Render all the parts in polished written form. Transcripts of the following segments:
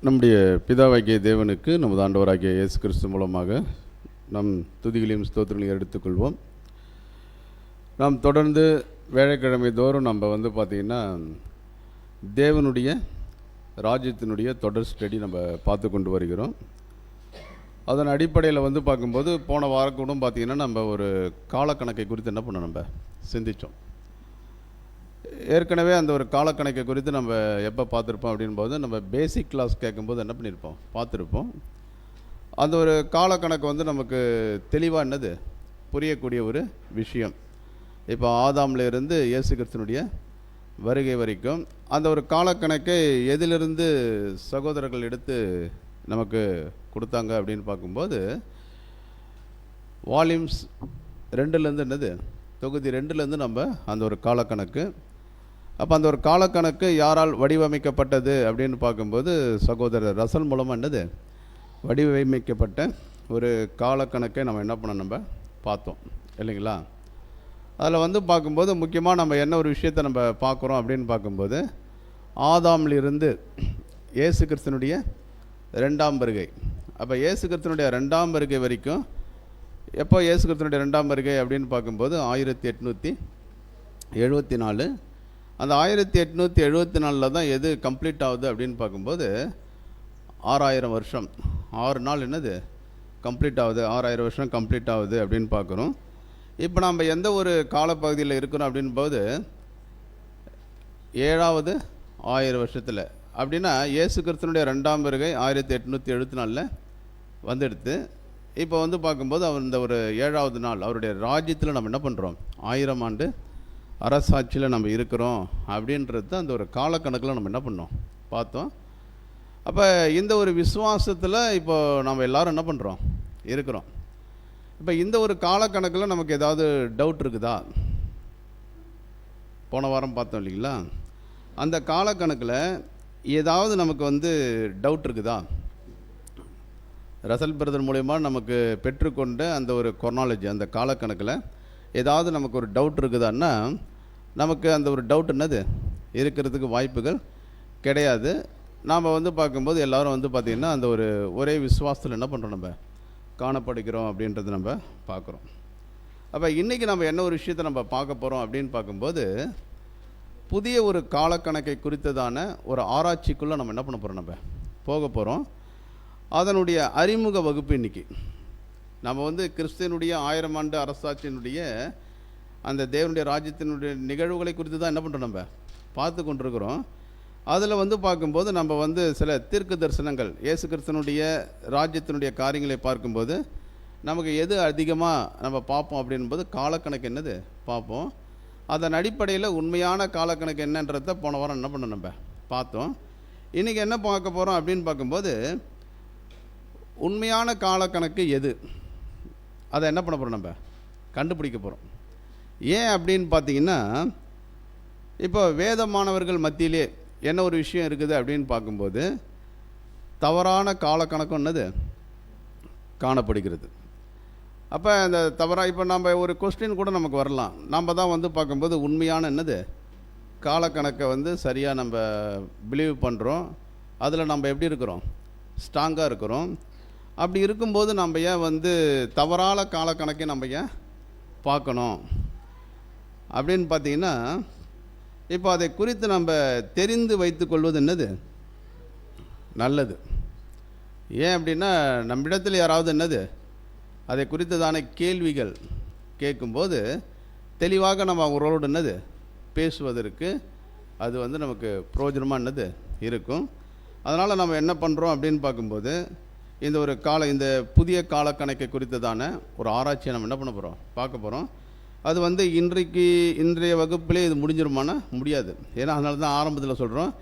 நம்முடைய பிதாவாகிய தேவனுக்கு நமது ஆண்டவராகிய இயேசு கிறிஸ்து மூலமாக நம் துதிகளையும் ஸ்தோத்திரங்களையும் எடுத்துக்கொள்வோம். நாம் தொடர்ந்து வேலைக்கிழமை தோறும் நம்ம பார்த்திங்கன்னா தேவனுடைய ராஜ்யத்தினுடைய தொடர் ஸ்டடி நம்ம பார்த்து கொண்டு வருகிறோம். அதன் அடிப்படையில் பார்க்கும்போது போன வாரம் கூட பார்த்திங்கன்னா நம்ம ஒரு காலக்கணக்கை குறித்து என்ன பண்ணோம், நம்ம சிந்தித்தோம். ஏற்கனவே அந்த ஒரு காலக்கணக்கை குறித்து நம்ம எப்போ பார்த்துருப்போம் அப்படின்போது நம்ம பேசிக் கிளாஸ் கேட்கும்போது என்ன பண்ணியிருப்போம், பார்த்துருப்போம். அந்த ஒரு காலக்கணக்கு நமக்கு தெளிவாக என்னது புரியக்கூடிய ஒரு விஷயம். இப்போ ஆதாமில் இருந்து இயேசு கிறிஸ்துனுடைய வருகை வரைக்கும் அந்த ஒரு காலக்கணக்கை எதிலிருந்து சகோதரர்கள் எடுத்து நமக்கு கொடுத்தாங்க அப்படின்னு பார்க்கும்போது வால்யூம்ஸ் 2லேருந்து என்னது தொகுதி 2லேருந்து நம்ம அந்த ஒரு காலக்கணக்கு. அப்போ அந்த ஒரு காலக்கணக்கு யாரால் வடிவமைக்கப்பட்டது அப்படின்னு பார்க்கும்போது சகோதரர் ரசல் மூலமாக என்னது வடிவமைக்கப்பட்ட ஒரு காலக்கணக்கை நம்ம என்ன பண்ணோம், நம்ம பார்த்தோம் இல்லைங்களா. அதில் பார்க்கும்போது முக்கியமாக நம்ம என்ன ஒரு விஷயத்தை நம்ம பார்க்குறோம் அப்படின்னு பார்க்கும்போது ஆதாமிலிருந்து இயேசு கிறிஸ்துனுடைய 2ஆம் வருகை. அப்போ இயேசு கிறிஸ்துனுடைய 2ஆம் வருகை வரைக்கும் எப்போ இயேசு கிறிஸ்துனுடைய 2ஆம் வருகை அப்படின்னு பார்க்கும்போது 1874. அந்த 1874 தான் எது கம்ப்ளீட் ஆகுது அப்படின்னு பார்க்கும்போது 6000 வருஷம் 6 நாள் என்னது கம்ப்ளீட் ஆகுது, 6000 வருஷம் கம்ப்ளீட் ஆகுது அப்படின்னு பார்க்குறோம். இப்போ நம்ம எந்த ஒரு காலப்பகுதியில் இருக்கிறோம் அப்படின்போது 7வது 1000 வருஷத்தில். அப்படின்னா இயேசு கிறிஸ்துனுடைய 2ஆம் வருகை 1874 வந்துடுத்து. இப்போ பார்க்கும்போது அவர் இந்த ஒரு 7வது நாள் அவருடைய ராஜ்யத்தில் நம்ம என்ன பண்ணுறோம், 1000 ஆண்டு அரசாட்சியில் நம்ம இருக்கிறோம் அப்படின்றது தான் அந்த ஒரு காலக்கணக்கில் நம்ம என்ன பண்ணோம் பார்த்தோம். அப்போ இந்த ஒரு விசுவாசத்தில் இப்போ நம்ம எல்லோரும் என்ன பண்ணுறோம் இருக்கிறோம். இப்போ இந்த ஒரு காலக்கணக்கில் நமக்கு ஏதாவது டவுட் இருக்குதா? போன வாரம் பார்த்தோம் இல்லைங்களா, அந்த காலக்கணக்கில் ஏதாவது நமக்கு டவுட் இருக்குதா? ரசல் பிரதர் மூலயமா நமக்கு பெற்றுக்கொண்ட அந்த ஒரு கொர்னாலஜி அந்த காலக்கணக்கில் ஏதாவது நமக்கு ஒரு டவுட் இருக்குதான்னா நமக்கு அந்த ஒரு டவுட் என்னது இருக்கிறதுக்கு வாய்ப்புகள் கிடையாது. நாம் பார்க்கும்போது எல்லோரும் பார்த்திங்கன்னா அந்த ஒரு ஒரே விசுவாசத்தில் என்ன பண்ணுறோம், நம்ம காணப்படுகிறோம் அப்படின்றது நம்ம பார்க்குறோம். அப்போ இன்றைக்கி நம்ம என்ன ஒரு விஷயத்தை நம்ம பார்க்க போகிறோம் அப்படின்னு பார்க்கும்போது புதிய ஒரு காலக்கணக்கை குறித்ததான ஒரு ஆராய்ச்சிக்குள்ளே நம்ம என்ன பண்ண போகிறோம், நம்ம போக போகிறோம். அதனுடைய அறிமுக வகுப்பு இன்றைக்கி நம்ம கிறிஸ்துவனுடைய 1000 ஆண்டு அரசாட்சியினுடைய அந்த தேவனுடைய ராஜ்யத்தினுடைய நிகழ்வுகளை குறித்து தான் என்ன பண்ணுறோம், நம்ம பார்த்து கொண்டிருக்கிறோம். அதில் பார்க்கும்போது நம்ம சில தீர்க்க தரிசனங்கள் இயேசு கிறிஸ்துவனுடைய ராஜ்யத்தினுடைய காரியங்களை பார்க்கும்போது நமக்கு எது அதிகமாக நம்ம பார்ப்போம் அப்படின்போது காலக்கணக்கு என்னது பார்ப்போம். அதன் அடிப்படையில் உண்மையான காலக்கணக்கு என்னன்றதை போன வாரம் என்ன பண்ணோம், நம்ம பார்த்தோம். இன்றைக்கி என்ன பார்க்க போகிறோம் அப்படின்னு பார்க்கும்போது உண்மையான காலக்கணக்கு எது, அதை என்ன பண்ண போகிறோம், நம்ம கண்டுபிடிக்க போகிறோம். ஏன் அப்படின்னு பார்த்தீங்கன்னா இப்போ வேத மாணவர்கள் மத்தியிலே என்ன ஒரு விஷயம் இருக்குது அப்படின்னு பார்க்கும்போது தவறான காலக்கணக்கம் என்னது காணப்படுகிறது. அப்போ அந்த தவறாக இப்போ நம்ம ஒரு கொஸ்டின் கூட நமக்கு வரலாம். நம்ம தான் பார்க்கும்போது உண்மையான என்னது காலக்கணக்கை சரியாக நம்ம பிலீவ் பண்ணுறோம், அதில் நம்ம எப்படி இருக்கிறோம், ஸ்ட்ராங்காக இருக்கிறோம். அப்படி இருக்கும்போது நம்ம ஏன் தவறான காலக்கணக்கை நம்ம ஏன் பார்க்கணும் அப்படின்னு பார்த்தீங்கன்னா இப்போ அதை குறித்து நம்ம தெரிந்து வைத்து கொள்வது என்னது நல்லது. ஏன் அப்படின்னா நம்மிடத்தில் யாராவது என்னது அதை குறித்ததான கேள்விகள் கேட்கும்போது தெளிவாக நம்ம அவங்களோடு என்னது பேசுவதற்கு அது நமக்கு பிரயோஜனமாக என்னது இருக்கும். அதனால் நம்ம என்ன பண்ணுறோம் அப்படின்னு பார்க்கும்போது இந்த ஒரு இந்த புதிய காலக்கணக்கை குறித்ததான ஒரு ஆராய்ச்சியை நம்ம என்ன பண்ண போகிறோம், பார்க்க போகிறோம். அது இன்றைய வகுப்பிலே இது முடிஞ்சிருமானா முடியாது. ஏன்னா அதனால தான் ஆரம்பத்தில் சொல்கிறோம்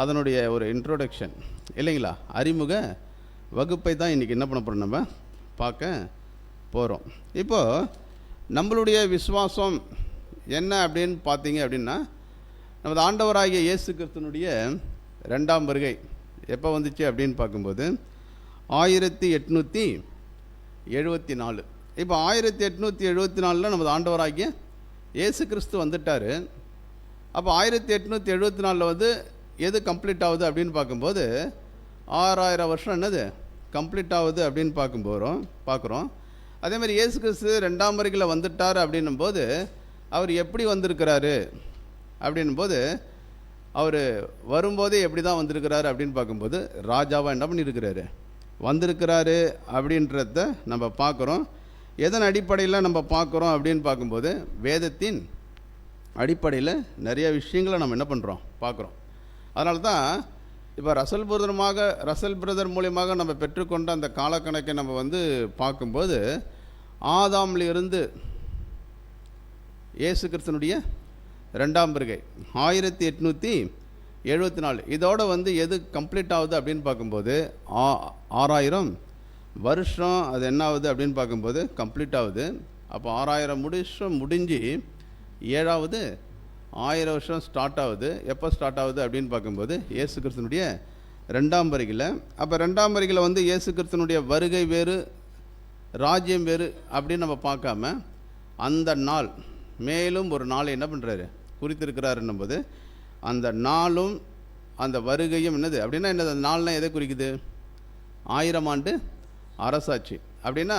அதனுடைய ஒரு இன்ட்ரோடக்ஷன் இல்லைங்களா, அறிமுக வகுப்பை தான் இன்றைக்கி என்ன பண்ண போகிறோம், நம்ம பார்க்க போகிறோம். இப்போது நம்மளுடைய விசுவாசம் என்ன அப்படின்னு பார்த்தீங்க அப்படின்னா நமது ஆண்டவராகிய இயேசு கிறிஸ்துனுடைய 2ஆம் வருகை எப்போ வந்துச்சு அப்படின்னு பார்க்கும்போது 1874. இப்போ 1874 நமது ஆண்டவராகிய இயேசு கிறிஸ்து வந்துட்டார். அப்போ 1874 எது கம்ப்ளீட் ஆகுது அப்படின்னு பார்க்கும்போது 6000 வருஷம் என்னது கம்ப்ளீட் ஆகுது அப்படின்னு பார்க்குறோம். அதே மாதிரி இயேசு கிறிஸ்து 2ஆம் வருகையில் வந்துட்டார் அப்படின்னும் போது அவர் எப்படி வந்திருக்கிறாரு அப்படின்னும் போது அவர் வரும்போதே எப்படி தான் வந்திருக்கிறாரு அப்படின்னு பார்க்கும்போது ராஜாவாக என்ன பண்ணியிருக்கிறாரு வந்திருக்கிறாரு அப்படின்றத நம்ம பார்க்குறோம். எதன் அடிப்படையில் நம்ம பார்க்குறோம் அப்படின்னு பார்க்கும்போது வேதத்தின் அடிப்படையில் நிறைய விஷயங்களை நம்ம என்ன பண்ணுறோம் பார்க்குறோம். அதனால தான் இப்போ ரசல் பிரதர் மூலியமாக நம்ம பெற்றுக்கொண்ட அந்த காலக்கணக்கை நம்ம வந்து பார்க்கும்போது ஆதாமிலிருந்து இயேசு கிறிஸ்தனுடைய 2ஆம் வருகை 1874 இதோட வந்து எது கம்ப்ளீட் ஆகுது அப்படின்னு பார்க்கும்போது 6000 வருஷம் அது என்ன ஆகுது அப்படின்னு பார்க்கும்போது கம்ப்ளீட் ஆகுது. அப்போ 6000 வருஷம் முடிஞ்சு 7வது 1000 வருஷம் ஸ்டார்ட் ஆகுது. எப்போ ஸ்டார்ட் ஆகுது அப்படின்னு பார்க்கும்போது இயேசு கிறிஸ்தனுடைய 2ஆம் வருகையில். அப்போ 2ஆம் வருகையில் வந்து இயேசு கிறிஸ்தனுடைய வருகை வேறு ராஜ்யம் வேறு அப்படின்னு நம்ம பார்க்காம அந்த நாள் மேலும் ஒரு நாளை என்ன பண்ணுறாரு குறித்திருக்கிறாருன்னும் போது அந்த நாளும் அந்த வருகையும் என்னது அப்படின்னா என்னது அந்த நாள்னால் எதை குறிக்குது 1000 ஆண்டு அரசாட்சி. அப்படின்னா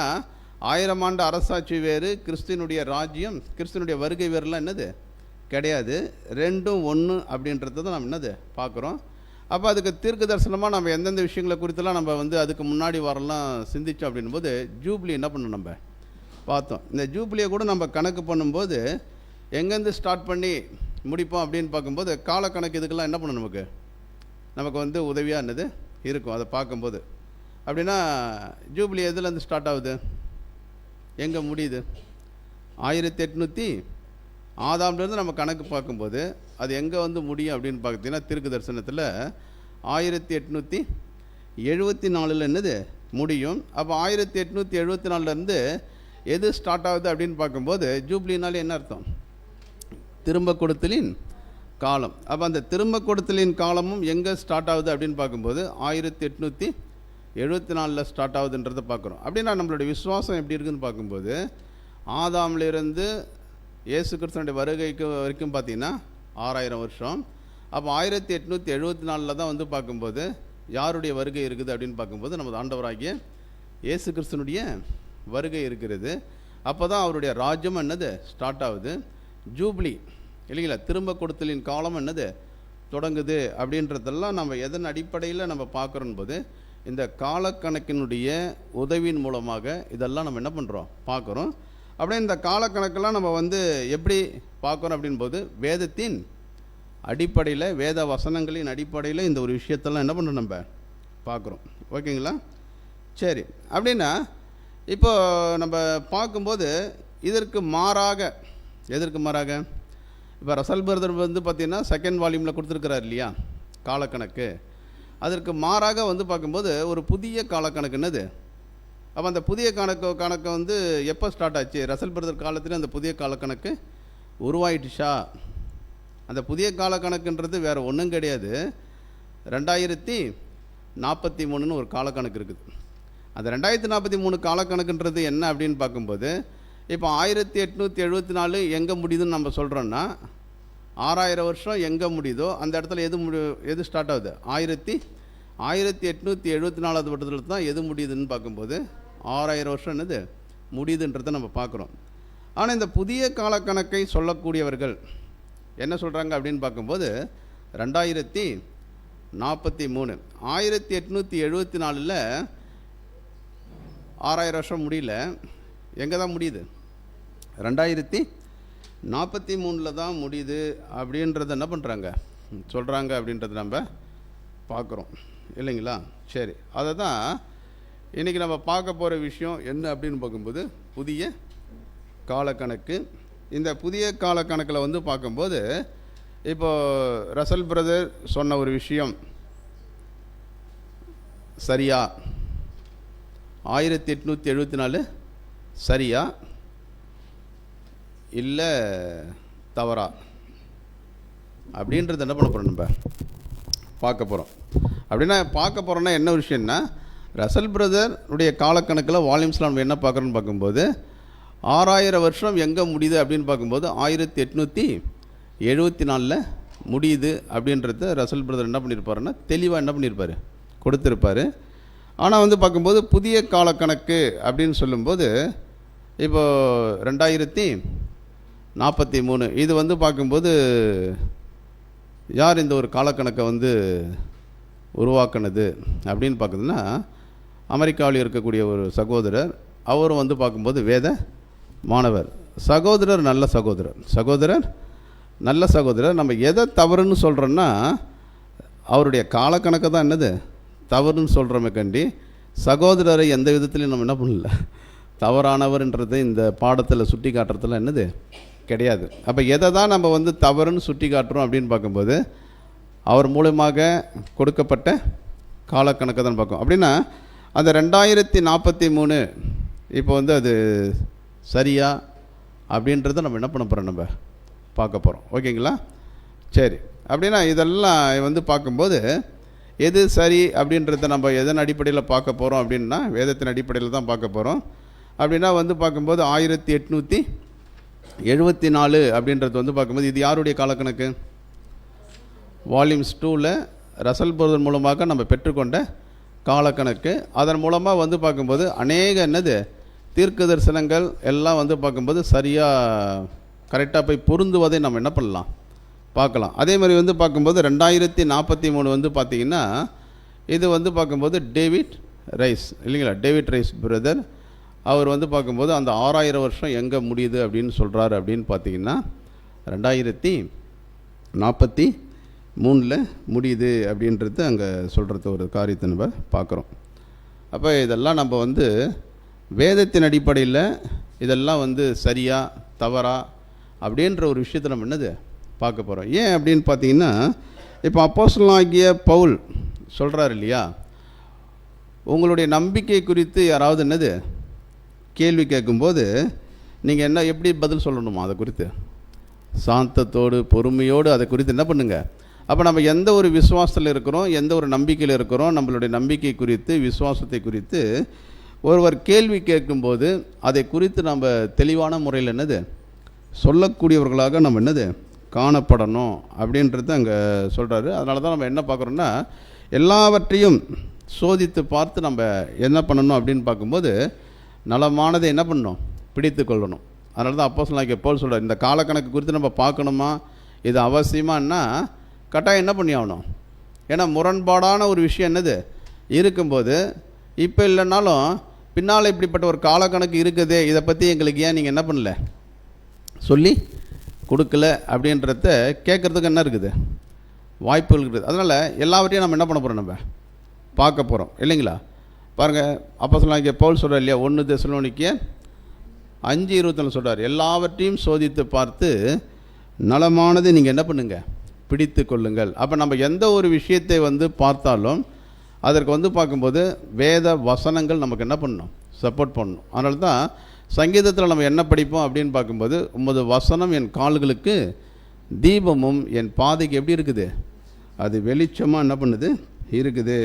1000 ஆண்டு அரசாட்சி வேறு கிறிஸ்துவனுடைய ராஜ்யம் கிறிஸ்துவனுடைய வருகை வேறுலாம் என்னது கிடையாது. ரெண்டும் ஒன்று அப்படின்றத தான் நம்ம என்னது பார்க்குறோம். அப்போ அதுக்கு தீர்க்க தரிசனமாக நம்ம எந்தெந்த விஷயங்களை குறித்தெல்லாம் நம்ம வந்து அதுக்கு முன்னாடி வரலாம் சிந்திச்சோம் அப்படின்போது ஜூப்ளி என்ன பண்ணணும் நம்ம பார்த்தோம். இந்த ஜூப்ளியை கூட நம்ம கணக்கு பண்ணும்போது எங்கேருந்து ஸ்டார்ட் பண்ணி முடிப்போம் அப்படின்னு பார்க்கும்போது காலக்கணக்கு இதுக்கெல்லாம் என்ன பண்ணணும் நமக்கு வந்து உதவியாக என்னது இருக்கும் அதை பார்க்கும்போது. அப்படின்னா ஜூப்ளி எதுலேருந்து ஸ்டார்ட் ஆகுது எங்கே முடியுது 1800 ஆதாம்லேருந்து நம்ம கணக்கு பார்க்கும்போது அது எங்கே வந்து முடியும் அப்படின்னு பார்த்தீங்கன்னா தீர்க்க தரிசனத்தில் 1874 என்னது முடியும். அப்போ 1874 எது ஸ்டார்ட் ஆகுது அப்படின்னு பார்க்கும்போது ஜூப்ளினாலே என்ன அர்த்தம் திரும்ப கொடுத்தலின் காலம். அப்போ அந்த திரும்ப கொடுத்தலின் காலமும் எங்கே ஸ்டார்ட் ஆகுது அப்படின்னு பார்க்கும்போது 1874 ஸ்டார்ட் ஆகுதுன்றதை பார்க்குறோம். அப்படின்னா நம்மளுடைய விசுவாசம் எப்படி இருக்குதுன்னு பார்க்கும்போது ஆதாமிலிருந்து இயேசு கிறிஸ்துவனுடைய வருகைக்கு வரைக்கும் பார்த்திங்கன்னா 6000 வருஷம். அப்போ 1874 தான் வந்து பார்க்கும்போது யாருடைய வருகை இருக்குது அப்படின்னு பார்க்கும்போது நமது ஆண்டவராகிய இயேசு கிறிஸ்துவனுடைய வருகை இருக்கிறது. அப்போ தான் அவருடைய ராஜ்யம் என்னது ஸ்டார்ட் ஆகுது. ஜூப்ளி இல்லைங்களா திரும்ப கொடுத்தலின் காலம் என்னது தொடங்குது அப்படின்றதெல்லாம் நம்ம எதன் அடிப்படையில் நம்ம பார்க்குறோம் போது இந்த காலக்கணக்கினுடைய உதவியின் மூலமாக இதெல்லாம் நம்ம என்ன பண்ணுறோம் பார்க்குறோம். அப்படியே இந்த காலக்கணக்கெல்லாம் நம்ம வந்து எப்படி பார்க்குறோம் அப்படின்போது வேதத்தின் அடிப்படையில் வேத வசனங்களின் அடிப்படையில் இந்த ஒரு விஷயத்தெல்லாம் என்ன பண்ணுறோம் நம்ம பார்க்குறோம். ஓகேங்களா சரி. அப்படின்னா இப்போ நம்ம பார்க்கும்போது எதற்கு மாறாக இப்போ ரசல் பிரதர் வந்து பார்த்திங்கன்னா 2nd வால்யூமில் கொடுத்துருக்கிறார் இல்லையா காலக்கணக்கு. அதற்கு மாறாக வந்து பார்க்கும்போது ஒரு புதிய காலக்கணக்கு என்னது. அப்போ அந்த புதிய கணக்கு வந்து எப்போ ஸ்டார்ட் ஆச்சு ரசல் பிரதர் காலத்தில் அந்த புதிய காலக்கணக்கு உருவாயிடுச்சா. அந்த புதிய காலக்கணக்குன்றது வேறு ஒன்றும் கிடையாது 2043 ஒரு காலக்கணக்கு இருக்குது. அந்த 2043 காலக்கணக்குன்றது என்ன அப்படின்னு பார்க்கும்போது இப்போ 1874 எங்கே முடியுதுன்னு நம்ம சொல்கிறோன்னா 6000 வருஷம் எங்கே முடியுதோ அந்த இடத்துல எது ஸ்டார்ட் ஆகுது 1874 வருடத்தில் தான் எது முடியுதுன்னு பார்க்கும்போது 6000 வருஷம் என்னது முடியுதுன்றதை நம்ம பார்க்குறோம். ஆனால் இந்த புதிய காலக்கணக்கை சொல்லக்கூடியவர்கள் என்ன சொல்கிறாங்க அப்படின்னு பார்க்கும்போது 2043 1874 6000 வருஷம் முடியல. எங்கே தான் முடியுது 2043 தான் முடியுது அப்படின்றத என்ன பண்ணுறாங்க சொல்கிறாங்க அப்படின்றத நம்ம பார்க்குறோம் இல்லைங்களா. சரி அதை தான் இன்றைக்கி நம்ம பார்க்க போகிற விஷயம் என்ன அப்படின்னு பார்க்கும்போது புதிய காலக்கணக்கு. இந்த புதிய காலக்கணக்கில் வந்து பார்க்கும்போது இப்போது ரசல் பிரதர் சொன்ன ஒரு விஷயம் சரியா 1874 சரியா இல்லை தவறா அப்படின்றத என்ன பண்ண போகிறோம் நம்ம பார்க்க போகிறோம். அப்படின்னா பார்க்க போகிறோன்னா என்ன விஷயம்னா ரசல் பிரதருடைய காலக்கணக்கில் வால்யூம்ஸில் நம்ம என்ன பார்க்குறோன்னு பார்க்கும்போது 6000 வருஷம் எங்கே முடியுது அப்படின்னு பார்க்கும்போது 1874 முடியுது அப்படின்றத ரசல் பிரதர் என்ன பண்ணியிருப்பாருன்னா தெளிவாக என்ன பண்ணியிருப்பார் கொடுத்துருப்பார். ஆனால் வந்து பார்க்கும்போது புதிய காலக்கணக்கு அப்படின்னு சொல்லும்போது இப்போது 2043 இது வந்து பார்க்கும்போது யார் இந்த ஒரு காலக்கணக்கை வந்து உருவாக்குனது அப்படின்னு பார்க்குதுன்னா அமெரிக்காவில் இருக்கக்கூடிய ஒரு சகோதரர். அவரும் வந்து பார்க்கும்போது வேத மாணவர். சகோதரர் நல்ல சகோதரர். நம்ம எதை தவறுன்னு சொல்கிறோன்னா அவருடைய காலக்கணக்கை தான் என்னது தவறுன்னு சொல்கிறோமே கண்டி சகோதரரை எந்த விதத்துலையும் நம்ம என்ன பண்ணல தவறானவர்ன்றது இந்த பாடத்தில் சுட்டி காட்டுறதுல என்னது கிடையாது. அப்போ எதை தான் நம்ம வந்து தவறுன்னு சுட்டி காட்டுறோம் அப்படின்னு பார்க்கும்போது அவர் மூலமாக கொடுக்கப்பட்ட காலக்கணக்கை தான் பார்க்கும். அப்படின்னா அந்த 2043 இப்போ வந்து அது சரியா அப்படின்றத நம்ம என்ன பண்ண போகிறோம், நம்ம பார்க்க போகிறோம். ஓகேங்களா? சரி. அப்படின்னா இதெல்லாம் வந்து பார்க்கும்போது எது சரி அப்படின்றத நம்ம எதன் அடிப்படையில் பார்க்க போகிறோம் அப்படின்னா வேதத்தின் அடிப்படையில் தான் பார்க்க போகிறோம். அப்படின்னா வந்து பார்க்கும்போது 1874 அப்படின்றது வந்து பார்க்கும்போது இது யாருடைய காலக்கணக்கு? வால்யூம்ஸ் 2ல் ரசல் பிரதர் மூலமாக நம்ம பெற்றுக்கொண்ட காலக்கணக்கு. அதன் மூலமாக வந்து பார்க்கும்போது அநேக என்னது தீர்க்க தரிசனங்கள் எல்லாம் வந்து பார்க்கும்போது சரியாக கரெக்டாக போய் பொருந்துவதை நம்ம என்ன பண்ணலாம், பார்க்கலாம். அதே மாதிரி வந்து பார்க்கும்போது 2043 வந்து பார்த்திங்கன்னா இது வந்து பார்க்கும்போது டேவிட் ரைஸ் இல்லைங்களா, டேவிட் ரைஸ் பிரதர். அவர் வந்து பார்க்கும்போது அந்த 6000 வருஷம் எங்கே முடியுது அப்படின்னு சொல்கிறாரு அப்படின்னு பார்த்திங்கன்னா 2043 முடியுது அப்படின்றது அங்கே சொல்கிறது ஒரு காரியத்தை நம்ம பார்க்குறோம். அப்போ இதெல்லாம் நம்ம வந்து வேதத்தின் அடிப்படையில் இதெல்லாம் வந்து சரியா தவறா அப்படின்ற ஒரு விஷயத்தை நம்ம என்னது பார்க்க போகிறோம். ஏன் அப்படின்னு பார்த்தீங்கன்னா இப்போ அப்போஸ்தலனாகிய பவுல் சொல்கிறார் இல்லையா, உங்களுடைய நம்பிக்கை குறித்து யாராவது என்னது கேள்வி கேட்கும்போது நீங்கள் என்ன எப்படி பதில் சொல்லணுமா, அதை குறித்து சாந்தத்தோடு பொறுமையோடு அதை குறித்து என்ன பண்ணுங்கள். அப்போ நம்ம எந்த ஒரு விசுவாசத்தில் இருக்கிறோம், எந்த ஒரு நம்பிக்கையில் இருக்கிறோம், நம்மளுடைய நம்பிக்கை குறித்து விசுவாசத்தை குறித்து ஒருவர் கேள்வி கேட்கும்போது அதை குறித்து நம்ம தெளிவான முறையில் என்னது சொல்லக்கூடியவர்களாக நம்ம என்னது காணப்படணும் அப்படின்றது அங்கே சொல்கிறாரு. அதனால தான் நம்ம என்ன பார்க்குறோன்னா எல்லாவற்றையும் சோதித்து பார்த்து நம்ம என்ன பண்ணணும் அப்படின்னு பார்க்கும்போது நலமானதை என்ன பண்ணணும், பிடித்து கொள்ளணும். அதனால தான் அப்போஸ்தலனாகிய பவுல் சொல்கிறார், இந்த காலக்கணக்கு குறித்து நம்ம பார்க்கணுமா, இது அவசியமானா கட்டாயம் என்ன பண்ணி ஆகணும். ஏன்னா முரண்பாடான ஒரு விஷயம் என்னது இருக்கும்போது இப்போ இல்லைனாலும் பின்னால் இப்படிப்பட்ட ஒரு காலக்கணக்கு இருக்குதே, இதை பற்றி எங்களுக்கு ஏன் நீங்கள் என்ன பண்ணல சொல்லி கொடுக்கல அப்படின்றத கேட்குறதுக்கு என்ன இருக்குது, வாய்ப்புகள் இருக்குது. அதனால் எல்லாவற்றையும் நம்ம என்ன பண்ண போகிறோம், நம்ம பார்க்க போகிறோம் இல்லைங்களா. பாருங்கள், அப்போஸ்தலனாகிய பவுல் சொல்கிறார் இல்லையா, 1 தெசலோனிக்கேயர் 5:24 சொல்கிறார், எல்லாவற்றையும் சோதித்து பார்த்து நலமானதை நீங்கள் என்ன பண்ணுங்கள், பிடித்து கொள்ளுங்கள். அப்போ நம்ம எந்த ஒரு விஷயத்தை வந்து பார்த்தாலும் அதற்கு வந்து பார்க்கும்போது வேத வசனங்கள் நமக்கு என்ன பண்ணணும், சப்போர்ட் பண்ணணும். அதனால தான் சங்கீதத்தில் நம்ம என்ன படிப்போம் அப்படின்னு பார்க்கும்போது உமது வசனம் என் கால்களுக்கு தீபமும் என் பாதைக்கு எப்படி இருக்குது, அது வெளிச்சமாக என்ன பண்ணுது இருக்குது.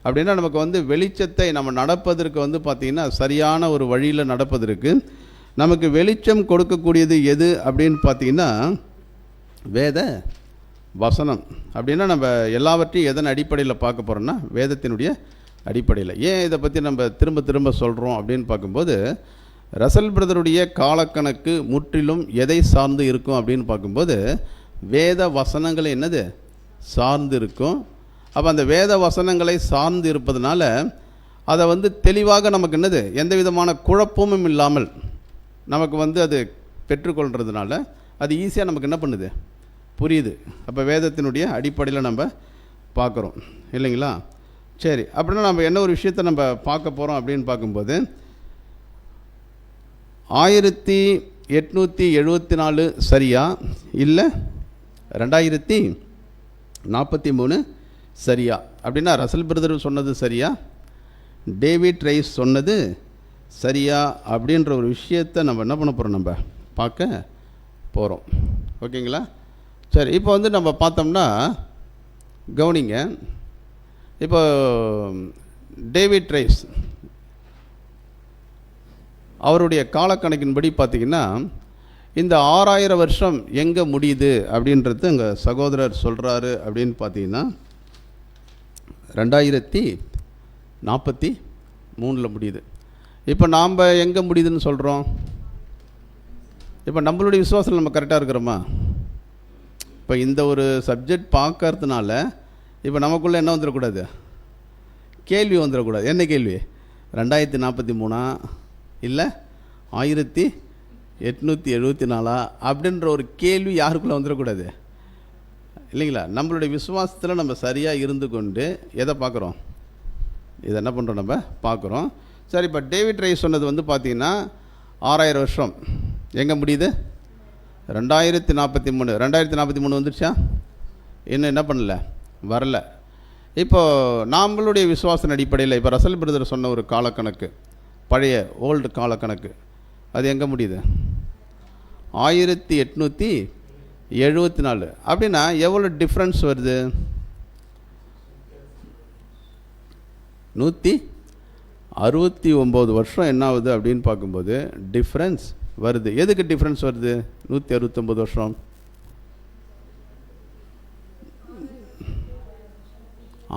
அப்படின்னா நமக்கு வந்து வெளிச்சத்தை நம்ம நடப்பதற்கு வந்து பார்த்திங்கன்னா சரியான ஒரு வழியில் நடப்பதற்கு நமக்கு வெளிச்சம் கொடுக்கக்கூடியது எது அப்படின்னு பார்த்திங்கன்னா வேத வசனம். அப்படின்னா நம்ம எல்லாவற்றையும் எதன் அடிப்படையில் பார்க்க போகிறோன்னா வேதத்தினுடைய அடிப்படையில். ஏன் இதை பற்றி நம்ம திரும்ப திரும்ப சொல்கிறோம் அப்படின்னு பார்க்கும்போது ரசல் பிரதருடைய காலக்கணக்கு முற்றிலும் எதை சார்ந்து இருக்கும் அப்படின்னு பார்க்கும்போது வேத வசனங்களை என்னது சார்ந்து இருக்கும். அப்போ அந்த வேத வசனங்களை சார்ந்து இருப்பதனால அதை வந்து தெளிவாக நமக்கு என்னது எந்த விதமான குழப்பமும் இல்லாமல் நமக்கு வந்து அது பெற்றுக்கொள்கிறதுனால அது ஈஸியாக நமக்கு என்ன பண்ணுது, புரியுது. அப்போ வேதத்தினுடைய அடிப்படையில் நம்ம பார்க்குறோம் இல்லைங்களா. சரி, அப்படின்னா நம்ம என்ன ஒரு விஷயத்தை நம்ம பார்க்க போகிறோம் அப்படின்னு பார்க்கும்போது 1874 சரியா இல்லை 2043 சரியா அப்படின்னா ரசல் பிரதர் சொன்னது சரியா, டேவிட் ரைஸ் சொன்னது சரியா அப்படின்ற ஒரு விஷயத்தை நம்ம என்ன பண்ண போகிறோம், நம்ம பார்க்க போகிறோம். ஓகேங்களா. சரி, இப்போ வந்து நம்ம பார்த்தோம்னா கவனிங்க, இப்போ டேவிட் ரைஸ் அவருடைய காலக்கணக்கின்படி பார்த்திங்கன்னா இந்த 6000 வருஷம் எங்கே முடியுது அப்படின்றது எங்கள் சகோதரர் சொல்கிறாரு அப்படின்னு பார்த்தீங்கன்னா 2043 43 முடியுது. இப்போ நாம் எங்கே முடியுதுன்னு சொல்கிறோம்? இப்போ நம்மளுடைய விசுவாசத்தில் நம்ம கரெக்டாக இருக்கிறோமா? இப்போ இந்த ஒரு சப்ஜெக்ட் பார்க்கறதுனால இப்போ நமக்குள்ளே என்ன வந்துடக்கூடாது? கேள்வி வந்துடக்கூடாது. என்ன கேள்வி? 2043 இல்லை 1874 அப்படின்ற ஒரு கேள்வி யாருக்குள்ளே வந்துடக்கூடாது இல்லைங்களா? நம்மளுடைய விசுவாசத்தில் நம்ம சரியாக இருந்து கொண்டு எதை பார்க்குறோம்? இதை என்ன பண்ணுறோம்? நம்ம பார்க்குறோம். சரி, இப்போ டேவிட் ரைஸ் சொன்னது வந்து பார்த்திங்கன்னா 6000 வருஷம் எங்கே முடியுது? 2043 வந்துடுச்சா? இன்னும் என்ன பண்ணல, வரல. இப்போது நம்மளுடைய விசுவாசத்தின் அடிப்படையில் இப்போ ரசல் பிரதர் சொன்ன ஒரு காலக்கணக்கு, பழைய ஓல்டு காலக்கணக்கு, அது எங்கே முடியுது? 1874. அப்படின்னா எவ்வளோ டிஃப்ரென்ஸ் வருது? 169 வருஷம் என்ன ஆகுது அப்படின்னு பார்க்கும்போது டிஃப்ரென்ஸ் வருது. எதுக்கு டிஃப்ரென்ஸ் வருது? 169 வருஷம்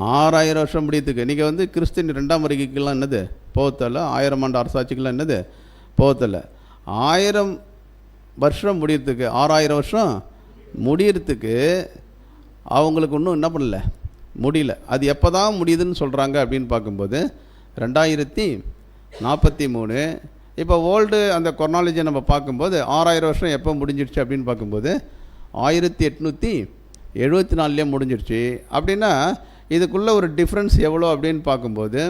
6000 வருஷம் முடியத்துக்கு. நீங்கள் வந்து கிறிஸ்டின் 2ஆம் வருகைக்கெல்லாம் என்னது போகத்தல, 1000 ஆண்டு அரசாட்சிக்கெல்லாம் என்னது போகத்தல. 1000 வருஷம் முடியறதுக்கு, 6000 வருஷம் முடியறதுக்கு அவங்களுக்கு இன்னும் என்ன பண்ணல, முடியல. அது எப்போ தான் முடியுதுன்னு சொல்கிறாங்க அப்படின்னு பார்க்கும்போது 2043. இப்போ ஓல்டு அந்த கொர்னாலஜியை நம்ம பார்க்கும்போது 6000 வருஷம் எப்போ முடிஞ்சிடுச்சு அப்படின்னு பார்க்கும்போது 1874 முடிஞ்சிடுச்சு. அப்படின்னா இதுக்குள்ளே ஒரு டிஃப்ரென்ஸ் எவ்வளோ அப்படின்னு பார்க்கும்போது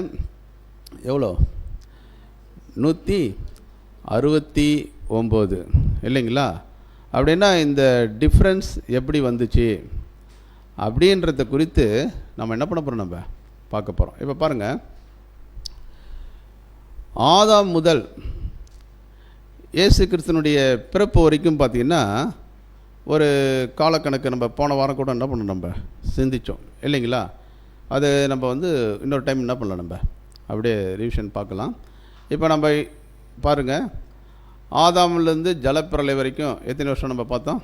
எவ்வளோ? 169 இல்லைங்களா? அப்படின்னா இந்த டிஃப்ரென்ஸ் எப்படி வந்துச்சு அப்படின்றத குறித்து நம்ம என்ன பண்ண போகிறோம்? நம்ம பார்க்க போகிறோம். இப்போ பாருங்கள், ஆதாம் முதல் இயேசு கிறிஸ்துனுடைய பிறப்பு வரைக்கும் பார்த்திங்கன்னா ஒரு காலக்கணக்கு நம்ம போன வாரம் கூட என்ன பண்ணோம், நம்ம சிந்தித்தோம் இல்லைங்களா? அது நம்ம வந்து இன்னொரு டைம் என்ன பண்ணலாம், நம்ம அப்படியே ரிவிஷன் பார்க்கலாம். இப்போ நம்ம பாருங்கள், ஆதாம்லேருந்து ஜலப்பிரளை வரைக்கும் எத்தனை வருஷம் நம்ம பார்த்தோம்?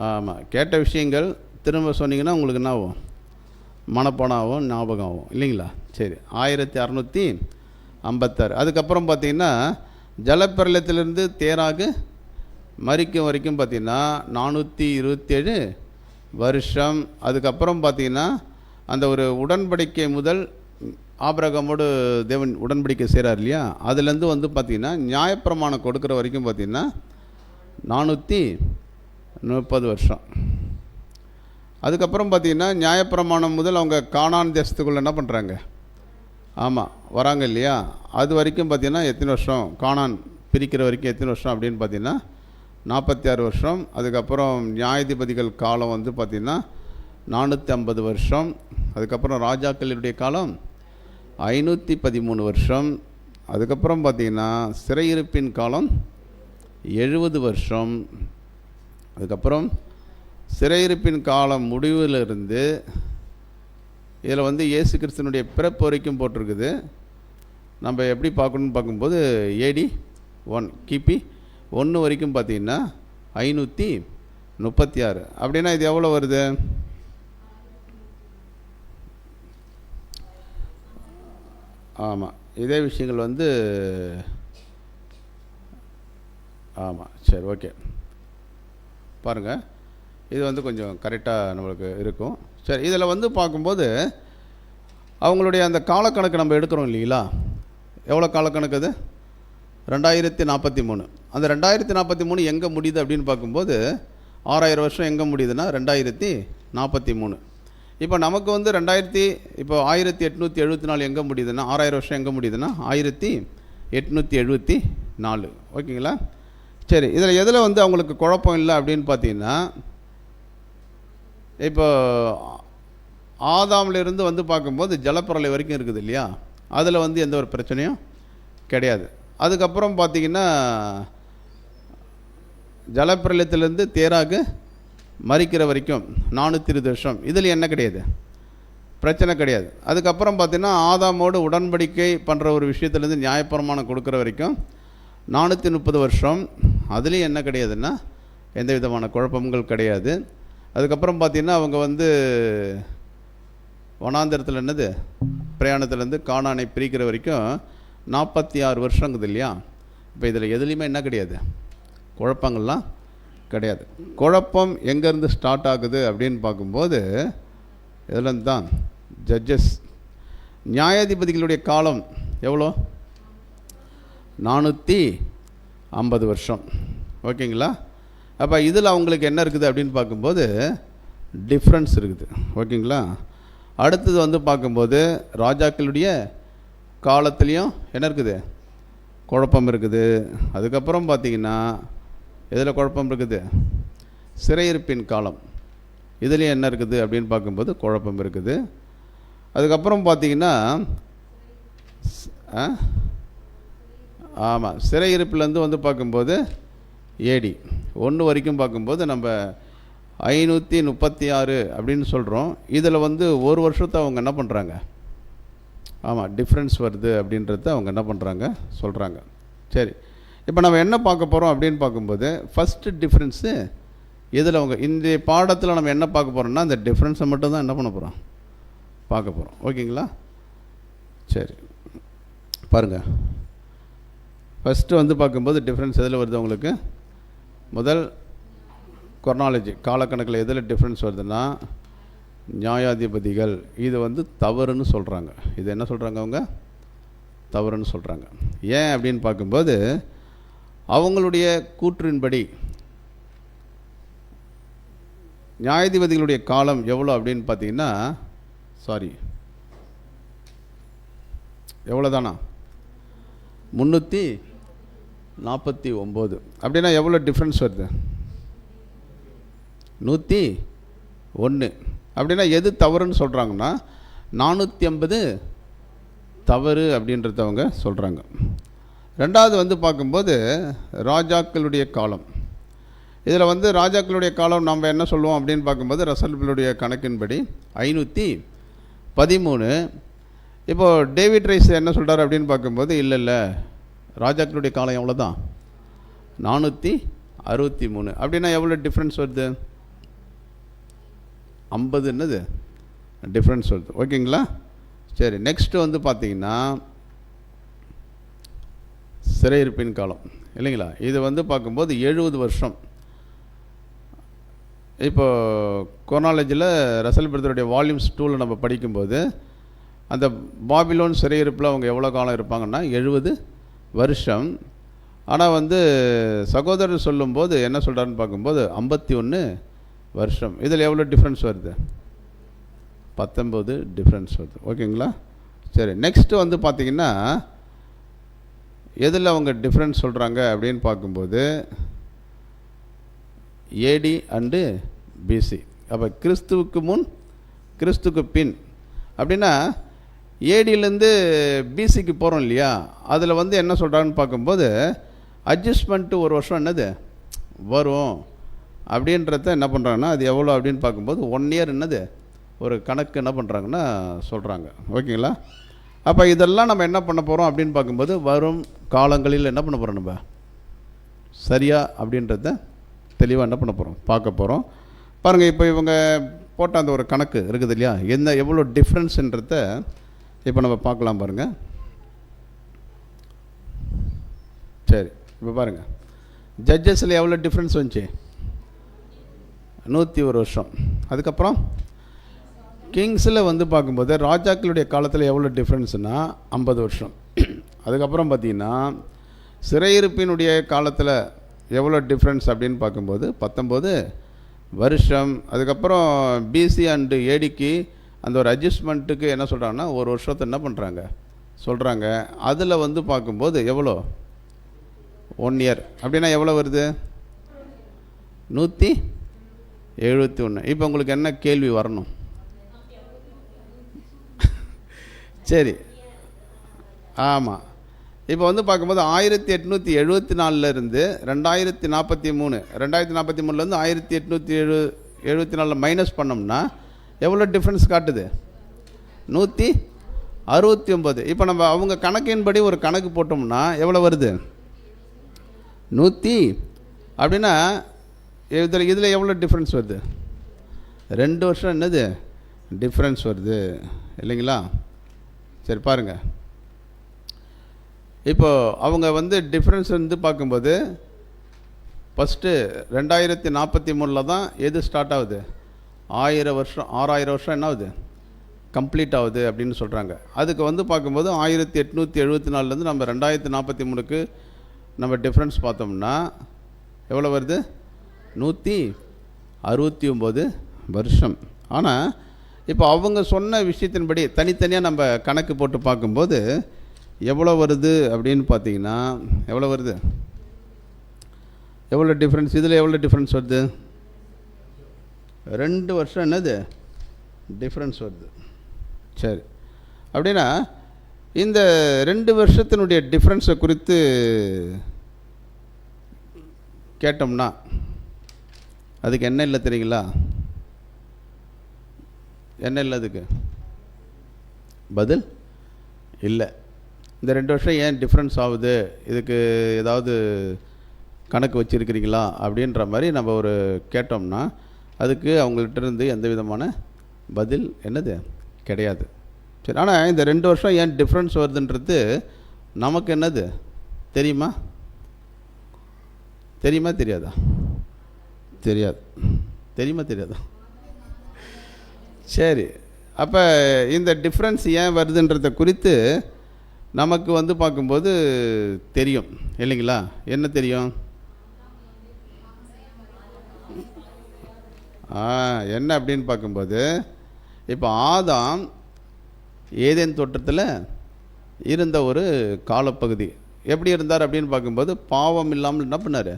ஆமாம், கேட்ட விஷயங்கள் திரும்ப சொன்னீங்கன்னா உங்களுக்கு என்ன ஆகும்? மனப்பாடம் ஞாபகம் ஆகும் இல்லைங்களா? சரி, 1656. அதுக்கப்புறம் பார்த்திங்கன்னா ஜலப்பிரளயத்திலிருந்து தேராக மரிக்கும் வரைக்கும் பார்த்திங்கன்னா 427 வருஷம். அதுக்கப்புறம் பார்த்திங்கன்னா அந்த ஒரு உடன்படிக்கை முதல் ஆபிரகாமோடு தேவன் உடன்படிக்கை செய்கிறார் இல்லையா, அதுலேருந்து வந்து பார்த்திங்கன்னா நியாயப்பிரமாணம் கொடுக்குற வரைக்கும் பார்த்திங்கன்னா 430 வருஷம். அதுக்கப்புறம் பார்த்திங்கன்னா நியாயப்பிரமாணம் முதல் அவங்க கானான் தேசத்துக்குள்ளே என்ன பண்ணுறாங்க? ஆமாம், வராங்க இல்லையா? அது வரைக்கும் பார்த்திங்கன்னா எத்தனை வருஷம்? கானான் பிரிக்கிற வரைக்கும் எத்தனை வருஷம் அப்படின்னு பார்த்திங்கன்னா 46 வருஷம். அதுக்கப்புறம் நியாயாதிபதிகள் காலம் வந்து பார்த்திங்கன்னா 450 வருஷம். அதுக்கப்புறம் ராஜாக்களுடைய காலம் 513 வருஷம். அதுக்கப்புறம் பார்த்திங்கன்னா சிறையிருப்பின் காலம் 70 வருஷம். அதுக்கப்புறம் சிறையிருப்பின் காலம் முடிவிலிருந்து இதில் வந்து இயேசு கிறிஸ்துனுடைய பிறப்பு வரைக்கும் போட்டிருக்குது. நம்ம எப்படி பார்க்கணுன்னு பார்க்கும்போது AD 1 கிபி 1 வரைக்கும் பார்த்திங்கன்னா 536. அப்படின்னா இது எவ்வளோ வருது? ஆமாம், இதே விஷயங்கள் வந்து ஆமாம். சரி, ஓகே, பாருங்கள், இது வந்து கொஞ்சம் கரெக்டாக நம்மளுக்கு இருக்கும். சரி, இதில் வந்து பார்க்கும்போது அவங்களுடைய அந்த காலக்கணக்கு நம்ம எடுக்கிறோம் இல்லைங்களா? எவ்வளோ காலக்கணக்கு அது? 2043. அந்த 2043 எங்கே முடியுது அப்படின்னு பார்க்கும்போது 6000 வருஷம் எங்கே முடியுதுன்னா 2043. இப்போ நமக்கு வந்து 1874 எங்கே முடியுதுன்னா 6000 வருஷம் எங்கே முடியுதுன்னா 1874. ஓகேங்களா? சரி, இதில் எதில் வந்து அவங்களுக்கு குழப்பம் இல்லை அப்படின்னு பார்த்தீங்கன்னா, இப்போ ஆதாம்லேருந்து வந்து பார்க்கும்போது ஜலப்பிரளை வரைக்கும் இருக்குது இல்லையா, அதில் வந்து எந்த ஒரு பிரச்சனையும் கிடையாது. அதுக்கப்புறம் பார்த்திங்கன்னா ஜலப்பிரளயத்திலேருந்து தேராக மரிக்கிற வரைக்கும் 420 வருஷம், இதில் என்ன கிடையாது, பிரச்சனை கிடையாது. அதுக்கப்புறம் பார்த்திங்கன்னா ஆதாமோடு உடன்படிக்கை பண்ணுற ஒரு விஷயத்துலேருந்து நியாயப்பிரமாணம் கொடுக்குற வரைக்கும் 430 வருஷம், அதுலேயும் என்ன கிடையாதுன்னா எந்த விதமான குழப்பங்கள் கிடையாது. அதுக்கப்புறம் பார்த்திங்கன்னா அவங்க வந்து வனாந்திரத்தில் என்னது பிரயாணத்துலேருந்து கானானை பிரிக்கிற வரைக்கும் 46 வருஷங்குது இல்லையா. இப்போ இதில் எதுலேயுமே என்ன கிடையாது, குழப்பங்கள்லாம் கிடையாது. குழப்பம் எங்கேருந்து ஸ்டார்ட் ஆகுது அப்படின்னு பார்க்கும்போது இதுலேருந்து தான். ஜட்ஜஸ் நியாயாதிபதிகளுடைய காலம் எவ்வளோ, 450 வருஷம். ஓகேங்களா. அப்போ இதில் அவங்களுக்கு என்ன இருக்குது அப்படின்னு பார்க்கும்போது டிஃப்ரென்ஸ் இருக்குது. ஓகேங்களா. அடுத்தது வந்து பார்க்கும்போது ராஜாக்களுடைய காலத்துலேயும் என்ன இருக்குது, குழப்பம் இருக்குது. அதுக்கப்புறம் பார்த்திங்கன்னா எதில் குழப்பம் இருக்குது, சிறையிருப்பின் காலம், இதுலேயும் என்ன இருக்குது அப்படின்னு பார்க்கும்போது குழப்பம் இருக்குது. அதுக்கப்புறம் பார்த்திங்கன்னா ஆமாம், சிறையிருப்பிலேருந்து வந்து பார்க்கும்போது ஏடி 1 வரைக்கும் பார்க்கும்போது நம்ம 536 அப்படின்னு சொல்கிறோம். இதில் வந்து ஒரு வருஷத்தை அவங்க என்ன பண்ணுறாங்க, ஆமாம் டிஃப்ரென்ஸ் வருது அப்படின்றத அவங்க என்ன பண்ணுறாங்க சொல்கிறாங்க. சரி, இப்போ நம்ம என்ன பார்க்க போகிறோம் அப்படின்னு பார்க்கும்போது ஃபஸ்ட்டு டிஃப்ரென்ஸு இதில் அவங்க இந்த பாடத்தில் நம்ம என்ன பார்க்க போகிறோம்னா அந்த டிஃப்ரென்ஸை மட்டும் தான் என்ன பண்ண போகிறோம், பார்க்க போகிறோம். ஓகேங்களா. சரி பாருங்கள், ஃபஸ்ட்டு வந்து பார்க்கும்போது டிஃப்ரென்ஸ் எதில் வருது உங்களுக்கு, முதல் கொர்னாலஜி காலக்கணக்கில் எதில் டிஃப்ரென்ஸ் வருதுன்னா நியாயாதிபதிகள், இது வந்து தவறுன்னு சொல்கிறாங்க. இது என்ன சொல்கிறாங்க, அவங்க தவறுன்னு சொல்கிறாங்க. ஏன் அப்படின்னு பார்க்கும்போது அவங்களுடைய கூற்றின்படி நியாயாதிபதிகளுடைய காலம் எவ்வளோ அப்படின்னு பார்த்தீங்கன்னா எவ்வளோ தானா 349. அப்படின்னா எவ்வளோ டிஃப்ரென்ஸ் வருது, 101. அப்படின்னா எது தவறுன்னு சொல்கிறாங்கன்னா 450 தவறு அப்படின்றத அவங்க சொல்கிறாங்க. ரெண்டாவது வந்து பார்க்கும்போது ராஜாக்களுடைய காலம். இதில் வந்து ராஜாக்களுடைய காலம் நம்ம என்ன சொல்லுவோம் அப்படின்னு பார்க்கும்போது ரசல்பிளுடைய கணக்கின்படி 513. இப்போது டேவிட் ரைஸ் என்ன சொல்கிறார் அப்படின்னு பார்க்கும்போது இல்லை ராஜாக்களுடைய காலம் எவ்வளோ தான் 463. அப்படின்னா எவ்வளோ டிஃப்ரென்ஸ் வருது, 50 என்னது டிஃப்ரென்ஸ் வருது. ஓகேங்களா. சரி, நெக்ஸ்ட்டு வந்து பார்த்திங்கன்னா சிறையிருப்பின் காலம் இல்லைங்களா. இது வந்து பார்க்கும்போது 70 வருஷம். இப்போ கொர்னாலஜியில் ரசல் பிரதருடைய வால்யூம்ஸ் 2 நம்ம படிக்கும்போது அந்த பாபிலோன் சிறையிருப்பில் அவங்க எவ்வளோ காலம் இருப்பாங்கன்னா 70 வருஷம். ஆனால் வந்து சகோதரர் சொல்லும்போது என்ன சொல்கிறாருன்னு பார்க்கும்போது 51 வருஷம். இதில் எவ்வளோ டிஃப்ரென்ஸ் வருது, 19 டிஃப்ரென்ஸ் வருது. ஓகேங்களா. சரி, நெக்ஸ்ட்டு வந்து பார்த்திங்கன்னா எதில் அவங்க டிஃப்ரென்ஸ் சொல்கிறாங்க அப்படின்னு பார்க்கும்போது ஏடி அண்டு பிசி. அப்போ கிறிஸ்துவுக்கு முன் கிறிஸ்துக்கு பின். அப்படின்னா ஏடியிலேருந்து பிசிக்கு போகிறோம் இல்லையா, அதில் வந்து என்ன சொல்கிறாங்கன்னு பார்க்கும்போது அட்ஜஸ்ட்மெண்ட்டு ஒரு வருஷம் என்னது வரும் அப்படின்றத என்ன பண்ணுறாங்கன்னா அது எவ்வளோ அப்படின்னு பார்க்கும்போது 1 இயர் என்னது ஒரு கணக்கு என்ன பண்ணுறாங்கன்னா சொல்கிறாங்க. ஓகேங்களா. அப்போ இதெல்லாம் நம்ம என்ன பண்ண போகிறோம் அப்படின்னு பார்க்கும்போது வரும் காலங்களில் என்ன பண்ண போகிறோம், நம்ம சரியா அப்படின்றத தெளிவாக என்ன பண்ண போகிறோம் பார்க்க போகிறோம். பாருங்கள், இப்போ இவங்க போட்ட அந்த ஒரு கணக்கு இருக்குது இல்லையா, எவ்வளோ டிஃப்ரென்ஸுன்றத இப்போ நம்ம பார்க்கலாம். பாருங்கள். சரி, இப்போ பாருங்கள், ஜட்ஜஸில் எவ்வளோ டிஃப்ரென்ஸ் வந்துச்சு, 101 வருஷம். அதுக்கப்புறம் கிங்ஸில் வந்து பார்க்கும்போது ராஜாக்களுடைய காலத்தில் எவ்வளோ டிஃப்ரென்ஸ்னால் 50 வருஷம். அதுக்கப்புறம் பார்த்திங்கன்னா சிறையிருப்பினுடைய காலத்தில் எவ்வளோ டிஃப்ரென்ஸ் அப்படின்னு பார்க்கும்போது 19 வருஷம். அதுக்கப்புறம் பிசி அண்டு ஏடிக்கு அந்த ஒரு அட்ஜஸ்ட்மெண்ட்டுக்கு என்ன சொல்கிறாங்கன்னா ஒரு வருஷத்தை என்ன பண்ணுறாங்க சொல்கிறாங்க. அதில் வந்து பார்க்கும்போது எவ்வளோ 1 இயர். அப்படின்னா எவ்வளோ வருது, 171. இப்போ உங்களுக்கு என்ன கேள்வி வரணும், சரி ஆமாம், இப்போ வந்து பார்க்கும்போது 1874 2043 2043 1874 மைனஸ் பண்ணோம்னா எவ்வளோ டிஃப்ரென்ஸ் காட்டுது, 169. இப்போ நம்ம அவங்க கணக்கின்படி ஒரு கணக்கு போட்டோம்னா எவ்வளோ வருது, 100. அப்படின்னா இதில் எவ்வளோ டிஃப்ரென்ஸ் வருது, 2 வருஷம் என்னது டிஃப்ரென்ஸ் வருது இல்லைங்களா? சரி பாருங்கள், இப்போது அவங்க வந்து டிஃப்ரென்ஸ் வந்து பார்க்கும்போது ஃபஸ்ட்டு 2043 தான் எது ஸ்டார்ட் ஆகுது? 6000 வருஷம் என்ன ஆகுது? கம்ப்ளீட் ஆகுது அப்படின்னு சொல்கிறாங்க. அதுக்கு வந்து பார்க்கும்போது 1874 நம்ம 2043க்கு நம்ம டிஃப்ரென்ஸ் பார்த்தோம்னா எவ்வளோ வருது? 169 வருஷம். ஆனால் இப்போ அவங்க சொன்ன விஷயத்தின்படி தனித்தனியாக நம்ம கணக்கு போட்டு பார்க்கும்போது எவ்வளோ வருது அப்படின்னு பார்த்தீங்கன்னா எவ்வளோ வருது? எவ்வளோ டிஃப்ரென்ஸ்? இதில் எவ்வளோ டிஃப்ரென்ஸ் வருது? 2 வருஷம் என்னது டிஃப்ரென்ஸ் வருது. சரி, அப்படின்னா இந்த 2 வருஷத்தினுடைய டிஃப்ரென்ஸை குறித்து கேட்டோம்னா அதுக்கு என்ன இல்லை தெரியுங்களா? என்ன இல்லை, அதுக்கு பதில் இல்லை. இந்த 2 வருஷம் ஏன் டிஃப்ரென்ஸ் ஆகுது, இதுக்கு ஏதாவது கணக்கு வச்சுருக்கிறீங்களா அப்படின்ற மாதிரி நம்ம ஒரு கேட்டோம்னா அதுக்கு அவங்கள்ட்ட இருந்து எந்த விதமான பதில் என்னது கிடையாது. சரி, ஆனால் இந்த 2 வருஷம் ஏன் டிஃப்ரென்ஸ் வருதுன்றது நமக்கு என்னது தெரியுமா? தெரியுமா தெரியாதா? தெரியாது. தெரியுமா தெரியாதா? சரி, அப்போ இந்த டிஃப்ரென்ஸ் ஏன் வருதுன்றதை குறித்து நமக்கு வந்து பார்க்கும்போது தெரியும் இல்லைங்களா? என்ன தெரியும்? என்ன அப்படின்னு பார்க்கும்போது இப்போ ஆதாம் ஏதேன் தோட்டத்தில் இருந்த ஒரு காலப்பகுதி எப்படி இருந்தார் அப்படின்னு பார்க்கும்போது பாவம் இல்லாமல் என்ன பண்ணார்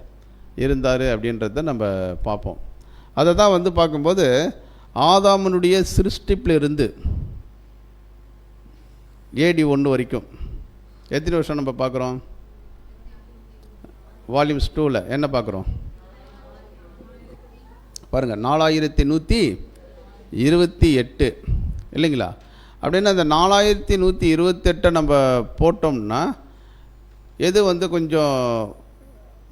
இருந்தார் அப்படின்றத நம்ம பார்ப்போம். அதை தான் வந்து பார்க்கும்போது ஆதாமனுடைய சிருஷ்டிப்பில் இருந்து AD 1 வரைக்கும் எத்தனை வருஷம் நம்ம பார்க்குறோம்? வால்யூம்ஸ் 2ல் என்ன பார்க்குறோம் பாருங்கள், 4128 இல்லைங்களா? அப்படின்னா அந்த 4128 நம்ம போட்டோம்னா எது வந்து கொஞ்சம்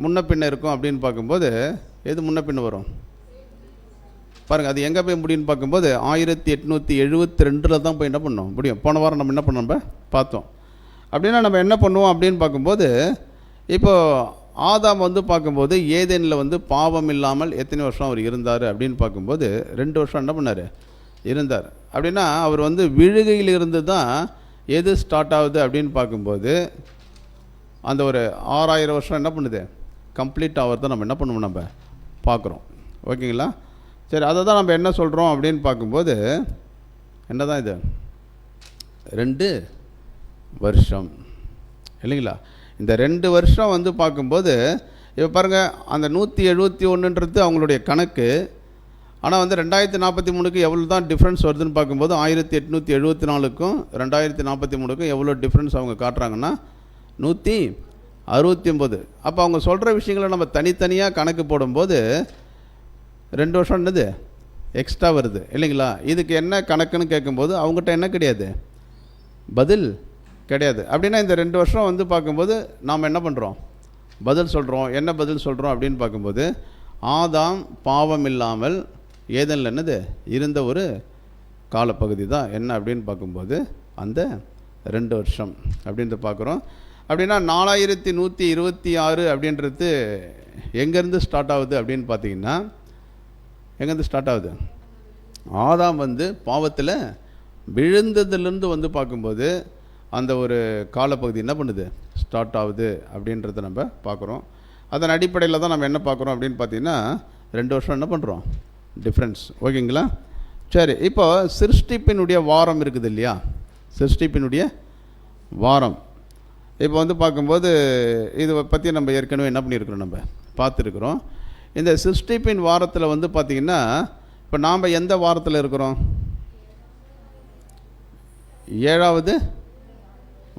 முன்ன பின்ன இருக்கும் அப்படின்னு பார்க்கும்போது எது முன்ன பின்ன வரும் பாருங்கள். அது எங்கே போய் முடியும்னு பார்க்கும்போது 1872 தான் போய் என்ன பண்ணோம் முடியும். போன வாரம் நம்ம என்ன பண்ணோம் நம்ம பார்த்தோம். அப்படின்னா நம்ம என்ன பண்ணுவோம் அப்படின்னு பார்க்கும்போது இப்போது ஆதாம் வந்து பார்க்கும்போது ஏதேனில் வந்து பாவம் இல்லாமல் எத்தனை வருஷம் அவர் இருந்தார் அப்படின்னு பார்க்கும்போது 2 வருஷம் என்ன பண்ணார் இருந்தார். அப்படின்னா அவர் வந்து விழுகையில் இருந்து தான் எது ஸ்டார்ட் ஆகுது அப்படின்னு பார்க்கும்போது அந்த ஒரு 6000 வருஷம் என்ன பண்ணுது கம்ப்ளீட் ஆகிறத நம்ம என்ன பண்ணுவோம் நம்ம பார்க்குறோம். ஓகேங்களா? சரி, அதை தான் நம்ம என்ன சொல்கிறோம் அப்படின்னு பார்க்கும்போது என்ன தான் இது 2 வருஷம் இல்லைங்களா? இந்த 2 வருஷம் வந்து பார்க்கும்போது இப்போ பாருங்கள், அந்த 171ன்றது அவங்களுடைய கணக்கு. ஆனால் வந்து 2043க்கு எவ்வளோ தான் டிஃப்ரென்ஸ் வருதுன்னு பார்க்கும்போது 1874க்கும் 2043க்கும் எவ்வளோ டிஃப்ரென்ஸ் அவங்க காட்டுறாங்கன்னா 169. அப்போ அவங்க சொல்கிற விஷயங்களை நம்ம தனித்தனியாக கணக்கு போடும்போது 2 வருஷம் என்னது எக்ஸ்ட்ரா வருது இல்லைங்களா? இதுக்கு என்ன கணக்குன்னு கேட்கும்போது அவங்ககிட்ட என்ன கிடையாது, பதில் கிடையாது. அப்படின்னா இந்த 2 வருஷம் வந்து பார்க்கும்போது நாம் என்ன பண்ணுறோம், பதில் சொல்கிறோம். என்ன பதில் சொல்கிறோம் அப்படின்னு பார்க்கும்போது ஆதாம் பாவம் இல்லாமல் ஏதேனில் என்னது இருந்த ஒரு காலப்பகுதி தான் என்ன அப்படின்னு பார்க்கும்போது அந்த 2 வருஷம் அப்படின்ட்டு பார்க்குறோம். அப்படின்னா 4126 அப்படின்றது எங்கேருந்து ஸ்டார்ட் ஆகுது அப்படின்னு பார்த்தீங்கன்னா எங்கேருந்து ஸ்டார்ட் ஆகுது? ஆதாம் வந்து பாவத்தில் விழுந்ததுலேருந்து வந்து பார்க்கும்போது அந்த ஒரு காலப்பகுதி என்ன பண்ணுது ஸ்டார்ட் ஆகுது அப்படின்றத நம்ம பார்க்குறோம். அதன் அடிப்படையில் தான் நம்ம என்ன பார்க்குறோம் அப்படின்னு பார்த்தீங்கன்னா 2 வருஷம் என்ன பண்ணுறோம் டிஃப்ரென்ஸ். ஓகேங்களா? சரி, இப்போ சிருஷ்டிப்பினுடைய வாரம் இருக்குது இல்லையா? சிருஷ்டிப்பினுடைய வாரம் இப்போ வந்து பார்க்கும்போது இதை பற்றி நம்ம ஏற்கனவே என்ன பண்ணியிருக்கிறோம், நம்ம பார்த்துருக்குறோம். இந்த சிருஷ்டிப்பின் வாரத்தில் வந்து பார்த்திங்கன்னா இப்போ நாம் எந்த வாரத்தில் இருக்கிறோம்? 7வது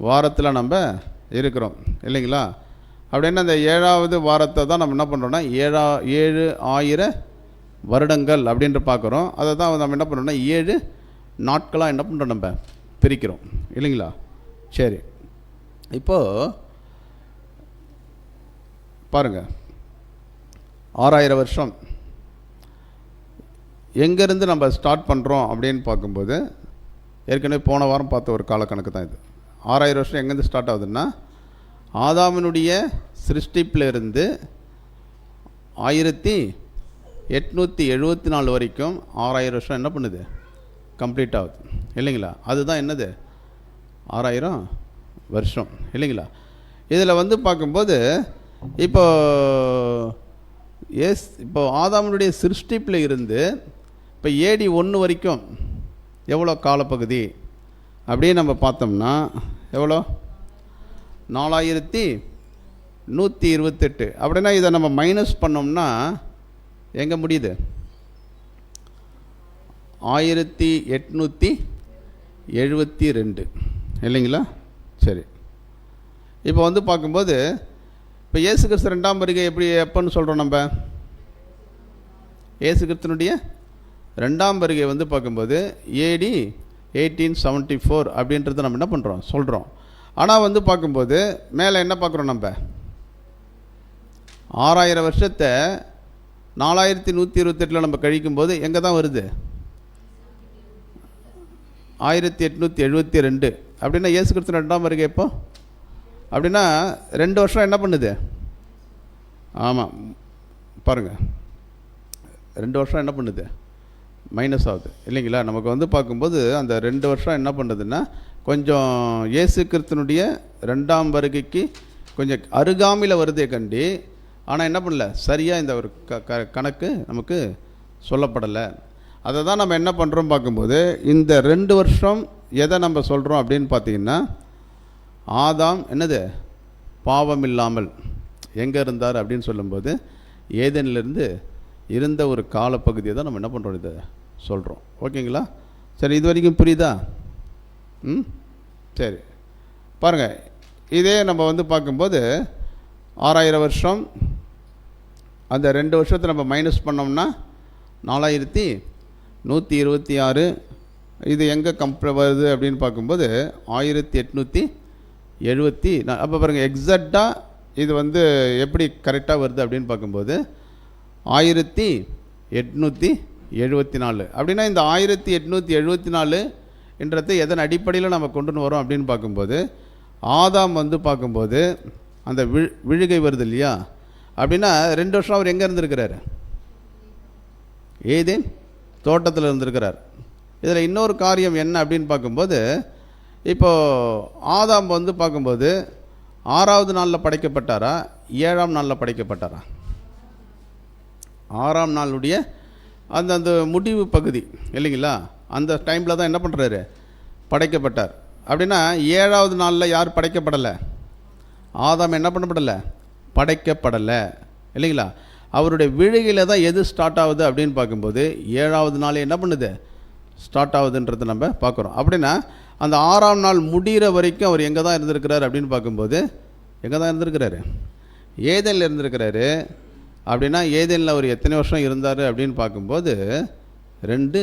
வாரத்தில் நம்ம இருக்கிறோம் இல்லைங்களா? அப்படின்னா அந்த 7வது வாரத்தை தான் நம்ம என்ன பண்ணுறோன்னா 7000 வருடங்கள் அப்படின்ட்டு பார்க்குறோம். அதை தான் நம்ம என்ன பண்ணுறோம்னா 7 நாட்களாக என்ன பண்ணுறோம் நம்ம பிரிக்கிறோம் இல்லைங்களா? சரி, இப்போது பாருங்கள், 6000 வருஷம் எங்கேருந்து நம்ம ஸ்டார்ட் பண்ணுறோம் அப்படின்னு பார்க்கும்போது, ஏற்கனவே போன வாரம் பார்த்த ஒரு காலக்கணக்கு தான் இது. 6000 வருஷம் எங்கேருந்து ஸ்டார்ட் ஆகுதுன்னா, ஆதாமினுடைய சிருஷ்டிப்பிலிருந்து 1874 வரைக்கும் 6000 வருஷம் என்ன பண்ணுது, கம்ப்ளீட் ஆகுது இல்லைங்களா? அதுதான் என்னது 6000 வருஷம் இல்லைங்களா? இதில் வந்து பார்க்கும்போது இப்போ ஆதாமனுடைய சிருஷ்டிப்பில் இருந்து இப்போ AD 1 வரைக்கும் எவ்வளோ காலப்பகுதி அப்படியே நம்ம பார்த்தோம்னா எவ்வளோ, 4128. அப்படின்னா இதை நம்ம மைனஸ் பண்ணோம்னா எங்கே முடியுது, 1872 இல்லைங்களா? சரி, இப்போ வந்து பார்க்கும்போது இப்போ இயேசு கிறிஸ்து 2ஆம் வருகை எப்போன்னு சொல்கிறோம் நம்ம? இயேசு கிறிஸ்துனுடைய 2ஆம் வருகை வந்து பார்க்கும்போது AD 1874 அப்படின்றத நம்ம என்ன பண்ணுறோம் சொல்கிறோம். ஆனால் வந்து பார்க்கும்போது மேலே என்ன பார்க்குறோம், நம்ம 6000 வருஷத்தை 4128 நம்ம கழிக்கும்போது எங்கே தான் வருது, 1872. அப்படின்னா இயேசு கிறிஸ்து 2ஆம் வருகை எப்போ அப்படின்னா 2 வருஷம் என்ன பண்ணுது? ஆமாம், பாருங்கள், 2 வருஷம் என்ன பண்ணுது, மைனஸ் ஆகுது இல்லைங்களா? நமக்கு வந்து பார்க்கும்போது அந்த 2 வருஷம் என்ன பண்ணுதுன்னா கொஞ்சம் இயேசு கிறிஸ்துனுடைய 2ஆம் வருகைக்கு கொஞ்சம் அருகாமையில் வருதே கண்டி, ஆனால் என்ன பண்ணல, சரியாக இந்த ஒரு கணக்கு நமக்கு சொல்லப்படலை. அதை தான் நம்ம என்ன பண்ணுறோம் பார்க்கும்போது, இந்த 2 வருஷம் எதை நம்ம சொல்கிறோம் அப்படின்னு பார்த்தீங்கன்னா, ஆதாம் என்னது பாவம் இல்லாமல் எங்கே இருந்தார் அப்படின்னு சொல்லும்போது ஏதேனிலிருந்து இருந்த ஒரு காலப்பகுதியை தான் நம்ம என்ன பண்ணுறோம், இதை சொல்கிறோம். ஓகேங்களா? சரி, இது வரைக்கும் புரியுதா? சரி, பாருங்கள், இதே நம்ம வந்து பார்க்கும்போது 6000 வருஷம் அந்த 2 வருஷத்தை நம்ம மைனஸ் பண்ணோம்னா 4126. இது எங்கே வருது அப்படின்னு பார்க்கும்போது 1874. அப்போ பாருங்கள், எக்ஸாக்டாக இது வந்து எப்படி கரெக்டாக வருது அப்படின்னு பார்க்கும்போது 1874. அப்படின்னா இந்த 1874 எதன் அடிப்படையில் நம்ம கொண்டு வரோம் அப்படின்னு பார்க்கும்போது, ஆதாம் வந்து பார்க்கும்போது அந்த விழுகை வருது இல்லையா? அப்படின்னா 2 வருஷம் அவர் எங்கே இருந்திருக்கிறார், ஏதேன் தோட்டத்தில் இருந்திருக்கிறார். இதில் இன்னொரு காரியம் என்ன அப்படின்னு பார்க்கும்போது, இப்போது ஆதாம் வந்து பார்க்கும்போது 6ஆவது நாளில் படைக்கப்பட்டாரா, 7ஆம் நாளில் படைக்கப்பட்டாரா? 6ஆம் நாளுடைய அந்த முடிவு பகுதி இல்லைங்களா? அந்த டைமில் தான் என்ன பண்ணுறாரு, படைக்கப்பட்டார். அப்படின்னா 7ஆவது நாளில் யார் படைக்கப்படலை, ஆதாம் என்ன பண்ணப்படலை, படைக்கப்படலை இல்லைங்களா? அவருடைய விழுகையில் தான் எது ஸ்டார்ட் ஆகுது அப்படின்னு பார்க்கும்போது 7ஆவது நாள் என்ன பண்ணுது, ஸ்டார்ட் ஆகுதுன்றதை நம்ம பார்க்குறோம். அப்படின்னா அந்த 6ஆம் நாள் முடிகிற வரைக்கும் அவர் எங்கே தான் இருந்திருக்கிறார் அப்படின்னு பார்க்கும்போது எங்கே தான் இருந்திருக்கிறாரு, ஏதேனில் இருந்திருக்கிறாரு. அப்படின்னா ஏதேனில் அவர் எத்தனை வருஷம் இருந்தார் அப்படின்னு பார்க்கும்போது 2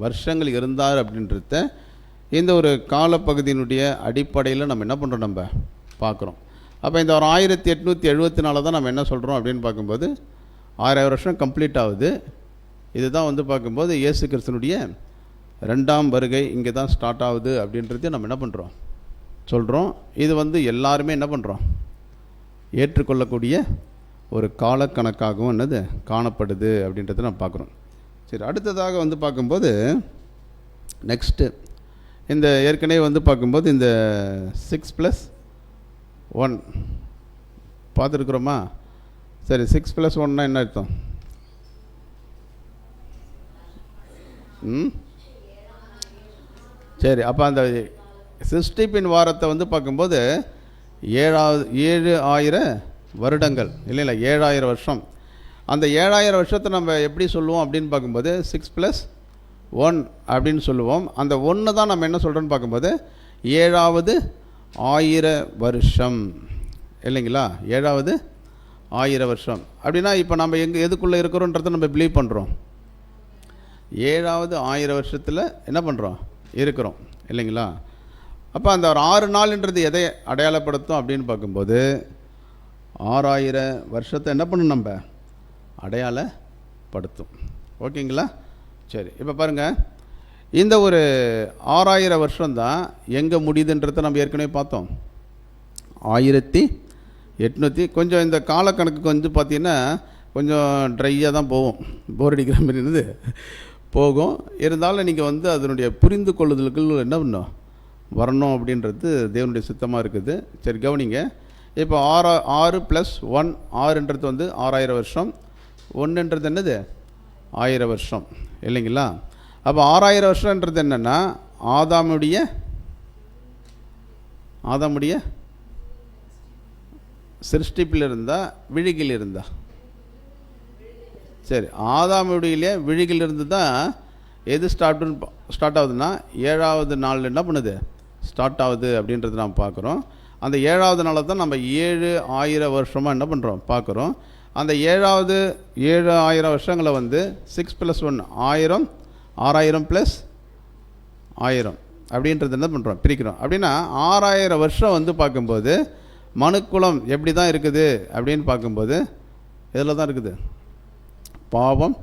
வருஷங்கள் இருந்தார் அப்படின்றத இந்த ஒரு காலப்பகுதியினுடைய அடிப்படையில் நம்ம என்ன பண்ணுறோம், நம்ம பார்க்குறோம். அப்போ இந்த ஒரு 1874 தான் நம்ம என்ன சொல்கிறோம் அப்படின்னு பார்க்கும்போது 6000 வருஷம் கம்ப்ளீட் ஆகுது. இதுதான் வந்து பார்க்கும்போது இயேசு கிறிஸ்துனுடைய 2ஆம் வருகை இங்கே தான் ஸ்டார்ட் ஆகுது அப்படின்றதையும் நம்ம என்ன பண்ணுறோம் சொல்கிறோம். இது வந்து எல்லாருமே என்ன பண்ணுறோம், ஏற்றுக்கொள்ளக்கூடிய ஒரு காலக்கணக்காகவும் என்னது காணப்படுது அப்படின்றத நம்ம பார்க்குறோம். சரி, அடுத்ததாக வந்து பார்க்கும்போது நெக்ஸ்ட்டு இந்த ஏற்கனவே வந்து பார்க்கும்போது இந்த 6+1 பார்த்துருக்குறோமா? சரி, 6+1 என்ன அர்த்தம்? சரி, அப்போ அந்த சிருஷ்டிப்பின் வாரத்தை வந்து பார்க்கும்போது 7000 வருடங்கள் இல்லைங்களா, 7000 வருஷம். அந்த 7000 வருஷத்தை நம்ம எப்படி சொல்லுவோம் அப்படின்னு பார்க்கும்போது 6+1 அப்படின்னு சொல்லுவோம். அந்த 1 தான் நம்ம என்ன சொல்கிறோன்னு பார்க்கும்போது 7வது 1000 வருஷம் இல்லைங்களா, 7வது 1000 வருஷம். அப்படின்னா இப்போ நம்ம எதுக்குள்ளே இருக்கிறோன்றதை நம்ம பிலீவ் பண்ணுறோம், 7வது 1000 வருஷத்தில் என்ன பண்ணுறோம் இருக்கிறோம் இல்லைங்களா? அப்போ அந்த ஒரு 6 நாள்ன்றது எதை அடையாளப்படுத்தும் அப்படின்னு பார்க்கும்போது 6000 வருஷத்தை என்ன பண்ணணும் நம்ம அடையாளப்படுத்தும். ஓகேங்களா? சரி, இப்போ பாருங்கள், இந்த ஒரு 6000 வருஷம்தான் எங்கே முடியுதுன்றதை நம்ம ஏற்கனவே பார்த்தோம். 1800 கொஞ்சம் இந்த காலக்கணக்குக்கு வந்து பார்த்திங்கன்னா கொஞ்சம் ட்ரையாக தான் போகும், போர் அடிக்கிற மாதிரி இருந்தது போகும். இருந்தாலும் நீங்கள் வந்து அதனுடைய புரிந்து கொள்ளுதலுக்கு என்ன பண்ணணும், வரணும் அப்படின்றது தேவனுடைய சித்தமாக இருக்குது. சரி, கவனிங்க. இப்போ 6 + 1 6ன்றது வந்து 6000 வருஷம், 1ன்றது என்னது 1000 வருஷம் இல்லைங்களா? அப்போ 6000 வருஷன்றது என்னென்னா ஆதாமுடைய சிருஷ்டிப்பில் இருந்தா விழிகில் இருந்தா? சரி, ஆதாமுடைய விழிகில் இருந்து தான் எது ஸ்டார்ட் ஆகுதுன்னா 7வது நாள் என்ன பண்ணுது, ஸ்டார்ட் ஆகுது அப்படின்றது நாம் பார்க்குறோம். அந்த 7வது நாளை தான் நம்ம 7000 வருஷமாக என்ன பண்ணுறோம் பார்க்குறோம். அந்த 7000 வருஷங்களை வந்து 6 + 1 1000, 6000 + 1000 அப்படின்றது என்ன பண்ணுறோம், பிரிக்கிறோம். அப்படின்னா 6000 வருஷம் வந்து பார்க்கும்போது மனுக்குலம் எப்படி தான் இருக்குது அப்படின்னு பார்க்கும்போது இதில் தான் இருக்குது, பாவம்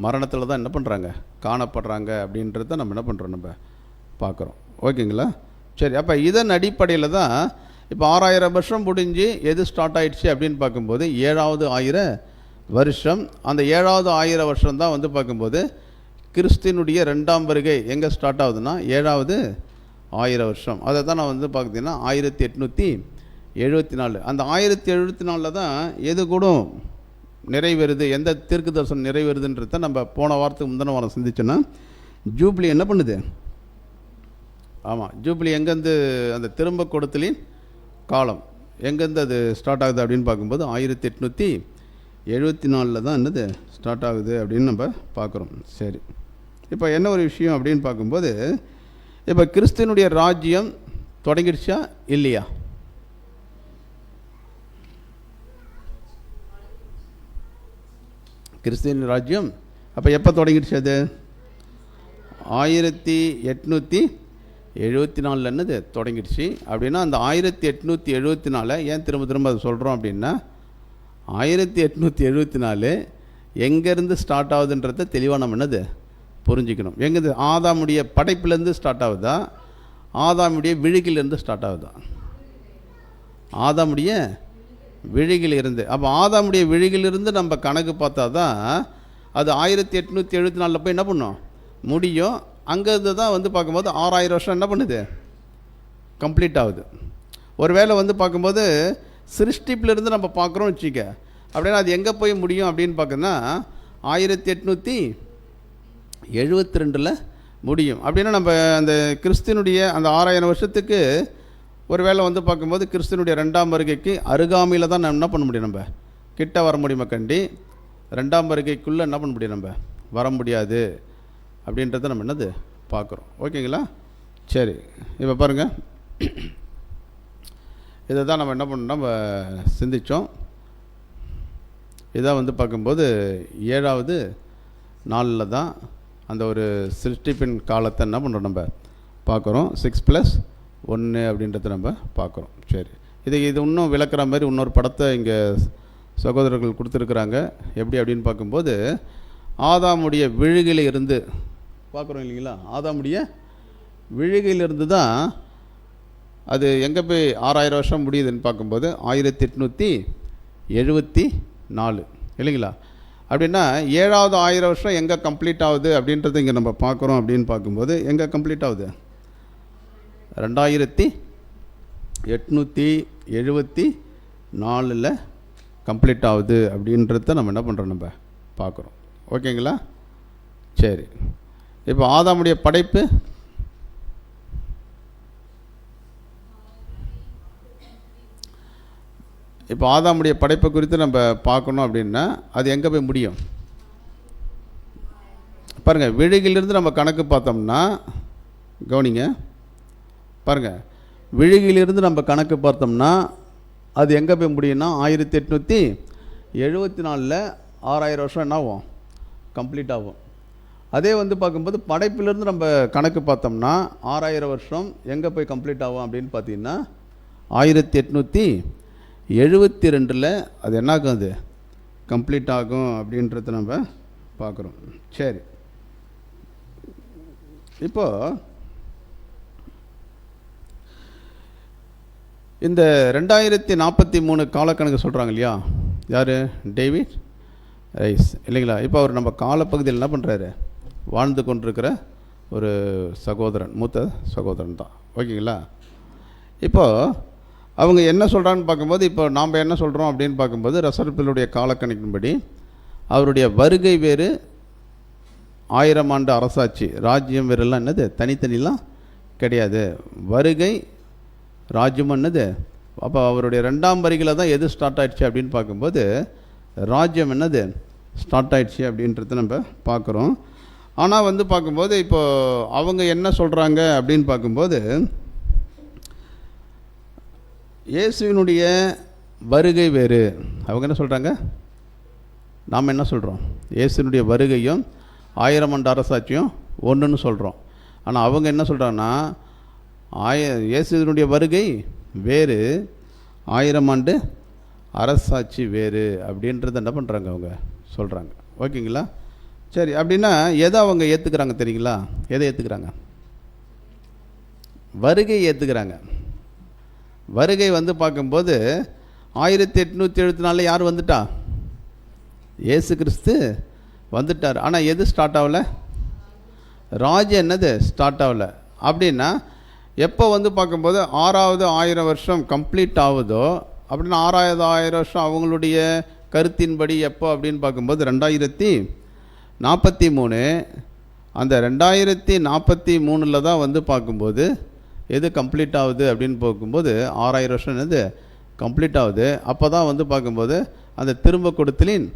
மரணத்தில் தான் என்ன பண்ணுறாங்க, காணப்படுறாங்க அப்படின்றத நம்ம என்ன பண்ணுறோம், நம்ம பார்க்குறோம். ஓகேங்களா? சரி, அப்போ இதன் அடிப்படையில் தான் இப்போ 6000 வருஷம் முடிஞ்சு எது ஸ்டார்ட் ஆகிடுச்சு அப்படின்னு பார்க்கும்போது 7வது 1000 வருஷம். அந்த 7வது 1000 வருஷம் தான் வந்து பார்க்கும்போது கிறிஸ்தினுடைய 2ஆம் வருகை எங்கே ஸ்டார்ட் ஆகுதுன்னா 7வது 1000 வருஷம். அதை தான் நான் வந்து பார்த்தீங்கன்னா 1874. அந்த 1874 தான் எது கூட நிறைவேறுது, எந்த தீர்க்க தரிசனம் நிறைவேறுதுன்றத நம்ம போன வாரத்துக்கு முந்தின வாரம் சிந்திச்சோன்னா ஜூப்ளி என்ன பண்ணுது. ஆமாம், ஜூப்ளி எங்கேருந்து அந்த திரும்ப கொடுத்தலின் காலம் எங்கேருந்து அது ஸ்டார்ட் ஆகுது அப்படின்னு பார்க்கும்போது 1874 தான் என்னது ஸ்டார்ட் ஆகுது அப்படின்னு நம்ம பார்க்குறோம். சரி, இப்போ என்ன ஒரு விஷயம் அப்படின்னு பார்க்கும்போது இப்போ கிறிஸ்துவனுடைய ராஜ்யம் தொடங்கிடுச்சா இல்லையா? கிறிஸ்துவின் ராஜ்யம் அப்போ எப்போ தொடங்கிடுச்சு? அது 1874 என்னது தொடங்கிடுச்சு. அப்படின்னா அந்த 1874 ஏன் திரும்ப அதை சொல்கிறோம் அப்படின்னா 1874 எங்கேருந்து ஸ்டார்ட் ஆகுதுன்றத தெளிவாக நம்ம என்னது புரிஞ்சுக்கணும். எங்கேருந்து, ஆதாமுடைய படைப்பிலேருந்து ஸ்டார்ட் ஆகுதா, ஆதாமுடைய விழிகிலிருந்து ஸ்டார்ட் ஆகுதா? ஆதாமுடைய விழிகில் இருந்து. அப்போ ஆதாமுடைய விழிகிலிருந்து நம்ம கணக்கு பார்த்தா தான் அது 1874 போய் என்ன பண்ணோம் முடியும். அங்கேருந்து தான் வந்து பார்க்கும்போது 6000 வருஷம் என்ன பண்ணுது, கம்ப்ளீட் ஆகுது. ஒரு வேளை வந்து பார்க்கும்போது சிருஷ்டிப்பிலிருந்து நம்ம பார்க்குறோம் வச்சுக்க, அப்படின்னா அது எங்கே போய் முடியும் அப்படின்னு பார்க்கணுன்னா 1872 முடியும். அப்படின்னா நம்ம அந்த கிறிஸ்தினுடைய அந்த 6000 வருஷத்துக்கு ஒரு வேளை வந்து பார்க்கும்போது கிறிஸ்தினுடைய 2ஆம் வருகைக்கு அருகாமையில் தான் நம்ம என்ன பண்ண முடியும், நம்ம கிட்ட வர முடியுமா கண்டி. 2ஆம் வருகைக்குள்ளே என்ன பண்ண முடியும், நம்ம வர முடியாது அப்படின்றத நம்ம என்னது பார்க்குறோம். ஓகேங்களா? சரி, இப்போ பாருங்கள், இதை தான் நம்ம என்ன பண்ணோம், நம்ம சிந்தித்தோம். இதான் வந்து பார்க்கும்போது 7வது நாளில் தான் அந்த ஒரு சிருஷ்டிப்பின் காலத்தை என்ன பண்ணுறோம் நம்ம பார்க்குறோம். 6 + 1 அப்படின்றத நம்ம பார்க்குறோம். சரி, இது இன்னும் விளக்குற மாதிரி இன்னொரு படத்தை இங்கே சகோதரர்கள் கொடுத்துருக்குறாங்க. எப்படி அப்படின்னு பார்க்கும்போது ஆதாமுடைய விழுகையில் இருந்து பார்க்குறோம் இல்லைங்களா, ஆதாமுடைய விழுகையிலிருந்து தான் அது எங்கே போய் 6000 வருஷம் முடியுதுன்னு பார்க்கும்போது 1874 இல்லைங்களா? அப்படின்னா 7வது 1000 வருஷம் எங்கே கம்ப்ளீட் ஆகுது அப்படின்றத இங்கே நம்ம பார்க்குறோம். அப்படின்னு பார்க்கும்போது எங்கே கம்ப்ளீட் ஆகுது, 2874 கம்ப்ளீட் ஆகுது அப்படின்றத நம்ம என்ன பண்ணுறோம், நம்ம பார்க்குறோம். ஓகேங்களா? சரி, இப்போ ஆதாமுடைய படைப்பு இப்போ ஆதாமுடைய படைப்பை குறித்து நம்ம பார்க்கணும் அப்படின்னா அது எங்கே போய் முடியும் பாருங்கள். விழுகிலிருந்து நம்ம கணக்கு பார்த்தோம்னா கவனிங்க பாருங்கள், விழுகிலிருந்து நம்ம கணக்கு பார்த்தோம்னா அது எங்கே போய் முடியும்னா 1874 6000 வருஷம் என்ன ஆகும், கம்ப்ளீட் ஆகும். அதே வந்து பார்க்கும்போது படைப்பிலிருந்து நம்ம கணக்கு பார்த்தோம்னா 6000 வருஷம் எங்கே போய் கம்ப்ளீட் ஆகும் அப்படின்னு பார்த்தீங்கன்னா 1872 அது என்னாகும், அது கம்ப்ளீட் ஆகும் அப்படின்றத நம்ம பார்க்குறோம். சரி, இப்போது இந்த 2043 காலக்கணக்கு சொல்கிறாங்க இல்லையா, யார்? டேவிட் ரைஸ் இல்லைங்களா? இப்போ அவர் நம்ம காலப்பகுதியில் என்ன பண்ணுறாரு? வாழ்ந்து கொண்டிருக்கிற ஒரு சகோதரன், மூத்த சகோதரன் தான். ஓகேங்களா? இப்போது அவங்க என்ன சொல்கிறான்னு பார்க்கும்போது, இப்போ நாம் என்ன சொல்கிறோம் அப்படின்னு பார்க்கும்போது, ரசர்பிலுடைய காலக்கணிப்பின்படி அவருடைய வருகை வேறு, 1000 ஆண்டு அரசாட்சி ராஜ்யம் வேறுலாம் என்னது தனித்தனிலாம் கிடையாது. வருகை ராஜ்யம் என்னது? அப்போ அவருடைய 2ஆம் வருகையில் தான் எது ஸ்டார்ட் ஆகிடுச்சு அப்படின்னு பார்க்கும்போது ராஜ்யம் என்னது ஸ்டார்ட் ஆகிடுச்சு அப்படின்றத நம்ம பார்க்குறோம். ஆனால் வந்து பார்க்கும்போது இப்போது அவங்க என்ன சொல்கிறாங்க அப்படின்னு பார்க்கும்போது, இயேசுவினுடைய வருகை வேறு. அவங்க என்ன சொல்கிறாங்க, நாம் என்ன சொல்கிறோம்? இயேசுவினுடைய வருகையும் 1000 ஆண்டு அரசாட்சியும் ஒன்றுன்னு சொல்கிறோம். ஆனால் அவங்க என்ன சொல்கிறாங்கன்னா, இயேசுவினுடைய வருகை வேறு, 1000 ஆண்டு அரசாட்சி வேறு அப்படின்றத என்ன பண்ணுறாங்க, அவங்க சொல்கிறாங்க. ஓகேங்களா? சரி, அப்படின்னா எதை அவங்க ஏற்றுக்கிறாங்க தெரியுங்களா? எதை ஏற்றுக்கிறாங்க? வருகை ஏற்றுக்கிறாங்க. வருகை வந்து பார்க்கும்போது 1874 யார் வந்துட்டா? இயேசு கிறிஸ்து வந்துட்டார். ஆனால் எது ஸ்டார்ட் ஆகலை? ராஜ்யம் என்னது ஸ்டார்ட் ஆகலை. அப்படின்னா எப்போ வந்து பார்க்கும்போது 6வது 1000 வருஷம் கம்ப்ளீட் ஆகுதோ, அப்படின்னா 6வது 1000 வருஷம் அவங்களுடைய கருத்தின்படி எப்போ அப்படின்னு பார்க்கும்போது 2043. அந்த 2043 தான் வந்து பார்க்கும்போது எது கம்ப்ளீட் ஆகுது அப்படின்னு பார்க்கும்போது 6000 வருஷம் என்னது கம்ப்ளீட் ஆகுது. அப்போ தான் வந்து பார்க்கும்போது அந்த திரும்ப கொடுத்தலின்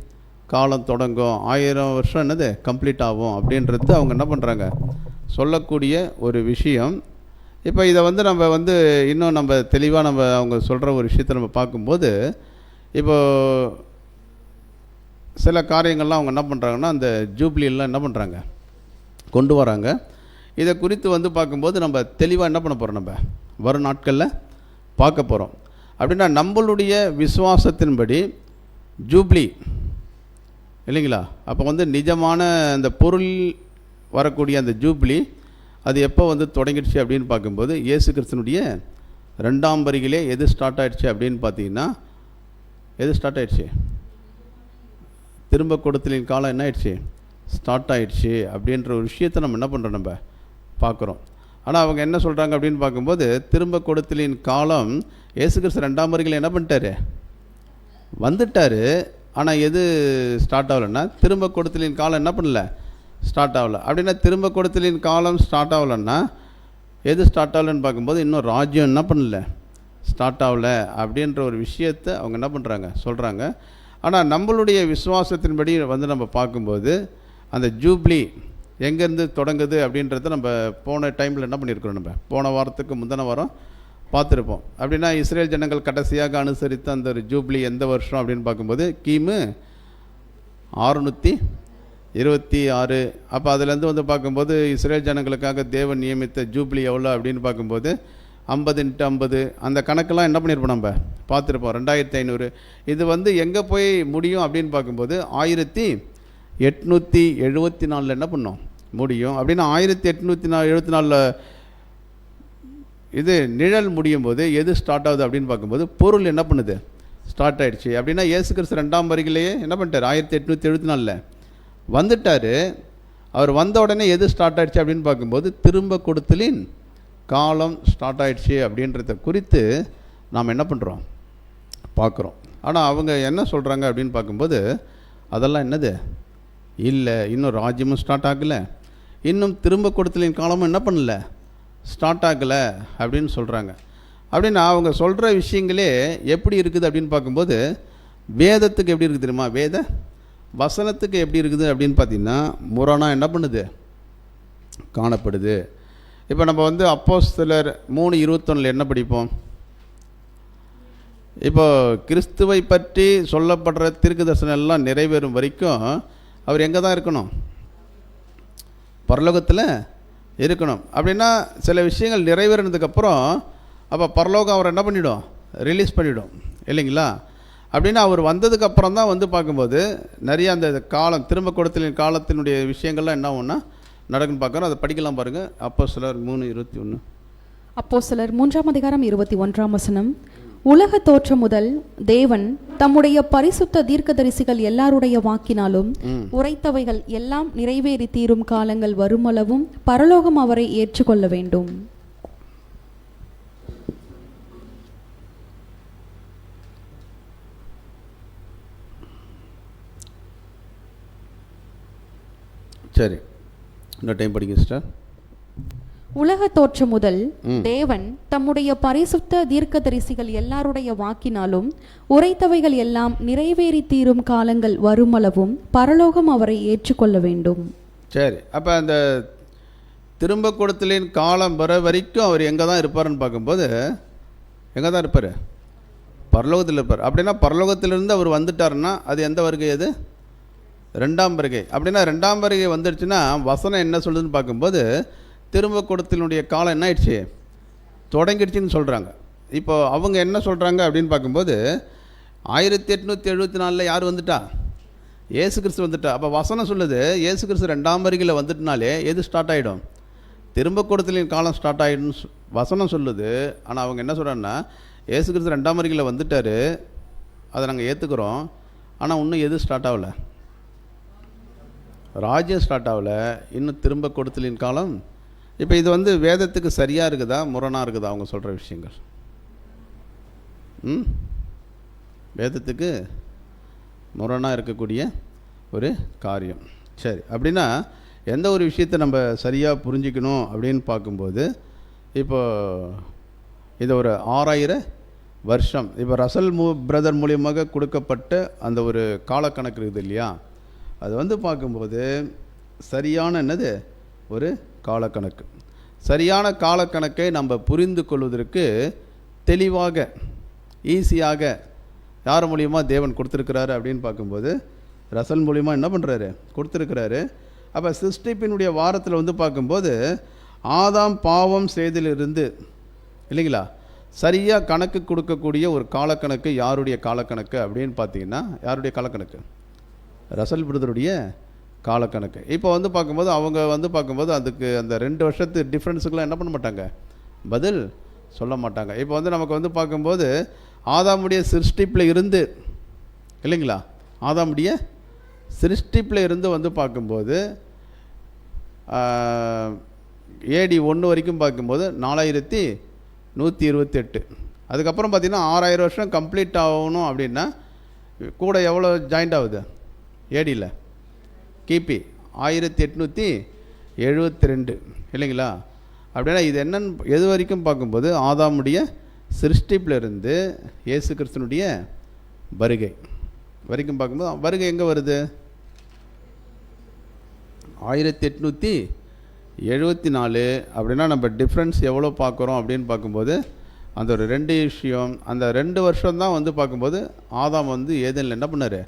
காலம் தொடங்கும், 1000 வருஷம் என்னது கம்ப்ளீட் ஆகும் அப்படின்றது அவங்க என்ன பண்ணுறாங்க, சொல்லக்கூடிய ஒரு விஷயம். இப்போ இதை வந்து நம்ம வந்து இன்னும் நம்ம தெளிவாக நம்ம அவங்க சொல்கிற ஒரு விஷயத்தை நம்ம பார்க்கும்போது, இப்போது சில காரியங்கள்லாம் அவங்க என்ன பண்ணுறாங்கன்னா, அந்த ஜூப்ளியெல்லாம் என்ன பண்ணுறாங்க, கொண்டு வராங்க. இதை குறித்து வந்து பார்க்கும்போது நம்ம தெளிவாக என்ன பண்ண போகிறோம், நம்ம வரும் நாட்களில் பார்க்க போகிறோம். அப்படின்னா நம்மளுடைய விசுவாசத்தின்படி ஜூப்ளி இல்லைங்களா, அப்போ வந்து நிஜமான அந்த பொருள் வரக்கூடிய அந்த ஜூப்ளி அது எப்போ வந்து தொடங்கிடுச்சு அப்படின்னு பார்க்கும்போது இயேசு கிறிஸ்துனுடைய 2ஆம் வருகையிலே எது ஸ்டார்ட் ஆகிடுச்சு அப்படின்னு பார்த்தீங்கன்னா, எது ஸ்டார்ட் ஆகிடுச்சு? திரும்ப கொடுத்தலின் காலம் என்ன ஆயிடுச்சு ஸ்டார்ட் ஆகிடுச்சு அப்படின்ற ஒரு விஷயத்தை நம்ம என்ன பண்ணுறோம், நம்ம பார்க்குறோம். ஆனால் அவங்க என்ன சொல்கிறாங்க அப்படின்னு பார்க்கும்போது, திரும்ப கொடுத்தலின் காலம் இயேசு கிறிஸ்து 2ஆம் வருகையில் என்ன பண்ணிட்டாரு, வந்துட்டார். ஆனால் எது ஸ்டார்ட் ஆகலைன்னா, திரும்ப கொடுத்தலின் காலம் என்ன பண்ணல, ஸ்டார்ட் ஆகலை. அப்படின்னா திரும்ப கொடுத்தலின் காலம் ஸ்டார்ட் ஆகலைன்னா எது ஸ்டார்ட் ஆகலைன்னு பார்க்கும்போது இன்னும் ராஜ்யம் என்ன பண்ணல, ஸ்டார்ட் ஆகலை அப்படின்ற ஒரு விஷயத்தை அவங்க என்ன பண்ணுறாங்க, சொல்கிறாங்க. ஆனால் நம்மளுடைய விசுவாசத்தின்படி வந்து நம்ம பார்க்கும்போது அந்த ஜூப்ளி எங்கேருந்து தொடங்குது அப்படின்றத நம்ம போன டைமில் என்ன பண்ணியிருக்கிறோம், நம்ம போன வாரத்துக்கு முந்தின வாரம் பார்த்துருப்போம். அப்படின்னா இஸ்ரேல் ஜனங்கள் கடைசியாக அனுசரித்த அந்த ஒரு ஜூப்ளி எந்த வருஷம் அப்படின்னு பார்க்கும்போது கிமு 626. அப்போ அதுலேருந்து வந்து பார்க்கும்போது இஸ்ரேல் ஜனங்களுக்காக தேவன் நியமித்த ஜூப்ளி எவ்வளோ அப்படின்னு பார்க்கும்போது 50x50 அந்த கணக்கெல்லாம் என்ன பண்ணியிருப்போம், நம்ம பார்த்துருப்போம். 2500. இது வந்து எங்கே போய் முடியும் அப்படின்னு பார்க்கும்போது 1874 என்ன பண்ணோம் முடியும். அப்படின்னா 1874 இது நிழல் முடியும் போது எது ஸ்டார்ட் ஆகுது அப்படின்னு பார்க்கும்போது பொருள் என்ன பண்ணுது, ஸ்டார்ட் ஆகிடுச்சு. அப்படின்னா இயேசு கிறிஸ்து 2ஆம் வருகையிலேயே என்ன பண்ணிட்டார், 1874 வந்துட்டார். அவர் வந்த உடனே எது ஸ்டார்ட் ஆகிடுச்சு அப்படின்னு பார்க்கும்போது திரும்ப கொடுத்தலின் காலம் ஸ்டார்ட் ஆகிடுச்சு அப்படின்றத குறித்து நாம் என்ன பண்ணுறோம், பார்க்குறோம். ஆனால் அவங்க என்ன சொல்கிறாங்க அப்படின்னு பார்க்கும்போது அதெல்லாம் என்னது இல்லை, இன்னும் ராஜ்யமும் ஸ்டார்ட் ஆகலை, இன்னும் திரும்ப கொடுத்தலின் காலமும் என்ன பண்ணல, ஸ்டார்ட் ஆகலை அப்படின்னு சொல்கிறாங்க. அப்படின்னா அவங்க சொல்கிற விஷயங்களே எப்படி இருக்குது அப்படின்னு பார்க்கும்போது வேதத்துக்கு எப்படி இருக்குது தெரியுமா, வேத வசனத்துக்கு எப்படி இருக்குது அப்படின்னு பார்த்தீங்கன்னா முரணாக என்ன பண்ணுது, காணப்படுது. இப்போ நம்ம வந்து அப்போஸ்தலர் 3:21 என்ன படிப்போம், இப்போ கிறிஸ்துவை பற்றி சொல்லப்படுற தீர்க்க தரிசனம் எல்லாம் நிறைவேறும் வரைக்கும் அவர் எங்கே தான் இருக்கணும், பரலோகத்தில் இருக்கணும். அப்படின்னா சில விஷயங்கள் நிறைவேறினதுக்கப்புறம் அப்போ பரலோகம் அவர் என்ன பண்ணிவிடும், ரிலீஸ் பண்ணிவிடும் இல்லைங்களா. அப்படின்னா அவர் வந்ததுக்கப்புறம் தான் வந்து பார்க்கும்போது நிறைய அந்த காலம் திரும்ப கொடுத்தலின் காலத்தினுடைய விஷயங்கள்லாம் என்ன ஆகும்னா நடக்குன்னு பார்க்குறோம். அதை படிக்கலாம் பாருங்கள். அப்போஸ்தலர் 3:21. அப்போஸ்தலர் 3:21. உலக தோற்றம் முதல் தேவன் தம்முடைய பரிசுத்த தீர்க்கதரிசிகள் எல்லாருடைய வாக்கினாலும் உரைத்தவைகள் எல்லாம் நிறைவேறி தீரும் காலங்கள் வருமளவும் பரலோகம் அவரை ஏற்றுக்கொள்ள வேண்டும். சரி, இன்னொரு டைம் படிங்க சிஸ்டர். உலக தோற்றம் முதல் தேவன் தம்முடைய பரிசுத்த தீர்க்கதரிசிகள் எல்லாருடைய வாக்கினாலும் உரைத்தவைகள் எல்லாம் நிறைவேறி தீரும் காலங்கள் வருமளவும் பரலோகம் அவரை ஏற்றுக்கொள்ள வேண்டும். சரி, அப்போ அந்த திரும்ப கொடுத்தலின் காலம் வர வரைக்கும் அவர் எங்கே தான் இருப்பார்னு பார்க்கும்போது எங்கே தான் இருப்பார்? பரலோகத்தில் இருப்பார். அப்படின்னா பரலோகத்திலிருந்து அவர் வந்துட்டாருன்னா அது எந்த வருகை? அது ரெண்டாம் வருகை. அப்படின்னா ரெண்டாம் வருகை வந்துடுச்சுன்னா வசனம் என்ன சொல்லுதுன்னு பார்க்கும்போது திரும்ப கொடுத்தலினுடைய காலம் என்ன ஆயிடுச்சு? தொடங்கிடுச்சின்னு சொல்கிறாங்க. இப்போ அவங்க என்ன சொல்கிறாங்க அப்படின்னு பார்க்கும்போது 1874 யார் வந்துட்டா? இயேசு கிறிஸ்து வந்துட்டா. அப்போ வசனம் சொல்லுது இயேசு கிறிஸ்து ரெண்டாம் வருகையில் வந்துட்டுனாலே எது ஸ்டார்ட் ஆகிடும்? திரும்ப கொடுத்தலின் காலம் ஸ்டார்ட் ஆகிடும் வசனம் சொல்லுது. ஆனால் அவங்க என்ன சொல்கிறாங்கன்னா இயேசு கிறிஸ்து ரெண்டாம் வருகையில் வந்துட்டார், அதை நாங்கள் ஏற்றுக்கிறோம். ஆனால் இன்னும் எது ஸ்டார்ட் ஆகலை? ராஜ்யம் ஸ்டார்ட் ஆகலை, இன்னும் திரும்ப கொடுத்தலின் காலம். இப்போ இது வந்து வேதத்துக்கு சரியாக இருக்குதா முரணாக இருக்குதா அவங்க சொல்கிற விஷயங்கள்? வேதத்துக்கு முரணாக இருக்கக்கூடிய ஒரு காரியம். சரி, அப்படின்னா எந்த ஒரு விஷயத்தை நம்ம சரியாக புரிஞ்சிக்கணும் அப்படின்னு பார்க்கும்போது இப்போ இது ஒரு 6000 வருஷம் இப்போ ரசல் பிரதர் மூலியமாக கொடுக்கப்பட்ட அந்த ஒரு காலக்கணக்கு இருக்குது இல்லையா? அது வந்து பார்க்கும்போது சரியான என்னது ஒரு காலக்கணக்கு. சரியான காலக்கணக்கை நம்ம புரிந்து கொள்வதற்கு தெளிவாக ஈஸியாக யார் மூலியமாக தேவன் கொடுத்துருக்கிறாரு அப்படின்னு பார்க்கும்போது ரசல் மூலியமாக என்ன பண்ணுறாரு? கொடுத்துருக்கிறாரு. அப்போ சிருஷ்டிப்பினுடைய வாரத்தில் வந்து பார்க்கும்போது ஆதாம் பாவம் செய்திலிருந்து இல்லைங்களா சரியாக கணக்கு கொடுக்கக்கூடிய ஒரு காலக்கணக்கு யாருடைய காலக்கணக்கு அப்படின்னு பார்த்தீங்கன்னா யாருடைய காலக்கணக்கு? ரசல் பிரதருடைய காலக்கணக்கு. இப்போ வந்து பார்க்கும்போது அவங்க வந்து பார்க்கும்போது அதுக்கு அந்த 2 வருஷத்து டிஃப்ரென்ஸுக்கெலாம் என்ன பண்ண மாட்டாங்க? பதில் சொல்ல மாட்டாங்க. இப்போ வந்து நமக்கு வந்து பார்க்கும்போது ஆதாமுடைய சிருஷ்டிப்பில் இருந்து இல்லைங்களா ஆதாமுடைய சிருஷ்டிப்பில் இருந்து வந்து பார்க்கும்போது AD 1 வரைக்கும் பார்க்கும்போது 4128. அதுக்கப்புறம் பார்த்திங்கன்னா 6000 வருஷம் கம்ப்ளீட் ஆகணும் அப்படின்னா கூட எவ்வளோ ஜாயிண்ட் ஆகுது? ஏடியில் கிபி 1872 இல்லைங்களா? அப்படின்னா இது என்னன்னு எது வரைக்கும் பார்க்கும்போது ஆதாமுடைய சிருஷ்டிப்பிலிருந்து இயேசு கிறிஸ்துனுடைய வருகை வரைக்கும் பார்க்கும்போது வருகை எங்கே வருது? 1874. அப்படின்னா நம்ம டிஃப்ரென்ஸ் எவ்வளோ பார்க்குறோம் அப்படின்னு பார்க்கும்போது அந்த ஒரு 2 விஷயம், அந்த 2 வருஷம்தான் வந்து பார்க்கும்போது ஆதாம் வந்து ஏதேனில் என்ன பண்ணார்?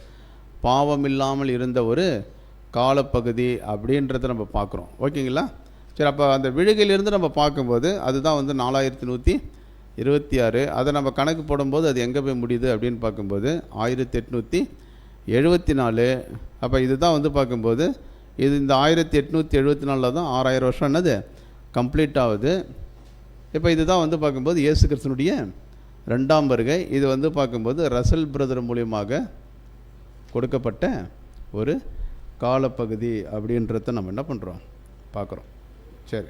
பாவம் இல்லாமல் இருந்த ஒரு காலப்பகுதி அப்படின்றத நம்ம பார்க்குறோம். ஓகேங்களா? சரி, அப்போ அந்த விழுகையிலிருந்து நம்ம பார்க்கும்போது அதுதான் வந்து 4126. அதை நம்ம கணக்கு போடும்போது அது எங்கே போய் முடியுது அப்படின்னு பார்க்கும்போது 1874. அப்போ இதுதான் வந்து பார்க்கும்போது இது இந்த 1874 தான் 6000 வருஷம் என்னது கம்ப்ளீட் ஆகுது. இப்போ இதுதான் வந்து பார்க்கும்போது இயேசு கிறிஸ்துனுடைய 2ஆம் வருகை. இது வந்து பார்க்கும்போது ரசல் பிரதர் மூலியமாக கொடுக்கப்பட்ட ஒரு காலப்பகுதி அப்படின்றத நம்ம என்ன பண்ணுறோம்? பார்க்குறோம். சரி,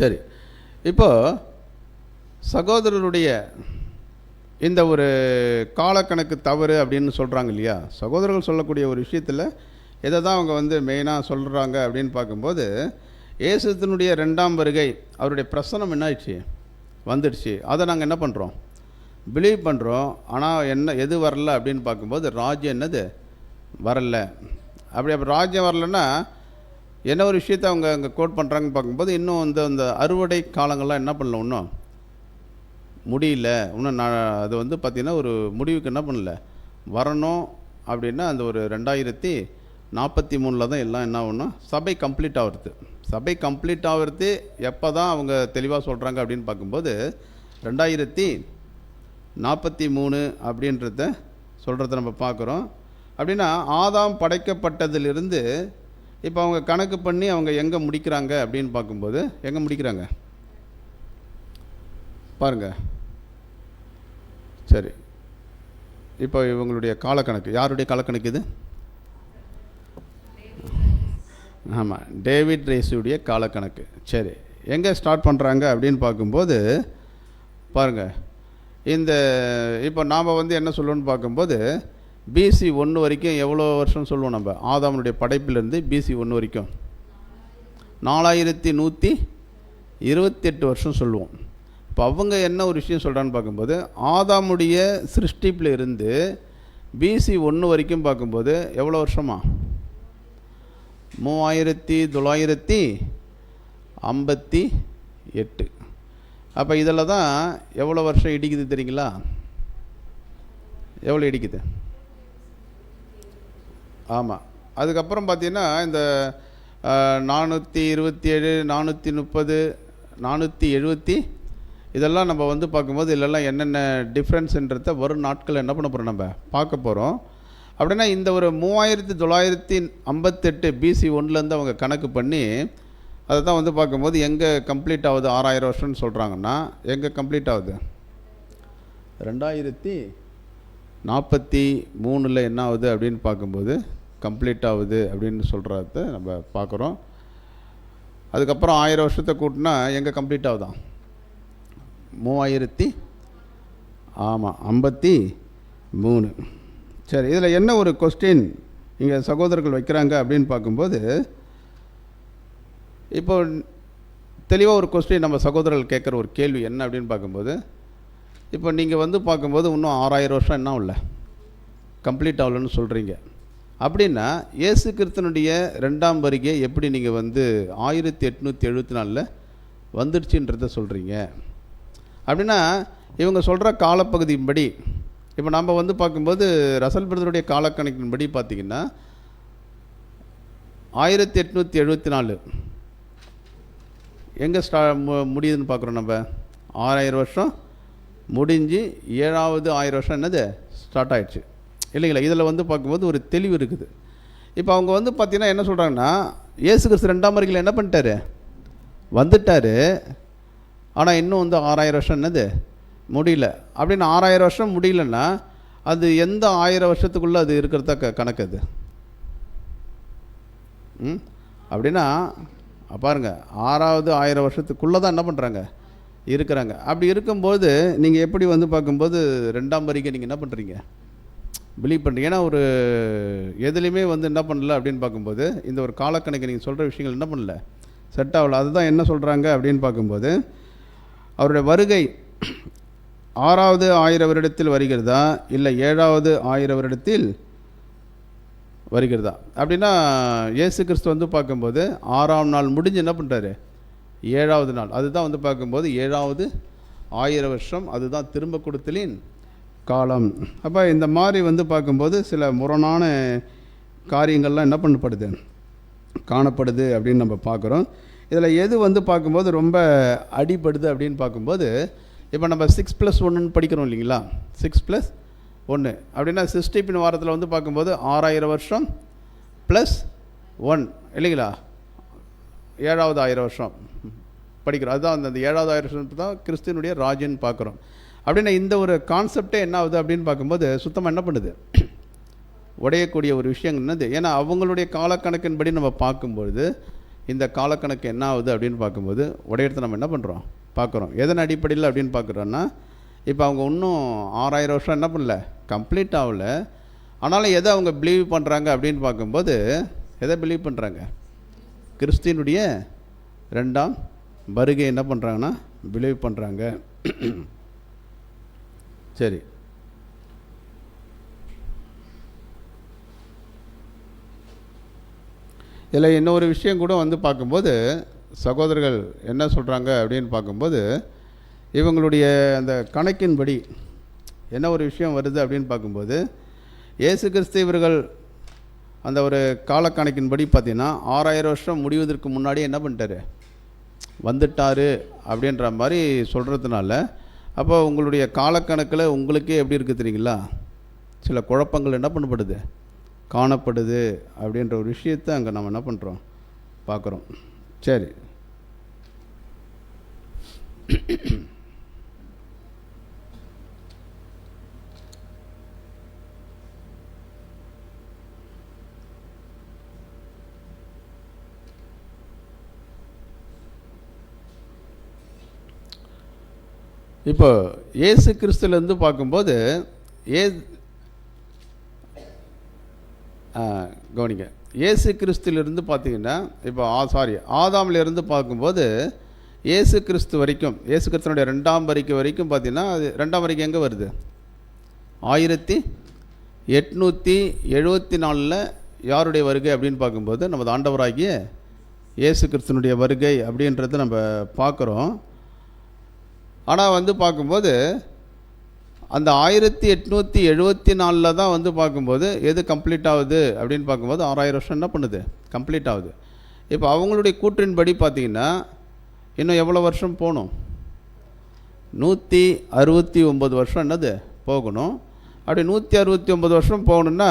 சரி. இப்போ சகோதரருடைய இந்த ஒரு காலக்கணக்கு தவறு அப்படின்னு சொல்கிறாங்க இல்லையா? சகோதரர்கள் சொல்லக்கூடிய ஒரு விஷயத்தில் எதை தான் அவங்க வந்து மெயினாக சொல்கிறாங்க அப்படின்னு பார்க்கும்போது இயேசுவினுடைய 2ஆம் வருகை அவருடைய பிரசனம் என்ன ஆயிடுச்சு? வந்துடுச்சு. அதை நாங்கள் என்ன பண்ணுறோம்? பிலீவ் பண்ணுறோம். ஆனால் என்ன எது வரல அப்படின்னு பார்க்கும்போது ராஜ்யம் என்னது வரல. அப்படி ராஜ்யம் வரலன்னா என்ன ஒரு விஷயத்தை அவங்க அங்கே கோட் பண்ணுறாங்கன்னு பார்க்கும்போது இன்னும் அந்த அறுவடை காலங்கள்லாம் என்ன பண்ணல, இன்னும் முடியல. இன்னும் அது வந்து பார்த்திங்கன்னா ஒரு முடிவுக்கு என்ன பண்ணல வரணும். அப்படின்னா அந்த ஒரு 2043 தான் எல்லாம் என்ன ஆகும்னா சபை கம்ப்ளீட் ஆகிறது. சபை கம்ப்ளீட் ஆகிறது எப்போ தான் அவங்க தெளிவாக சொல்கிறாங்க அப்படின்னு பார்க்கும்போது 43 அப்படின்றத சொல்கிறத நம்ம பார்க்குறோம். அப்படின்னா ஆதாம் படைக்கப்பட்டதிலிருந்து இப்போ அவங்க கணக்கு பண்ணி அவங்க எங்கே முடிக்கிறாங்க அப்படின்னு பார்க்கும்போது எங்கே முடிக்கிறாங்க பாருங்கள். சரி, இப்போ இவங்களுடைய காலக்கணக்கு யாருடைய காலக்கணக்கு இது? ஆமாம், டேவிட் ரேஸுடைய காலக்கணக்கு. சரி, எங்கே ஸ்டார்ட் பண்ணுறாங்க அப்படின்னு பார்க்கும்போது பாருங்கள், இந்த இப்போ நாம் என்ன சொல்லுவோன்னு பார்க்கும்போது BC 1 வரைக்கும் எவ்வளோ வருஷம் சொல்லுவோம் நம்ம? ஆதாமுடைய படைப்பிலிருந்து BC 1 வரைக்கும் 4128 வருஷம் சொல்லுவோம். இப்போ அவங்க என்ன ஒரு விஷயம் சொல்கிறான்னு பார்க்கும்போது ஆதாமுடைய சிருஷ்டிப்பில் இருந்து BC 1 வரைக்கும் பார்க்கும்போது எவ்வளோ வருஷமா? 3958. அப்போ இதில் தான் எவ்வளோ வருஷம் இடிக்குது தெரியுங்களா? எவ்வளோ இடிக்குது? ஆமாம், அதுக்கப்புறம் பார்த்தீங்கன்னா இந்த 427, 430, 470 இதெல்லாம் நம்ம பார்க்கும்போது இதெல்லாம் என்னென்ன டிஃப்ரென்ஸுன்றத வரும் நாட்கள் என்ன பண்ண போகிறோம் நம்ம பார்க்க போகிறோம். அப்படின்னா இந்த ஒரு 3958 BC 1லேருந்து அவங்க கணக்கு பண்ணி அதை தான் பார்க்கும்போது எங்கே கம்ப்ளீட் ஆகுது? 6000 வருஷம்னு சொல்கிறாங்கன்னா எங்கே கம்ப்ளீட் ஆகுது? 2043 என்ன ஆகுது அப்படின்னு பார்க்கும்போது கம்ப்ளீட் ஆகுது அப்படின்னு சொல்கிறத நம்ம பார்க்குறோம். அதுக்கப்புறம் 1000 வருஷத்தை கூட்டினா எங்கே கம்ப்ளீட் ஆகுதான்? 53. சரி, இதில் என்ன ஒரு கொஸ்டின் இங்கே சகோதரர்கள் வைக்கிறாங்க அப்படின்னு பார்க்கும்போது இப்போ தெளிவாக ஒரு கொஸ்டின் நம்ம சகோதரர்கள் கேட்குற ஒரு கேள்வி என்ன அப்படின்னு பார்க்கும்போது இப்போ நீங்கள் பார்க்கும்போது இன்னும் 6000 வருஷம் என்ன இல்லை கம்ப்ளீட் ஆகலன்னு சொல்கிறீங்க. அப்படின்னா இயேசு கிறிஸ்துனுடைய 2ஆம் வருகை எப்படி நீங்கள் 1874 வந்துடுச்சுன்றத சொல்கிறீங்க? அப்படின்னா இவங்க சொல்கிற காலப்பகுதியின்படி இப்போ நம்ம பார்க்கும்போது ரசல் பிரதருடைய காலக்கணக்கின்படி பார்த்திங்கன்னா 1874 எங்கே முடியுதுன்னு பார்க்குறோம் நம்ம? 6000 வருஷம் முடிஞ்சு 7வது 1000 வருஷம் என்னது ஸ்டார்ட் ஆகிடுச்சு இல்லைங்களா? இதில் பார்க்கும்போது ஒரு தெளிவு இருக்குது. இப்போ அவங்க பார்த்திங்கன்னா என்ன சொல்கிறாங்கன்னா இயேசு கிறிஸ்து 2ஆம் வருகையில் என்ன பண்ணிட்டாரு? வந்துட்டார். ஆனால் இன்னும் 6000 வருஷம் என்னது முடியல. அப்படின்னு 6000 வருஷம் முடியலன்னா அது எந்த 1000 வருஷத்துக்குள்ளே அது இருக்கிறதா கணக்கு அது? அப்படின்னா பாருங்கள், 6வது 1000 வருஷத்துக்குள்ளே தான் என்ன பண்ணுறாங்க இருக்கிறாங்க. அப்படி இருக்கும்போது நீங்கள் எப்படி பார்க்கும்போது 2ஆம் வருகை நீங்கள் என்ன பண்ணுறீங்க பிலீவ் பண்ணுறீங்க? ஏன்னா ஒரு எதுலேயுமே என்ன பண்ணல அப்படின்னு பார்க்கும்போது இந்த ஒரு காலக்கணக்கு நீங்கள் சொல்கிற விஷயங்கள் என்ன பண்ணல, செட் ஆகல. அதுதான் என்ன சொல்கிறாங்க அப்படின்னு பார்க்கும்போது அவருடைய வருகை 6வது 1000 வருடத்தில் வருகிறதா இல்லை 7வது 1000 வருடத்தில் வருகிறதா? அப்படின்னா இயேசு கிறிஸ்து பார்க்கும்போது 6ஆம் நாள் முடிஞ்சு என்ன பண்ணுறாரு? 7வது நாள். அதுதான் பார்க்கும்போது 7வது 1000 வருஷம். அதுதான் திரும்ப கொடுத்தலின் காலம். அப்போ இந்த மாதிரி பார்க்கும்போது சில முரணான காரியங்கள்லாம் என்ன பண்ணப்படுது காணப்படுது அப்படின்னு நம்ம பார்க்குறோம். இதில் எது பார்க்கும்போது ரொம்ப அடிபடுது அப்படின்னு பார்க்கும்போது இப்போ நம்ம 6+1 படிக்கிறோம் இல்லைங்களா? 6+1 அப்படின்னா சிருஷ்டிப்பின் வாரத்தில் பார்க்கும்போது 6000 வருஷம் +1 இல்லைங்களா? 7வது 1000 வருஷம் படிக்கிறோம். அதுதான் அந்த 7வது 1000 வருஷம் தான் கிறிஸ்துவனுடைய ராஜ்யன்னு பார்க்குறோம். அப்படின்னா இந்த ஒரு கான்செப்டே என்ன ஆகுது அப்படின்னு பார்க்கும்போது சுத்தமாக என்ன பண்ணுது உடையக்கூடிய ஒரு விஷயம் என்னது? ஏன்னா அவங்களுடைய காலக்கணக்கின்படி நம்ம பார்க்கும்பொழுது இந்த காலக்கணக்கு என்ன ஆகுது அப்படின்னு பார்க்கும்போது உடையத்தை நம்ம என்ன பண்ணுறோம் பார்க்குறோம். எதன் அடிப்படையில் அப்படின்னு பார்க்குறோன்னா இப்போ அவங்க இன்னும் 6000 வருஷம் என்ன பண்ணல கம்ப்ளீட் ஆகலை. ஆனாலும் எதை அவங்க பிலீவ் பண்ணுறாங்க அப்படின்னு பார்க்கும்போது எதை பிலீவ் பண்ணுறாங்க? கிறிஸ்துவனுடைய 2ஆம் வருகை என்ன பண்ணுறாங்கன்னா பிலீவ் பண்ணுறாங்க. சரி, இதில் இன்னொரு விஷயம் கூட பார்க்கும்போது சகோதரர்கள் என்ன சொல்கிறாங்க அப்படின்னு பார்க்கும்போது இவங்களுடைய அந்த கணக்கின்படி என்ன ஒரு விஷயம் வருது அப்படின்னு பார்க்கும்போது இயேசு கிறிஸ்து இவர்கள் அந்த ஒரு காலக்கணக்கின்படி பார்த்திங்கன்னா 6000 வருஷம் முடிவதற்கு முன்னாடி என்ன பண்ணிட்டாரு வந்துட்டார் அப்படின்ற மாதிரி சொல்கிறதுனால அப்போ உங்களுடைய காலக்கணக்கில் உங்களுக்கே எப்படி இருக்குது தெரியுங்களா, சில குழப்பங்கள் என்ன பண்ணப்படுது, காணப்படுது அப்படின்ற ஒரு விஷயத்தை அங்கே நம்ம என்ன பண்ணுறோம், பார்க்குறோம். சரி, இப்போ இயேசு கிறிஸ்துலேருந்து பார்க்கும்போது கவனிங்க, இயேசு கிறிஸ்துலேருந்து பார்த்தீங்கன்னா இப்போ ஆதாமிலிருந்து பார்க்கும்போது இயேசு கிறிஸ்து வரைக்கும், இயேசு கிறிஸ்துனுடைய 2ஆம் வருகை வரைக்கும் பார்த்தீங்கன்னா, அது 2ஆம் வருகை எங்கே வருது, 1874 யாருடைய வருகை அப்படின்னு பார்க்கும்போது நமது ஆண்டவராகிய இயேசு கிறிஸ்துனுடைய வருகை அப்படின்றத நம்ம பார்க்குறோம். ஆனால் வந்து பார்க்கும்போது அந்த 1874 தான் வந்து பார்க்கும்போது எது கம்ப்ளீட் ஆகுது அப்படின்னு பார்க்கும்போது 6000 வருஷம் என்ன பண்ணுது, கம்ப்ளீட் ஆகுது. இப்போ அவங்களுடைய கூற்றின்படி பார்த்திங்கன்னா இன்னும் எவ்வளோ வருஷம் போகணும், 169 வருஷம் என்னது போகணும். அப்படி 169 வருஷம் போகணுன்னா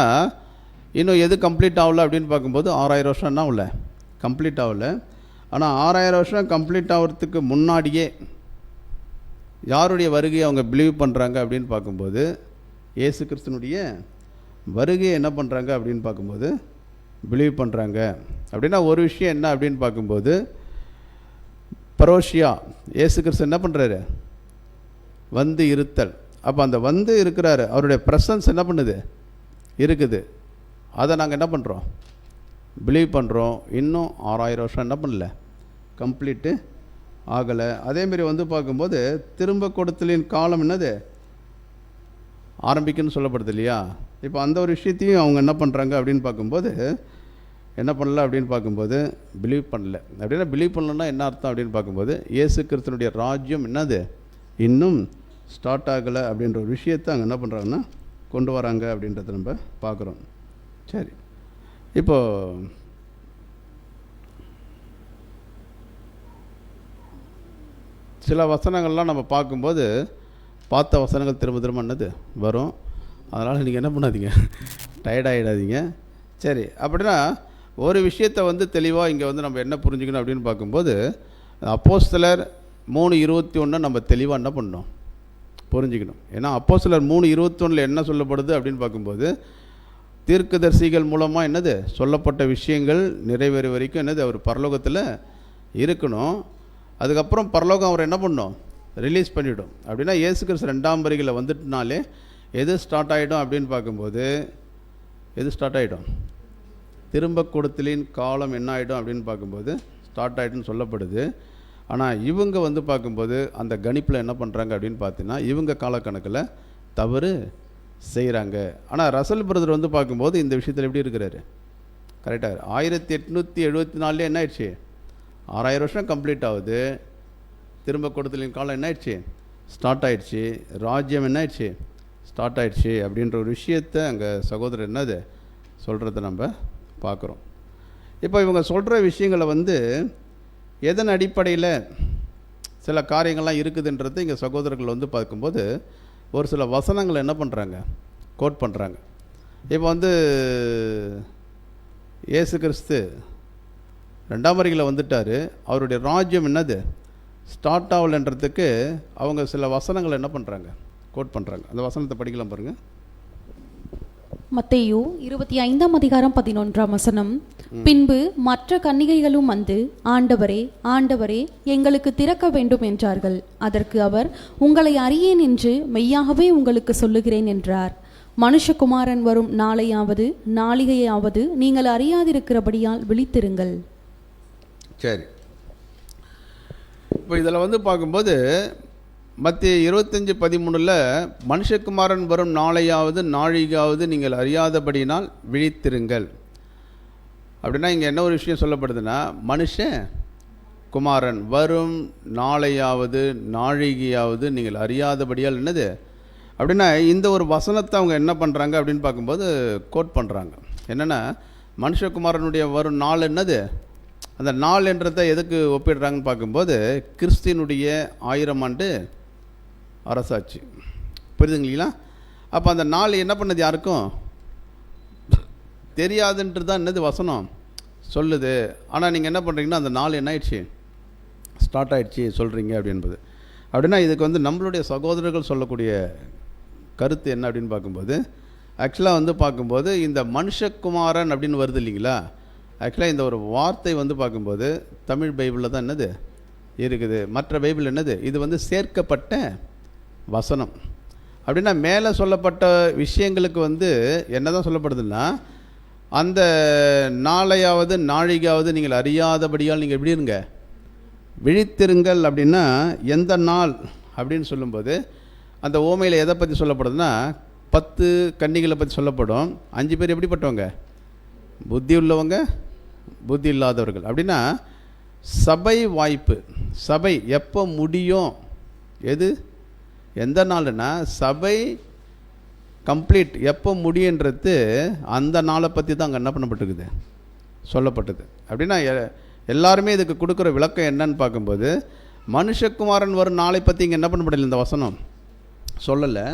இன்னும் எது கம்ப்ளீட் ஆகலை அப்படின்னு பார்க்கும்போது 6000 வருஷம் என்ன ஆகல, கம்ப்ளீட் ஆகலை. ஆனால் 6000 வருஷம் கம்ப்ளீட் ஆகிறதுக்கு முன்னாடியே யாருடைய வருகையை அவங்க பிலீவ் பண்ணுறாங்க அப்படின்னு பார்க்கும்போது இயேசு கிறிஸ்துனுடைய வருகையை என்ன பண்ணுறாங்க அப்படின்னு பார்க்கும்போது பிலீவ் பண்ணுறாங்க. அப்படின்னா ஒரு விஷயம் என்ன அப்படின்னு பார்க்கும்போது பரோஷியா, இயேசு கிறிஸ்து என்ன பண்ணுறாரு, வந்து இருத்தல். அப்போ அந்த வந்து இருக்கிறாரு, அவருடைய ப்ரெசன்ஸ் என்ன பண்ணுது, இருக்குது. அதை நாங்கள் என்ன பண்ணுறோம், பிலீவ் பண்ணுறோம். இன்னும் 6000 வருஷம் என்ன பண்ணல, கம்ப்ளீட்டு ஆகலை. அதேமாரி வந்து பார்க்கும்போது திரும்ப கொடுத்தலின் காலம் என்னது ஆரம்பிக்குன்னு சொல்லப்படுது இல்லையா. இப்போ அந்த ஒரு விஷயத்தையும் அவங்க என்ன பண்ணுறாங்க அப்படின்னு பார்க்கும்போது என்ன பண்ணல அப்படின்னு பார்க்கும்போது பிலீவ் பண்ணல. அப்படின்னா பிலீவ் பண்ணலன்னா என்ன அர்த்தம் அப்படின்னு பார்க்கும்போது இயேசு கிறிஸ்துனுடைய ராஜ்யம் என்னது இன்னும் ஸ்டார்ட் ஆகலை அப்படின்ற ஒரு விஷயத்தை அங்கே என்ன பண்ணுறாங்கன்னா கொண்டு வராங்க அப்படின்றத நம்ம பார்க்குறோம். சரி, இப்போது சில வசனங்கள்லாம் நம்ம பார்க்கும்போது பார்த்த வசனங்கள் திரும்ப திரும்ப என்னது வரும். அதனால் நீங்கள் என்ன பண்ணாதீங்க, டயர்டாகிடாதீங்க. சரி, அப்படின்னா ஒரு விஷயத்தை வந்து தெளிவாக இங்கே வந்து நம்ம என்ன புரிஞ்சுக்கணும் அப்படின்னு பார்க்கும்போது அப்போஸ்தலர் 3:21 நம்ம தெளிவாக என்ன பண்ணணும், புரிஞ்சுக்கணும். ஏன்னா அப்போஸ்தலர் 3:21 என்ன சொல்லப்படுது அப்படின்னு பார்க்கும்போது தீர்க்கதரிசிகள் மூலமாக என்னது சொல்லப்பட்ட விஷயங்கள் நிறைவேறு வரைக்கும் என்னது அவர் பரலோகத்தில் இருக்கணும். அதுக்கப்புறம் பரலோகம் அவர் என்ன பண்ணணும், ரிலீஸ் பண்ணிவிடும். அப்படின்னா இயேசு கிறிஸ்து 2ஆம் வருகையில் வந்துட்டுனாலே எது ஸ்டார்ட் ஆகிடும் அப்படின்னு பார்க்கும்போது எது ஸ்டார்ட் ஆகிடும், திரும்ப கொடுத்தலின் காலம் என்ன ஆகிடும் அப்படின்னு பார்க்கும்போது ஸ்டார்ட் ஆகிடும்னு சொல்லப்படுது. ஆனால் இவங்க வந்து பார்க்கும்போது அந்த கணிப்பில் என்ன பண்ணுறாங்க அப்படின்னு பார்த்தீங்கன்னா இவங்க காலக்கணக்கில் தவறு செய்கிறாங்க. ஆனால் ரசல் பிரதர் வந்து பார்க்கும்போது இந்த விஷயத்தில் எப்படி இருக்கிறாரு, கரெக்டாக 1874 என்ன ஆயிடுச்சு, 6000 வருஷம் கம்ப்ளீட் ஆகுது. திரும்ப கொடுத்தலின் காலம் என்ன ஆயிடுச்சு, ஸ்டார்ட் ஆகிடுச்சு. ராஜ்யம் என்ன ஆயிடுச்சு, ஸ்டார்ட் ஆகிடுச்சு அப்படின்ற ஒரு விஷயத்தை அங்கே சகோதரர் என்னது சொல்கிறத நம்ம பார்க்குறோம். இப்போ இவங்க சொல்கிற விஷயங்களை வந்து எதன் அடிப்படையில் சில காரியங்கள்லாம் இருக்குதுன்றது இங்கே சகோதரர்கள் வந்து பார்க்கும்போது ஒரு சில வசனங்களை என்ன பண்ணுறாங்க, கோட் பண்ணுறாங்க. இப்போ வந்து இயேசு கிறிஸ்து 2ஆம் வருகையில் வந்துட்டார், அவருடைய ராஜ்யம் என்னது ஸ்டார்ட் ஆகலைன்றதுக்கு அவங்க சில வசனங்களை என்ன பண்ணுறாங்க, கோட் பண்ணுறாங்க. அந்த வசனத்தை படிக்கலாம் பாருங்கள். மத்தேயு 25ஆம் அதிகாரம் 11ஆம் வசனம். பின்பு மற்ற கன்னிகைகளும் வந்து ஆண்டவரே ஆண்டவரே எங்களுக்கு திறக்க வேண்டும் என்றார்கள். அதற்கு அவர் உங்களை அறியேன் என்று மெய்யாகவே உங்களுக்கு சொல்லுகிறேன் என்றார். மனுஷகுமாரன் வரும் நாளையாவது நாளிகையாவது நீங்கள் அறியாதிருக்கிறபடியால் விழித்திருங்கள். சரி, இப்போ இதில் வந்து பார்க்கும்போது மத்திய 25:13 மனுஷகுமாரன் வரும் நாளையாவது நாழிகாவது நீங்கள் அறியாதபடினால் விழித்திருங்கள். அப்படின்னா இங்கே என்ன ஒரு விஷயம் சொல்லப்படுதுன்னா மனுஷ குமாரன் வரும் நாளையாவது நாழிகையாவது நீங்கள் அறியாதபடியால் என்னது அப்படின்னா இந்த ஒரு வசனத்தை அவங்க என்ன பண்ணுறாங்க அப்படின்னு பார்க்கும்போது கோட் பண்ணுறாங்க. என்னென்னா மனுஷகுமாரனுடைய வரும் நாள் என்னது, அந்த நாள் என்றதை எதுக்கு ஒப்பிடுறாங்கன்னு பார்க்கும்போது கிறிஸ்தினுடைய 1000 ஆண்டு அரசாட்சி. புரியுதுங்களா? அப்போ அந்த நாள் என்ன பண்ணது யாருக்கும் தெரியாதுன்றது தான் என்னது வசனம் சொல்லுது. ஆனால் நீங்கள் என்ன பண்ணுறீங்கன்னா அந்த நாள் என்ன ஆயிடுச்சு, ஸ்டார்ட் ஆகிடுச்சி சொல்கிறீங்க அப்படின்பது. அப்படின்னா இதுக்கு வந்து நம்மளுடைய சகோதரர்கள் சொல்லக்கூடிய கருத்து என்ன அப்படின்னு பார்க்கும்போது, ஆக்சுவலாக வந்து பார்க்கும்போது இந்த மனுஷகுமாரன் அப்படின்னு வருது இல்லைங்களா, ஆக்சுவலாக இந்த ஒரு வார்த்தை வந்து பார்க்கும்போது தமிழ் பைபிளில் தான் என்னது இருக்குது, மற்ற பைபிள் என்னது இது வந்து சேர்க்கப்பட்ட வசனம். அப்படின்னா மேலே சொல்லப்பட்ட விஷயங்களுக்கு வந்து என்ன தான் சொல்லப்படுதுன்னா, அந்த நாளையாவது நாழிகாவது நீங்கள் அறியாதபடியால் நீங்கள் எப்படி இருங்க, விழித்திருங்கள். அப்படின்னா எந்த நாள் அப்படின்னு சொல்லும்போது அந்த ஓமையில் எதை பற்றி சொல்லப்படுதுன்னா 10 கன்னிகளை பற்றி சொல்லப்படும். 5 பேர் எப்படிப்பட்டவங்க, புத்தி உள்ளவங்க, புத்தி இல்லாதவர்கள். அப்படின்னா சபை வாய்ப்பு, சபை எப்போ முடியும், எது எந்த நாள்னா சபை கம்ப்ளீட் எப்போ முடியுன்றது அந்த நாளை பற்றி தான் அங்கே என்ன பண்ணப்பட்டிருக்குது, சொல்லப்பட்டது. அப்படின்னா எல்லாருமே இதுக்கு கொடுக்குற விளக்கம் என்னன்னு பார்க்கும்போது, மனுஷகுமாரன் வரும் நாளை பற்றி இங்கே என்ன பண்ணப்படல, இந்த வசனம் சொல்லலை.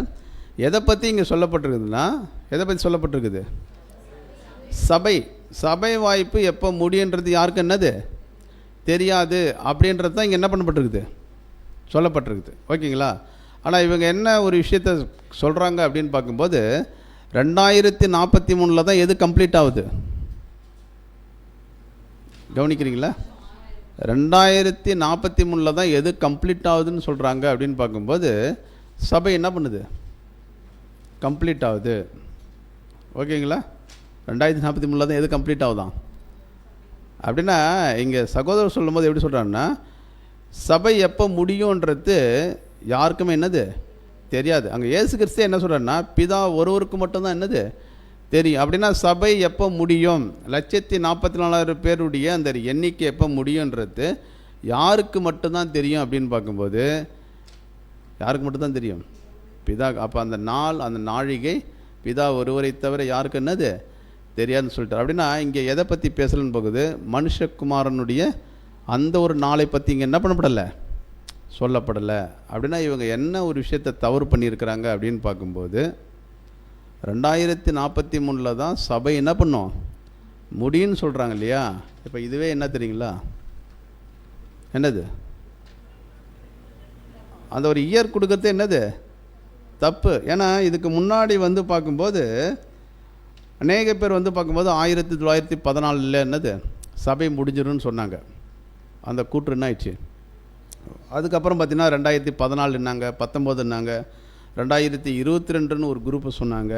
எதை பற்றி இங்கே சொல்லப்பட்டிருக்குதுன்னா, எதை பற்றி சொல்லப்பட்டிருக்குது, சபை. சபை வாய்ப்பு எப்போ முடியுன்றது யாருக்கு என்னது தெரியாது அப்படின்றது தான் இங்கே என்ன பண்ணப்பட்டிருக்குது, சொல்லப்பட்டிருக்குது. ஓகேங்களா? ஆனால் இவங்க என்ன ஒரு விஷயத்த சொல்கிறாங்க அப்படின்னு பார்க்கும்போது 2043 தான் எது கம்ப்ளீட் ஆகுது, கவனிக்கிறீங்களா? 2043 தான் எது கம்ப்ளீட் ஆகுதுன்னு சொல்கிறாங்க அப்படின்னு பார்க்கும்போது சபை என்ன பண்ணுது, கம்ப்ளீட் ஆகுது. ஓகேங்களா? 2043 தான் எது கம்ப்ளீட் ஆகுதான். அப்படின்னா இங்கே சகோதரர் சொல்லும்போது எப்படி சொல்கிறாங்கன்னா, சபை எப்போ முடியுன்றது யாருக்குமே என்னது தெரியாது. அங்கே இயேசு கிறிஸ்து என்ன சொல்கிறாருன்னா, பிதா ஒருவருக்கு மட்டும்தான் என்னது தெரியும். அப்படின்னா சபை எப்போ முடியும், 144,000 பேருடைய அந்த எண்ணிக்கை எப்போ முடியுன்றது யாருக்கு மட்டும்தான் தெரியும் அப்படின்னு பார்க்கும்போது யாருக்கு மட்டும்தான் தெரியும், பிதா. அப்போ அந்த நாள், அந்த நாழிகை பிதா ஒருவரை தவிர யாருக்கு என்னது தெரியாதுன்னு சொல்லிட்டார். அப்படின்னா இங்கே எதை பற்றி பேசலன்னு போகுது, மனுஷகுமாரனுடைய அந்த ஒரு நாளை பற்றி இங்கே என்ன பண்ணப்படலை, சொல்லப்படலை. அப்படின்னா இவங்க என்ன ஒரு விஷயத்தை தவறு பண்ணியிருக்கிறாங்க அப்படின்னு பார்க்கும்போது 2043 தான் சபை என்ன பண்ணும் முடியும்னு சொல்கிறாங்க இல்லையா. இப்போ இதுவே என்ன தெரியுங்களா, என்னது அந்த ஒரு இயர் கொடுக்கறது என்னது தப்பு. ஏன்னா இதுக்கு முன்னாடி வந்து பார்க்கும்போது அநேக பேர் வந்து பார்க்கும்போது 1914 என்னது சபை முடிஞ்சிடும்னு சொன்னாங்க. அந்த கூற்று என்ன ஆயிடுச்சு, அதுக்கப்புறம் பார்த்திங்கன்னா 2014 என்னாங்க, 19 என்னாங்க, 2022ன்னு ஒரு குரூப்பு சொன்னாங்க.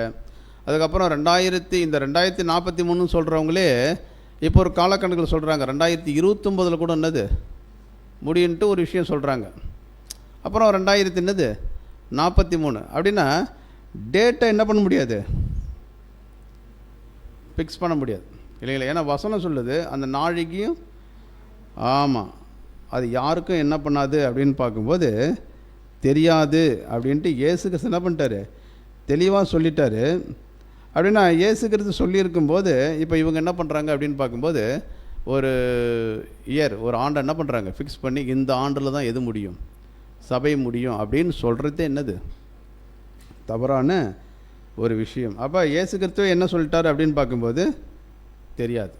அதுக்கப்புறம் இந்த 2043 சொல்கிறவங்களே இப்போ ஒரு காலக்கணக்கில் சொல்கிறாங்க 2029 கூட என்னது முடியுன்ட்டு ஒரு விஷயம் சொல்கிறாங்க. அப்புறம் 2043 அப்படின்னா டேட்டை என்ன பண்ண முடியாது, ஃபிக்ஸ் பண்ண முடியாது இல்லைங்களா. ஏன்னா வசனம் சொல்லுது அந்த நாழிகையும், ஆமாம், அது யாருக்கும் என்ன பண்ணாது அப்படின்னு பார்க்கும்போது தெரியாது அப்படின்ட்டு இயேசு கிறிஸ்து என்ன பண்ணிட்டாரு, தெளிவாக சொல்லிட்டாரு. அப்படின்னா இயேசு கிறிஸ்து சொல்லியிருக்கும்போது இப்போ இவங்க என்ன பண்ணுறாங்க அப்படின்னு பார்க்கும்போது ஒரு இயர், ஒரு ஆண்டை என்ன பண்ணுறாங்க ஃபிக்ஸ் பண்ணி இந்த ஆண்டில் தான் எது முடியும், சபை முடியும் அப்படின்னு சொல்கிறது என்னது தவறான ஒரு விஷயம். அப்போ இயேசு கிறிஸ்துவே என்ன சொல்லிட்டார் அப்படின்னு பார்க்கும்போது தெரியாது.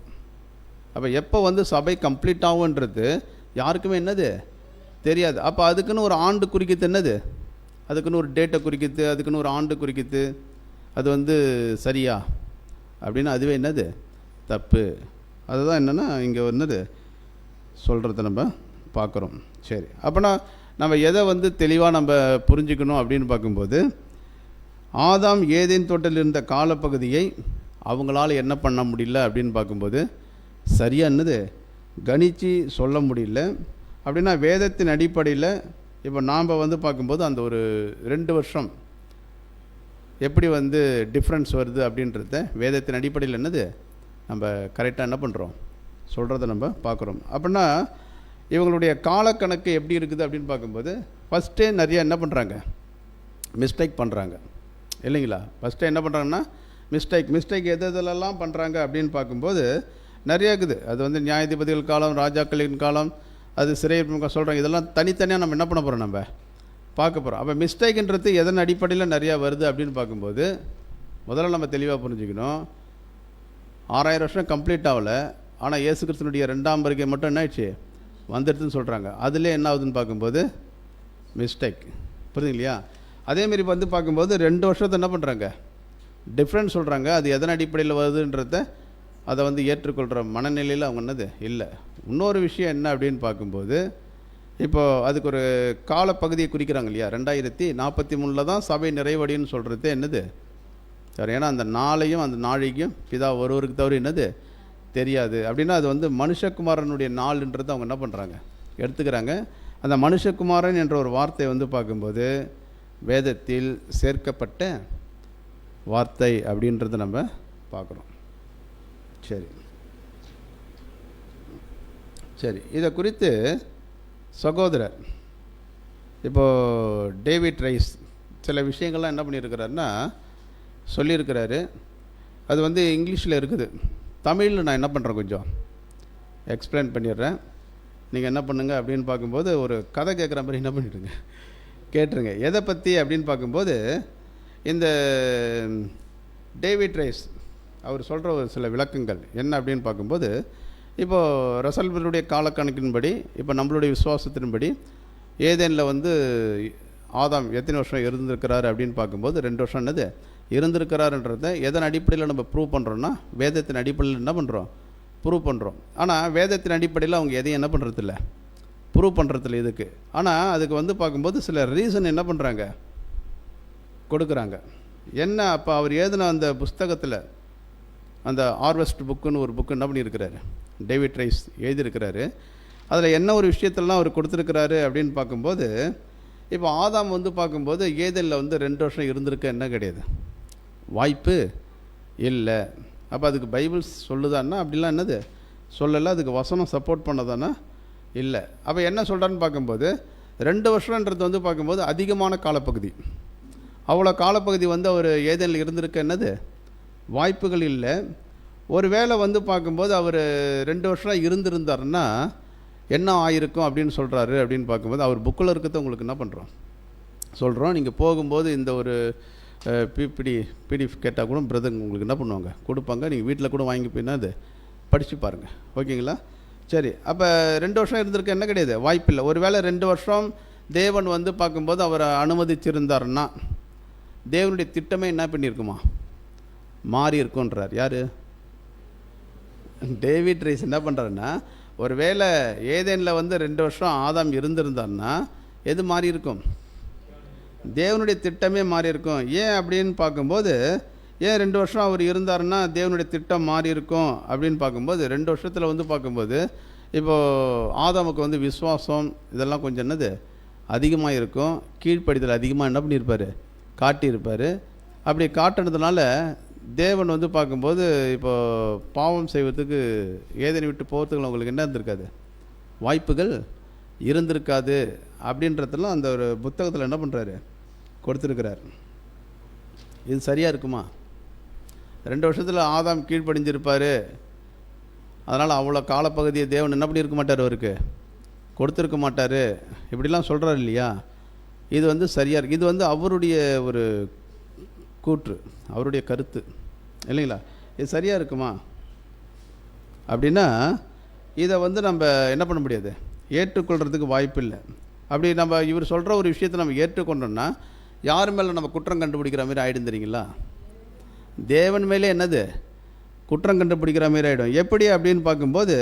அப்போ எப்போ வந்து சபை கம்ப்ளீட் ஆகுன்றது யாருக்குமே என்னது தெரியாது. அப்போ அதுக்குன்னு ஒரு ஆண்டு குறிக்கிது, என்னது அதுக்குன்னு ஒரு டேட்டை குறிக்கிது, அதுக்குன்னு ஒரு ஆண்டு குறிக்கிது, அது வந்து சரியா அப்படின்னா அதுவே என்னது தப்பு. அதுதான் என்னென்னா இங்கே என்னது சொல்கிறத நம்ம பார்க்குறோம். சரி, அப்போனா நம்ம எதை வந்து தெளிவாக நம்ம புரிஞ்சுக்கணும் அப்படின்னு பார்க்கும்போது, ஆதாம் ஏதேன் தோட்டத்தில் இருந்த காலப்பகுதியை அவங்களால என்ன பண்ண முடியல அப்படின்னு பார்க்கும்போது சரியாக என்னது கணிச்சு சொல்ல முடியல. அப்படின்னா வேதத்தின் அடிப்படையில் இப்போ நாம் வந்து பார்க்கும்போது அந்த ஒரு 2 வருஷம் எப்படி வந்து டிஃப்ரென்ஸ் வருது அப்படின்றத வேதத்தின் அடிப்படையில் என்னது நம்ம கரெக்டாக என்ன பண்ணுறோம் சொல்கிறத நம்ம பார்க்குறோம். அப்படின்னா இவங்களுடைய காலக்கணக்கு எப்படி இருக்குது அப்படின்னு பார்க்கும்போது ஃபஸ்ட்டே நிறையா என்ன பண்ணுறாங்க, மிஸ்டேக் பண்ணுறாங்க இல்லைங்களா. ஃபஸ்ட்டு என்ன பண்ணுறாங்கன்னா மிஸ்டேக் எதெல்லாம் பண்ணுறாங்க அப்படின்னு பார்க்கும்போது நிறையா இருக்குது. அது வந்து நியாயாதிபதிகள் காலம், ராஜாக்களின் காலம், அது சிறை சொல்கிறாங்க. இதெல்லாம் தனித்தனியாக நம்ம என்ன பண்ண போகிறோம், நம்ம பார்க்க போகிறோம். அப்போ மிஸ்டேக்குன்றது எதன் அடிப்படையில் நிறையா வருது அப்படின்னு பார்க்கும்போது முதல்ல நம்ம தெளிவாக புரிஞ்சுக்கணும். 6000 வருஷம் கம்ப்ளீட் ஆகலை, ஆனால் இயேசு கிறிஸ்துனுடைய 2ஆம் வருகை மட்டும் என்ன ஆயிடுச்சு, வந்துடுதுன்னு சொல்கிறாங்க. அதிலே என்ன ஆகுதுன்னு பார்க்கும்போது மிஸ்டேக். புரியுது இல்லையா? அதேமாரி வந்து பார்க்கும்போது 2 வருஷத்தை என்ன பண்ணுறாங்க, டிஃப்ரெண்ட் சொல்கிறாங்க. அது எதன் அடிப்படையில் வருதுன்றத அதை வந்து ஏற்றுக்கொள்கிற மனநிலையில் அவங்க என்னது இல்லை. இன்னொரு விஷயம் என்ன அப்படின்னு பார்க்கும்போது, இப்போது அதுக்கு ஒரு காலப்பகுதியை குறிக்கிறாங்க இல்லையா, 2043 தான் சபை நிறைவடைன்னு சொல்கிறது என்னது சார். ஏன்னா அந்த நாளையும் அந்த நாளைக்கும் பிதா ஒருவருக்கு தவிர என்னது தெரியாது அப்படின்னா அது வந்து மனுஷகுமாரனுடைய நாள்ன்றது அவங்க என்ன பண்ணுறாங்க, எடுத்துக்கிறாங்க. அந்த மனுஷகுமாரன் என்ற ஒரு வார்த்தை வந்து பார்க்கும்போது வேதத்தில் சேர்க்கப்பட்ட வார்த்தை அப்படின்றத நம்ம பார்க்குறோம். சரி சரி, இதை குறித்து சகோதரர் இப்போது டேவிட் ரைஸ் சில விஷயங்கள்லாம் என்ன பண்ணியிருக்கிறாருன்னா சொல்லியிருக்கிறாரு. அது வந்து இங்கிலீஷில் இருக்குது, தமிழில் நான் என்ன பண்ணுறேன் கொஞ்சம் எக்ஸ்பிளைன் பண்ணிடுறேன். நீங்கள் என்ன பண்ணுங்கள் அப்படின்னு பார்க்கும்போது ஒரு கதை கேட்குற மாதிரி என்ன பண்ணிவிடுங்க, கேட்டுருங்க. எதை பற்றி அப்படின்னு பார்க்கும்போது இந்த டேவிட் ரைஸ் அவர் சொல்கிற ஒரு சில விளக்கங்கள் என்ன அப்படின்னு பார்க்கும்போது, இப்போது ரசல்பருடைய காலக்கணக்கின்படி இப்போ நம்மளுடைய விசுவாசத்தின்படி ஏதேனில் வந்து ஆதாம் எத்தனை வருஷம் இருந்திருக்கிறாரு அப்படின்னு பார்க்கும்போது 2 வருஷம் என்னது இருந்திருக்கிறாருன்றதை எதன் அடிப்படையில் நம்ம ப்ரூவ் பண்ணுறோன்னா வேதத்தின் அடிப்படையில் என்ன பண்ணுறோம், ப்ரூவ் பண்ணுறோம். ஆனால் வேதத்தின் அடிப்படையில் அவங்க எதையும் என்ன பண்ணுறதில்ல, ப்ரூவ் பண்ணுறதில்ல இதுக்கு. ஆனால் அதுக்கு வந்து பார்க்கும்போது சில ரீசன் என்ன பண்ணுறாங்க, கொடுக்குறாங்க. என்ன அப்போ அவர் எழுதின அந்த புஸ்தகத்தில் அந்த ஹார்வெஸ்ட் புக்குன்னு ஒரு புக்கு என்ன பண்ணியிருக்கிறாரு, டேவிட் ரைஸ் எழுதியிருக்கிறாரு. அதில் என்ன ஒரு விஷயத்தெல்லாம் அவர் கொடுத்துருக்கிறாரு அப்படின்னு பார்க்கும்போது, இப்போ ஆதாம் வந்து பார்க்கும்போது ஏதேனில் வந்து 2 வருஷம் இருந்திருக்க என்ன கிடையாது, வாய்ப்பு இல்லை. அப்போ அதுக்கு பைபிள் சொல்லுதான்னா அப்படிலாம் என்னது சொல்லலை, அதுக்கு வசனம் சப்போர்ட் பண்ணதானா இல்லை. அப்போ என்ன சொல்கிறான்னு பார்க்கும்போது 2 வருஷன்றது வந்து பார்க்கும்போது அதிகமான காலப்பகுதி. அவ்வளோ காலப்பகுதி வந்து அவர் ஏதேனில் இருந்திருக்க என்னது வாய்ப்புகள் இல்லை. ஒரு வேளை வந்து பார்க்கும்போது அவர் 2 வருஷம் இருந்திருந்தாருன்னா என்ன ஆயிருக்கும் அப்படின்னு சொல்கிறாரு அப்படின்னு பார்க்கும்போது அவர் புக்கில் இருக்கிறத உங்களுக்கு என்ன பண்ணுறோம் சொல்கிறோம். நீங்கள் போகும்போது இந்த ஒரு பிடிஎஃப் கேட்டால் கூட பிரதர் உங்களுக்கு என்ன பண்ணுவாங்க கொடுப்பாங்க, நீங்கள் வீட்டில் கூட வாங்கி போயின்னா அது படித்து பாருங்கள், ஓகேங்களா? சரி, அப்போ 2 வருஷம் இருந்திருக்க என்ன கிடையாது, வாய்ப்பில்லை. ஒரு வேளை 2 வருஷம் தேவன் வந்து பார்க்கும்போது அவரை அனுமதிச்சிருந்தாருன்னா தேவனுடைய திட்டமே என்ன பண்ணியிருக்குமா, மாறி இருக்குன்றார். யார், டேவிட் ரைஸ் என்ன பண்ணுறாருன்னா ஒரு வேளை ஏதேனில் வந்து 2 வருஷம் ஆதாம் இருந்திருந்தார்னா எது மாறி இருக்கும், தேவனுடைய திட்டமே மாறி இருக்கும். ஏன் அப்படின்னு பார்க்கும்போது ஏன் 2 வருஷம் அவர் இருந்தாருன்னா தேவனுடைய திட்டம் மாறி இருக்கும் அப்படின்னு பார்க்கும்போது 2 வருஷத்தில் வந்து பார்க்கும்போது இப்போது ஆதாமுக்கு வந்து விசுவாசம் இதெல்லாம் கொஞ்சம் என்னது அதிகமாக இருக்கும், கீழ்ப்படிதல் அதிகமாக என்ன பண்ணியிருப்பார் காட்டியிருப்பார். அப்படி காட்டுனதுனால தேவன் வந்து பார்க்கும்போது இப்போது பாவம் செய்வதுக்கு ஏதேனை விட்டு போகிறதுக்கு உங்களுக்கு என்ன இருந்திருக்காது, வாய்ப்புகள் இருந்திருக்காது அப்படின்றதெல்லாம் அந்த ஒரு புத்தகத்தில் என்ன பண்ணுறாரு கொடுத்துருக்கிறார். இது சரியாக இருக்குமா? 2 வருஷத்தில் ஆதாம் கீழ்ப்படிஞ்சிருப்பார், அதனால் அவ்வளோ காலப்பகுதியை தேவன் என்ன பண்ணியிருக்க மாட்டார், அவருக்கு கொடுத்துருக்க மாட்டார், இப்படிலாம் சொல்கிறார் இல்லையா? இது வந்து சரியாக இருக்குது. இது வந்து அவருடைய ஒரு கூற்று, அவருடைய கருத்து இல்லைங்களா? இது சரியாக இருக்குமா அப்படின்னா இதை வந்து நம்ம என்ன பண்ண முடியாது, ஏற்றுக்கொள்கிறதுக்கு வாய்ப்பு இல்லை. அப்படி நம்ம இவர் சொல்கிற ஒரு விஷயத்தை நம்ம ஏற்றுக்கொண்டோம்னா யார் மேலே நம்ம குற்றம் கண்டுபிடிக்கிற மாதிரி ஆகிடும் தெரியுங்களா? தேவன் மேலே என்னது குற்றம் கண்டுபிடிக்கிற மாதிரி ஆகிடும். எப்படி அப்படின்னு பார்க்கும்போது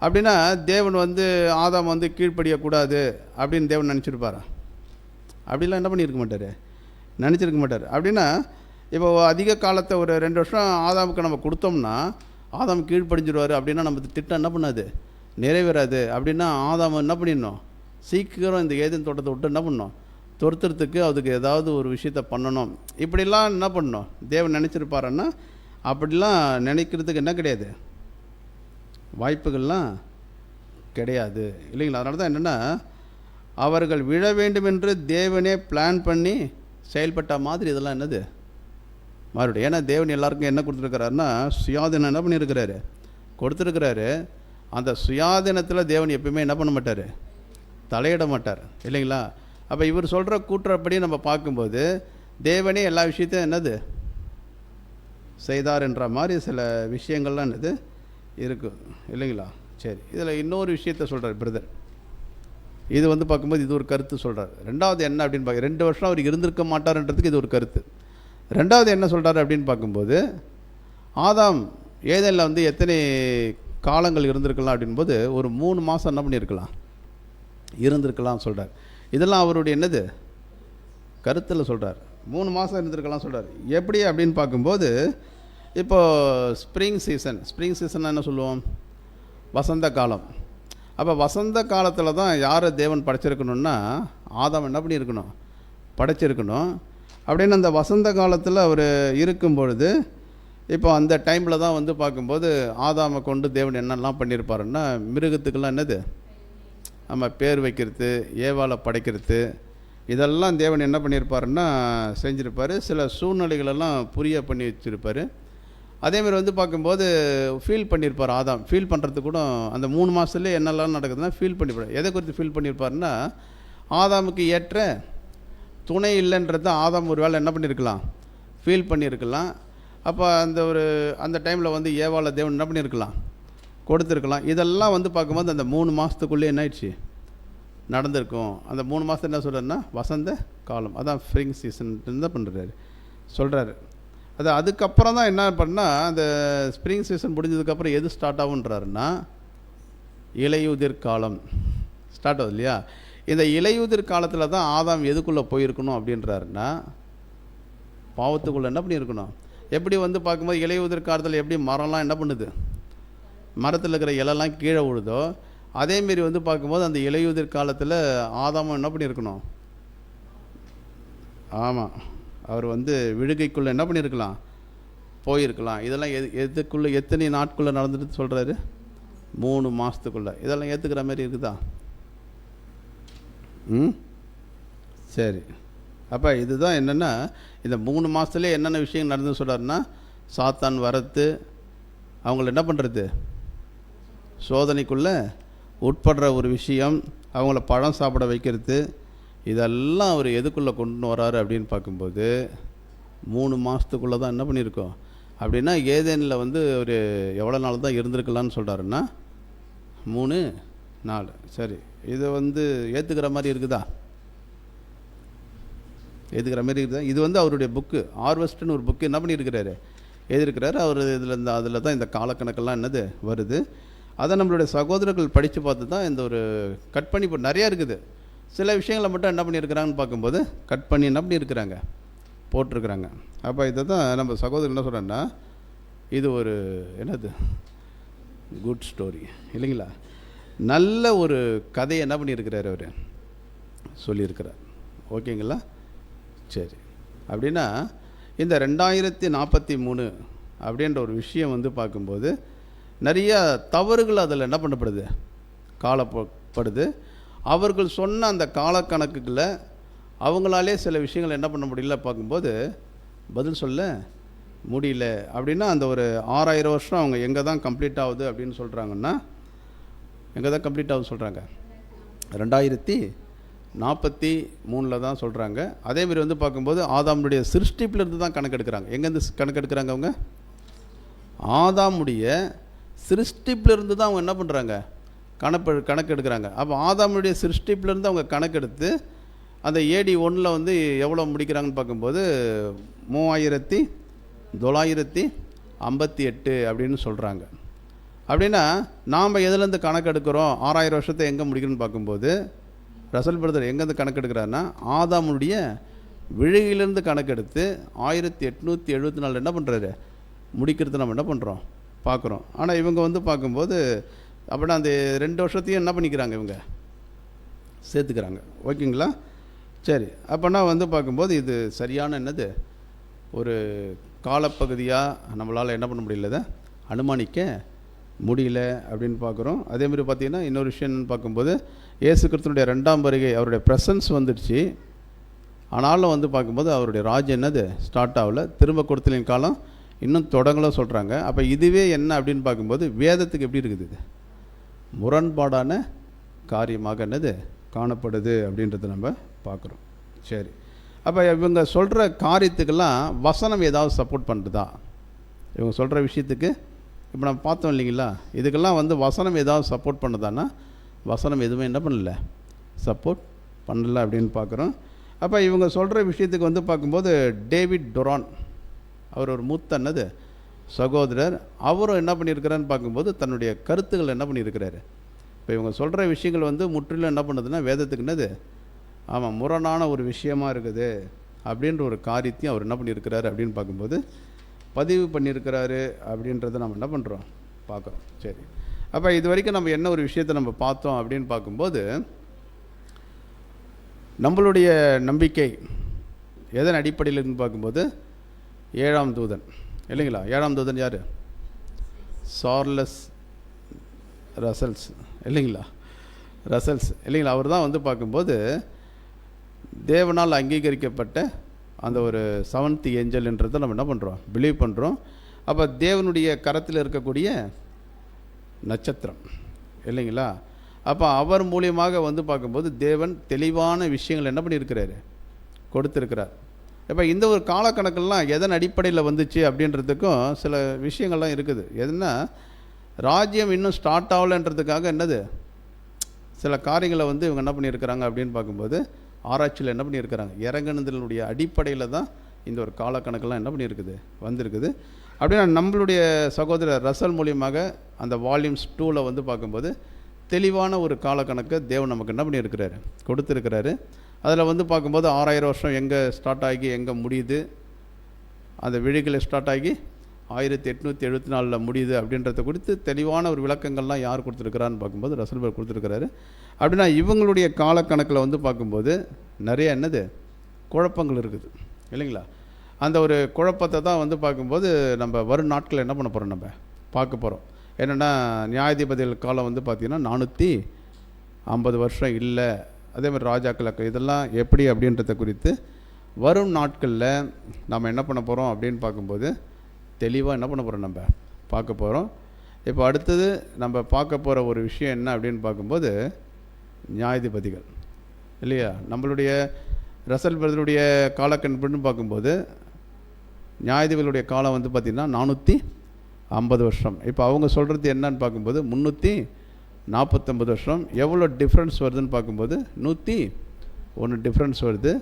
அப்படின்னா தேவன் வந்து ஆதாம் வந்து கீழ்ப்படியக்கூடாது அப்படின்னு தேவன் நினச்சிருப்பாரா? அப்படிலாம் என்ன பண்ணியிருக்க மாட்டார், நினச்சிருக்க மாட்டார். அப்படின்னா இப்போ அதிக காலத்தை ஒரு 2 வருஷம் ஆதாமுக்கு நம்ம கொடுத்தோம்னா ஆதாம் கீழ்ப்படிஞ்சிடுவார் அப்படின்னா நம்ம திட்டம் என்ன பண்ணாது, நிறைவேறாது. அப்படின்னா ஆதாம் என்ன பண்ணிடணும், சீக்கிரம் இந்த ஏதேன் தோட்டத்தை விட்டு என்ன பண்ணணும், துரத்துறதுக்கு அதுக்கு ஏதாவது ஒரு விஷயத்த பண்ணணும். இப்படிலாம் என்ன பண்ணணும் தேவன் நினச்சிருப்பாருன்னா அப்படிலாம் நினைக்கிறதுக்கு என்ன கிடையாது, வாய்ப்புகள்லாம் கிடையாது இல்லைங்களா? அதனால தான் என்னென்னா அவர்கள் விழ வேண்டும் என்று தேவனே பிளான் பண்ணி செயல்பட்ட மாதிரி இதெல்லாம் என்னது மறுபடியும். ஏன்னா தேவன் எல்லாருக்கும் என்ன கொடுத்துருக்கிறாருன்னா சுயாதீனம் என்ன பண்ணியிருக்கிறாரு கொடுத்துருக்கிறாரு. அந்த சுயாதீனத்தில் தேவன் எப்பயுமே என்ன பண்ண மாட்டார், தலையிட மாட்டார் இல்லைங்களா? அப்போ இவர் சொல்கிற கூற்றுப்படி நம்ம பார்க்கும்போது தேவனே எல்லா விஷயத்தையும் என்னது செய்தார் என்ற மாதிரி சில விஷயங்கள்லாம் என்னது இருக்குது இல்லைங்களா? சரி, இதில் இன்னொரு விஷயத்த சொல்கிறார் பிரதர். இது வந்து பார்க்கும்போது இது ஒரு கருத்து சொல்கிறார். ரெண்டாவது என்ன அப்படின்னு பார்க்க, 2 வருஷம் அவர் இருந்திருக்க மாட்டார்ன்றதுக்கு இது ஒரு கருத்து. ரெண்டாவது என்ன சொல்கிறார் அப்படின்னு பார்க்கும்போது, ஆதாம் ஏதேனில் வந்து எத்தனை காலங்கள் இருந்திருக்கலாம் அப்படின்போது ஒரு 3 மாதம் என்ன பண்ணியிருக்கலாம், இருந்திருக்கலாம் சொல்கிறார். இதெல்லாம் அவருடைய என்னது கருத்தில் சொல்கிறார். 3 மாதம் இருந்திருக்கலாம் சொல்கிறார். எப்படி அப்படின்னு பார்க்கும்போது, இப்போது ஸ்ப்ரிங் சீசன் என்ன சொல்லுவோம், வசந்த காலம். அப்போ வசந்த காலத்தில் தான் யாரை தேவன் படைச்சிருக்கணும்னா ஆதாம் என்ன பண்ணியிருக்கணும், படைச்சிருக்கணும். அப்படின்னு அந்த வசந்த காலத்தில் அவர் இருக்கும் பொழுது, இப்போ அந்த டைமில் தான் வந்து பார்க்கும்போது ஆதாமை கொண்டு தேவன் என்னெல்லாம் பண்ணியிருப்பாருன்னா, மிருகத்துக்கெல்லாம் என்னது நம்ம பேர் வைக்கிறது, ஏவாளை படைக்கிறது, இதெல்லாம் தேவன் என்ன பண்ணியிருப்பாருன்னா செஞ்சுருப்பார். சில சூழ்நிலைகளெல்லாம் புரிய பண்ணி வச்சுருப்பார். அதேமாதிரி வந்து பார்க்கும்போது ஃபீல் பண்ணியிருப்பார். ஆதாம் ஃபீல் பண்ணுறதுக்கு கூட அந்த 3 மாதத்துலேயே என்னெல்லாம் நடக்குதுன்னா ஃபீல் பண்ணியிருப்பார். எதை குறித்து ஃபீல் பண்ணியிருப்பாருன்னா, ஆதாமுக்கு ஏற்ற துணை இல்லைன்றது ஆதாம் ஒரு வேளை என்ன பண்ணியிருக்கலாம், ஃபீல் பண்ணியிருக்கலாம். அப்போ அந்த டைமில் வந்து ஏவாளை தேவன் என்ன பண்ணியிருக்கலாம், கொடுத்துருக்கலாம். இதெல்லாம் வந்து பார்க்கும்போது அந்த 3 மாதத்துக்குள்ளே என்ன ஆயிடுச்சு, நடந்திருக்கும். அந்த 3 மாதம் என்ன சொல்கிறாருன்னா வசந்த காலம், அதான் ஸ்ப்ரிங் சீசன் தான் பண்ணுறாரு சொல்கிறாரு. அதுக்கப்புறம் தான் என்ன பண்ணால், அந்த ஸ்ப்ரிங் சீசன் முடிஞ்சதுக்கப்புறம் எது ஸ்டார்ட் ஆகுன்றாருன்னா இலையுதிர் காலம் ஸ்டார்ட் ஆகுது இல்லையா? இந்த இலையுதிர் காலத்தில் தான் ஆதாம் எதுக்குள்ளே போயிருக்கணும் அப்படின்றாருன்னா பாவத்துக்குள்ளே என்ன பண்ணியிருக்கணும். எப்படி வந்து பார்க்கும்போது இலையுதிர் காலத்தில் எப்படி மரம்லாம் என்ன பண்ணுது, மரத்தில் இருக்கிற இலைலாம் கீழே விழுதோ, அதேமாரி வந்து பார்க்கும்போது அந்த இலையுதிர் காலத்தில் ஆதாமும் என்ன பண்ணியிருக்கணும், ஆமாம் அவர் வந்து விழுகைக்குள்ளே என்ன பண்ணியிருக்கலாம், போயிருக்கலாம். இதெல்லாம் எதுக்குள்ளே எத்தனை நாட்குள்ளே நடந்துட்டு சொல்கிறாரு, 3 மாதத்துக்குள்ளே. இதெல்லாம் ஏற்றுக்கிற மாதிரி இருக்குதா? சரி. அப்போ இதுதான் என்னென்னா, இந்த 3 மாதத்துலேயே என்னென்ன விஷயம் நடந்து சொல்கிறாருன்னா, சாத்தான் வரத்து, அவங்கள என்ன பண்ணுறது, சோதனைக்குள்ளே உட்படுற ஒரு விஷயம், அவங்கள பழம் சாப்பிட வைக்கிறது, இதெல்லாம் அவர் எதுக்குள்ளே கொண்டு வராரு அப்படின்னு பார்க்கும்போது 3 மாதத்துக்குள்ளே தான் என்ன பண்ணியிருக்கோம். அப்படின்னா ஏதேனில் வந்து ஒரு எவ்வளோ நாள் தான் இருந்திருக்கலான்னு சொல்கிறாருன்னா 3 நாள். சரி, இதை வந்து ஏற்றுக்கிற மாதிரி இருக்குதா, ஏற்றுக்கிற மாதிரி இருக்குதா? இது வந்து அவருடைய புக்கு ஹார்வெஸ்ட்னு ஒரு புக்கு என்ன பண்ணியிருக்கிறாரு, எழுதியிருக்கிறாரு அவர். அதில் தான் இந்த காலக்கணக்கெல்லாம் என்னது வருது. அதை நம்மளுடைய சகோதரர்கள் படித்து பார்த்து தான் இந்த ஒரு கட் பண்ணி நிறையா இருக்குது. சில விஷயங்களை மட்டும் என்ன பண்ணியிருக்கிறாங்கன்னு பார்க்கும்போது கட் பண்ணி என்ன பண்ணியிருக்கிறாங்க, போட்டிருக்கிறாங்க. அப்போ இதை தான் நம்ம சகோதரர் என்ன சொல்கிறேன்னா, இது ஒரு என்னது குட் ஸ்டோரி இல்லைங்களா, நல்ல ஒரு கதையை என்ன பண்ணியிருக்கிறார் அவர் சொல்லியிருக்கிறார். ஓகேங்களா? சரி. அப்படின்னா இந்த 2043 அப்படின்ற ஒரு விஷயம் வந்து பார்க்கும்போது நிறைய தவறுகள் அதில் என்ன பண்ணப்படுது, காலப்படுது. அவர்கள் சொன்ன அந்த காலக்கணக்குகளை அவங்களாலே சில விஷயங்கள் என்ன பண்ண முடியல பார்க்கும்போது பதில் சொல்ல முடியல. அப்படின்னா அந்த ஒரு 6000 வருஷம் அவங்க எங்கே தான் கம்ப்ளீட் ஆகுது அப்படின்னு சொல்கிறாங்கன்னா, எங்கே தான் கம்ப்ளீட் ஆகுது சொல்கிறாங்க, 2043 தான் சொல்கிறாங்க. அதேமாரி வந்து பார்க்கும்போது ஆதாமுடைய சிருஷ்டிப்பிலிருந்து தான் கணக்கெடுக்கிறாங்க. எங்கேருந்து கணக்கெடுக்கிறாங்க அவங்க, ஆதாமுடைய சிருஷ்டிப்பிலிருந்து தான் அவங்க என்ன பண்ணுறாங்க, கணக்கெடுக்கிறாங்க. அப்போ ஆதாமுடைய சிருஷ்டிப்பிலேருந்து அவங்க கணக்கெடுத்து அந்த AD 1 வந்து எவ்வளோ முடிக்கிறாங்கன்னு பார்க்கும்போது 3958 அப்படின்னு சொல்கிறாங்க. அப்படின்னா நாம் எதுலேருந்து கணக்கெடுக்கிறோம், 6000 வருஷத்தை எங்கே முடிக்கணும்னு பார்க்கும்போது ரசல் பிரதர் எங்கேருந்து கணக்கெடுக்கிறாருன்னா ஆதாமுடைய விழுகையிலேருந்து கணக்கெடுத்து 1874 என்ன பண்ணுறாரு முடிக்கிறது நம்ம என்ன பண்ணுறோம் பார்க்குறோம். ஆனால் இவங்க வந்து பார்க்கும்போது அப்படின்னா அந்த 2 வருஷத்தையும் என்ன பண்ணிக்கிறாங்க, இவங்க சேர்த்துக்கிறாங்க. ஓகேங்களா? சரி. அப்போனா வந்து பார்க்கும்போது இது சரியான என்னது ஒரு காலப்பகுதியாக நம்மளால் என்ன பண்ண முடியல, அனுமானிக்க முடியல அப்படின்னு பார்க்குறோம். அதேமாதிரி பார்த்திங்கன்னா இன்னொரு விஷயம் என்னென்னு பார்க்கும்போது இயேசு கிறிஸ்துனுடைய 2ஆம் வருகை அவருடைய ப்ரெசன்ஸ் வந்துடுச்சு. ஆனாலும் வந்து பார்க்கும்போது அவருடைய ராஜ்யம் என்னது ஸ்டார்ட் ஆகலை, திரும்ப கொடுத்தலின் காலம் இன்னும் தொடங்கல சொல்கிறாங்க. அப்போ இதுவே என்ன அப்படின்னு பார்க்கும்போது வேதத்துக்கு எப்படி இருக்குது, இது முரண்பாடான காரியமாக என்னது காணப்படுது அப்படின்றத நம்ம பார்க்குறோம். சரி, அப்போ இவங்க சொல்கிற காரியத்துக்கெல்லாம் வசனம் ஏதாவது சப்போர்ட் பண்ணுறதா? இவங்க சொல்கிற விஷயத்துக்கு இப்போ நம்ம பார்த்தோம் இல்லைங்களா, இதுக்கெல்லாம் வந்து வசனம் ஏதாவது சப்போர்ட் பண்ணுதான்னா வசனம் எதுவுமே என்ன பண்ணல, சப்போர்ட் பண்ணல அப்படின்னு பார்க்குறோம். அப்போ இவங்க சொல்கிற விஷயத்துக்கு வந்து பார்க்கும்போது டேவிட் டொரான் அவர் ஒரு மூத்த சகோதரர், அவரும் என்ன பண்ணியிருக்கிறான்னு பார்க்கும்போது தன்னுடைய கருத்துக்கள் என்ன பண்ணியிருக்கிறாரு. இப்போ இவங்க சொல்கிற விஷயங்கள் வந்து முற்றிலும் என்ன பண்ணுதுன்னா வேதத்துக்கு ஆமாம் முரணான ஒரு விஷயமா இருக்குது அப்படின்ற ஒரு காரியத்தையும் அவர் என்ன பண்ணியிருக்கிறாரு அப்படின்னு பார்க்கும்போது பதிவு பண்ணியிருக்கிறாரு அப்படின்றத நம்ம என்ன பண்ணுறோம், பார்க்குறோம். சரி, அப்போ இது வரைக்கும் நம்ம என்ன ஒரு விஷயத்தை நம்ம பார்த்தோம் அப்படின்னு பார்க்கும்போது நம்மளுடைய நம்பிக்கை எதன் அடிப்படையில் இருந்து பார்க்கும்போது 7ஆம் தூதன் இல்லைங்களா. 7ஆம் தூதன் யார்? சார்லஸ் ரசல்ஸ் இல்லைங்களா, ரசல்ஸ் இல்லைங்களா. அவர் தான் வந்து பார்க்கும்போது தேவனால் அங்கீகரிக்கப்பட்ட அந்த ஒரு 7th ஏஞ்சல்ன்றதை நம்ம என்ன பண்ணுறோம், பிலீவ் பண்ணுறோம். அப்போ தேவனுடைய கரத்தில் இருக்கக்கூடிய நட்சத்திரம் இல்லைங்களா. அப்போ அவர் மூலியமாக வந்து பார்க்கும்போது தேவன் தெளிவான விஷயங்கள் என்ன பண்ணியிருக்கிறாரு, கொடுத்துருக்கிறார். இப்போ இந்த ஒரு காலக்கணக்கெல்லாம் எதன் அடிப்படையில் வந்துச்சு அப்படின்றதுக்கும் சில விஷயங்கள்லாம் இருக்குது. எதுனா ராஜ்யம் இன்னும் ஸ்டார்ட் ஆகலைன்றதுக்காக சில காரியங்களை வந்து இவங்க என்ன பண்ணியிருக்கிறாங்க அப்படின்னு பார்க்கும்போது ஆராய்ச்சியில் என்ன பண்ணியிருக்கிறாங்க, இறங்குனதனுடைய அடிப்படையில் தான் இந்த ஒரு காலக்கணக்கெல்லாம் என்ன பண்ணியிருக்குது, வந்திருக்குது. அப்படின்னா நம்மளுடைய சகோதரர் ரசல் மூலியமாக அந்த வால்யூம்ஸ் 2 வந்து பார்க்கும்போது தெளிவான ஒரு காலக்கணக்கை தேவன் நமக்கு என்ன பண்ணியிருக்கிறாரு, கொடுத்துருக்கிறாரு. அதில் வந்து பார்க்கும்போது 6000 வருஷம் எங்கே ஸ்டார்ட் ஆகி எங்கே முடியுது, அந்த விழிகளை ஸ்டார்ட் ஆகி 1874 முடியுது அப்படின்றத குறித்து தெளிவான ஒரு விளக்கங்கள்லாம் யார் கொடுத்துருக்கிறான்னு பார்க்கும்போது ரசல்பர்க் கொடுத்துருக்கிறாரு. அப்படின்னா இவங்களுடைய காலக்கணக்கில் வந்து பார்க்கும்போது நிறைய குழப்பங்கள் இருக்குது இல்லைங்களா. அந்த ஒரு குழப்பத்தை தான் வந்து பார்க்கும்போது நம்ம வரும் நாட்களில் என்ன பண்ண போகிறோம், நம்ம பார்க்க போகிறோம். என்னென்னா நியாயாதிபதிகள் காலம் வந்து பார்த்திங்கன்னா 450 வருஷம் இல்லை, அதேமாதிரி ராஜாக்கள் இதெல்லாம் எப்படி அப்படின்றத குறித்து வரும் நாட்களில் நம்ம என்ன பண்ண போகிறோம் அப்படின்னு பார்க்கும்போது தெளிவாக என்ன பண்ண போகிறோம், நம்ம பார்க்க போகிறோம். இப்போ அடுத்தது நம்ம பார்க்க போகிற ஒரு விஷயம் என்ன அப்படின்னு பார்க்கும்போது நியாயாதிபதிகள் இல்லையா. நம்மளுடைய ரசல் பிரதருடைய காலக்கணிப்புன்னு பார்க்கும்போது நியாயாதிபதிகளுடைய காலம் வந்து பார்த்திங்கன்னா 450 வருஷம். இப்போ அவங்க சொல்கிறது என்னன்னு பார்க்கும்போது 349 வருஷம். எவ்வளோ டிஃப்ரென்ஸ் வருதுன்னு பார்க்கும்போது 101 டிஃப்ரென்ஸ் வருது.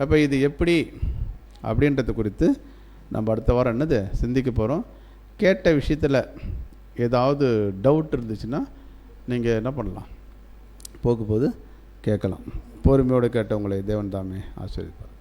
அப்போ இது எப்படி அப்படின்றது குறித்து நம்ம அடுத்த வாரம் சிந்திக்க போகிறோம். கேட்ட விஷயத்தில் ஏதாவது டவுட் இருந்துச்சுன்னா நீங்கள் என்ன பண்ணலாம், போகும்போது கேட்கலாம். பொறுமையோடு கேட்டவங்களை தேவன் தாமே ஆசீர்வதிப்பார்.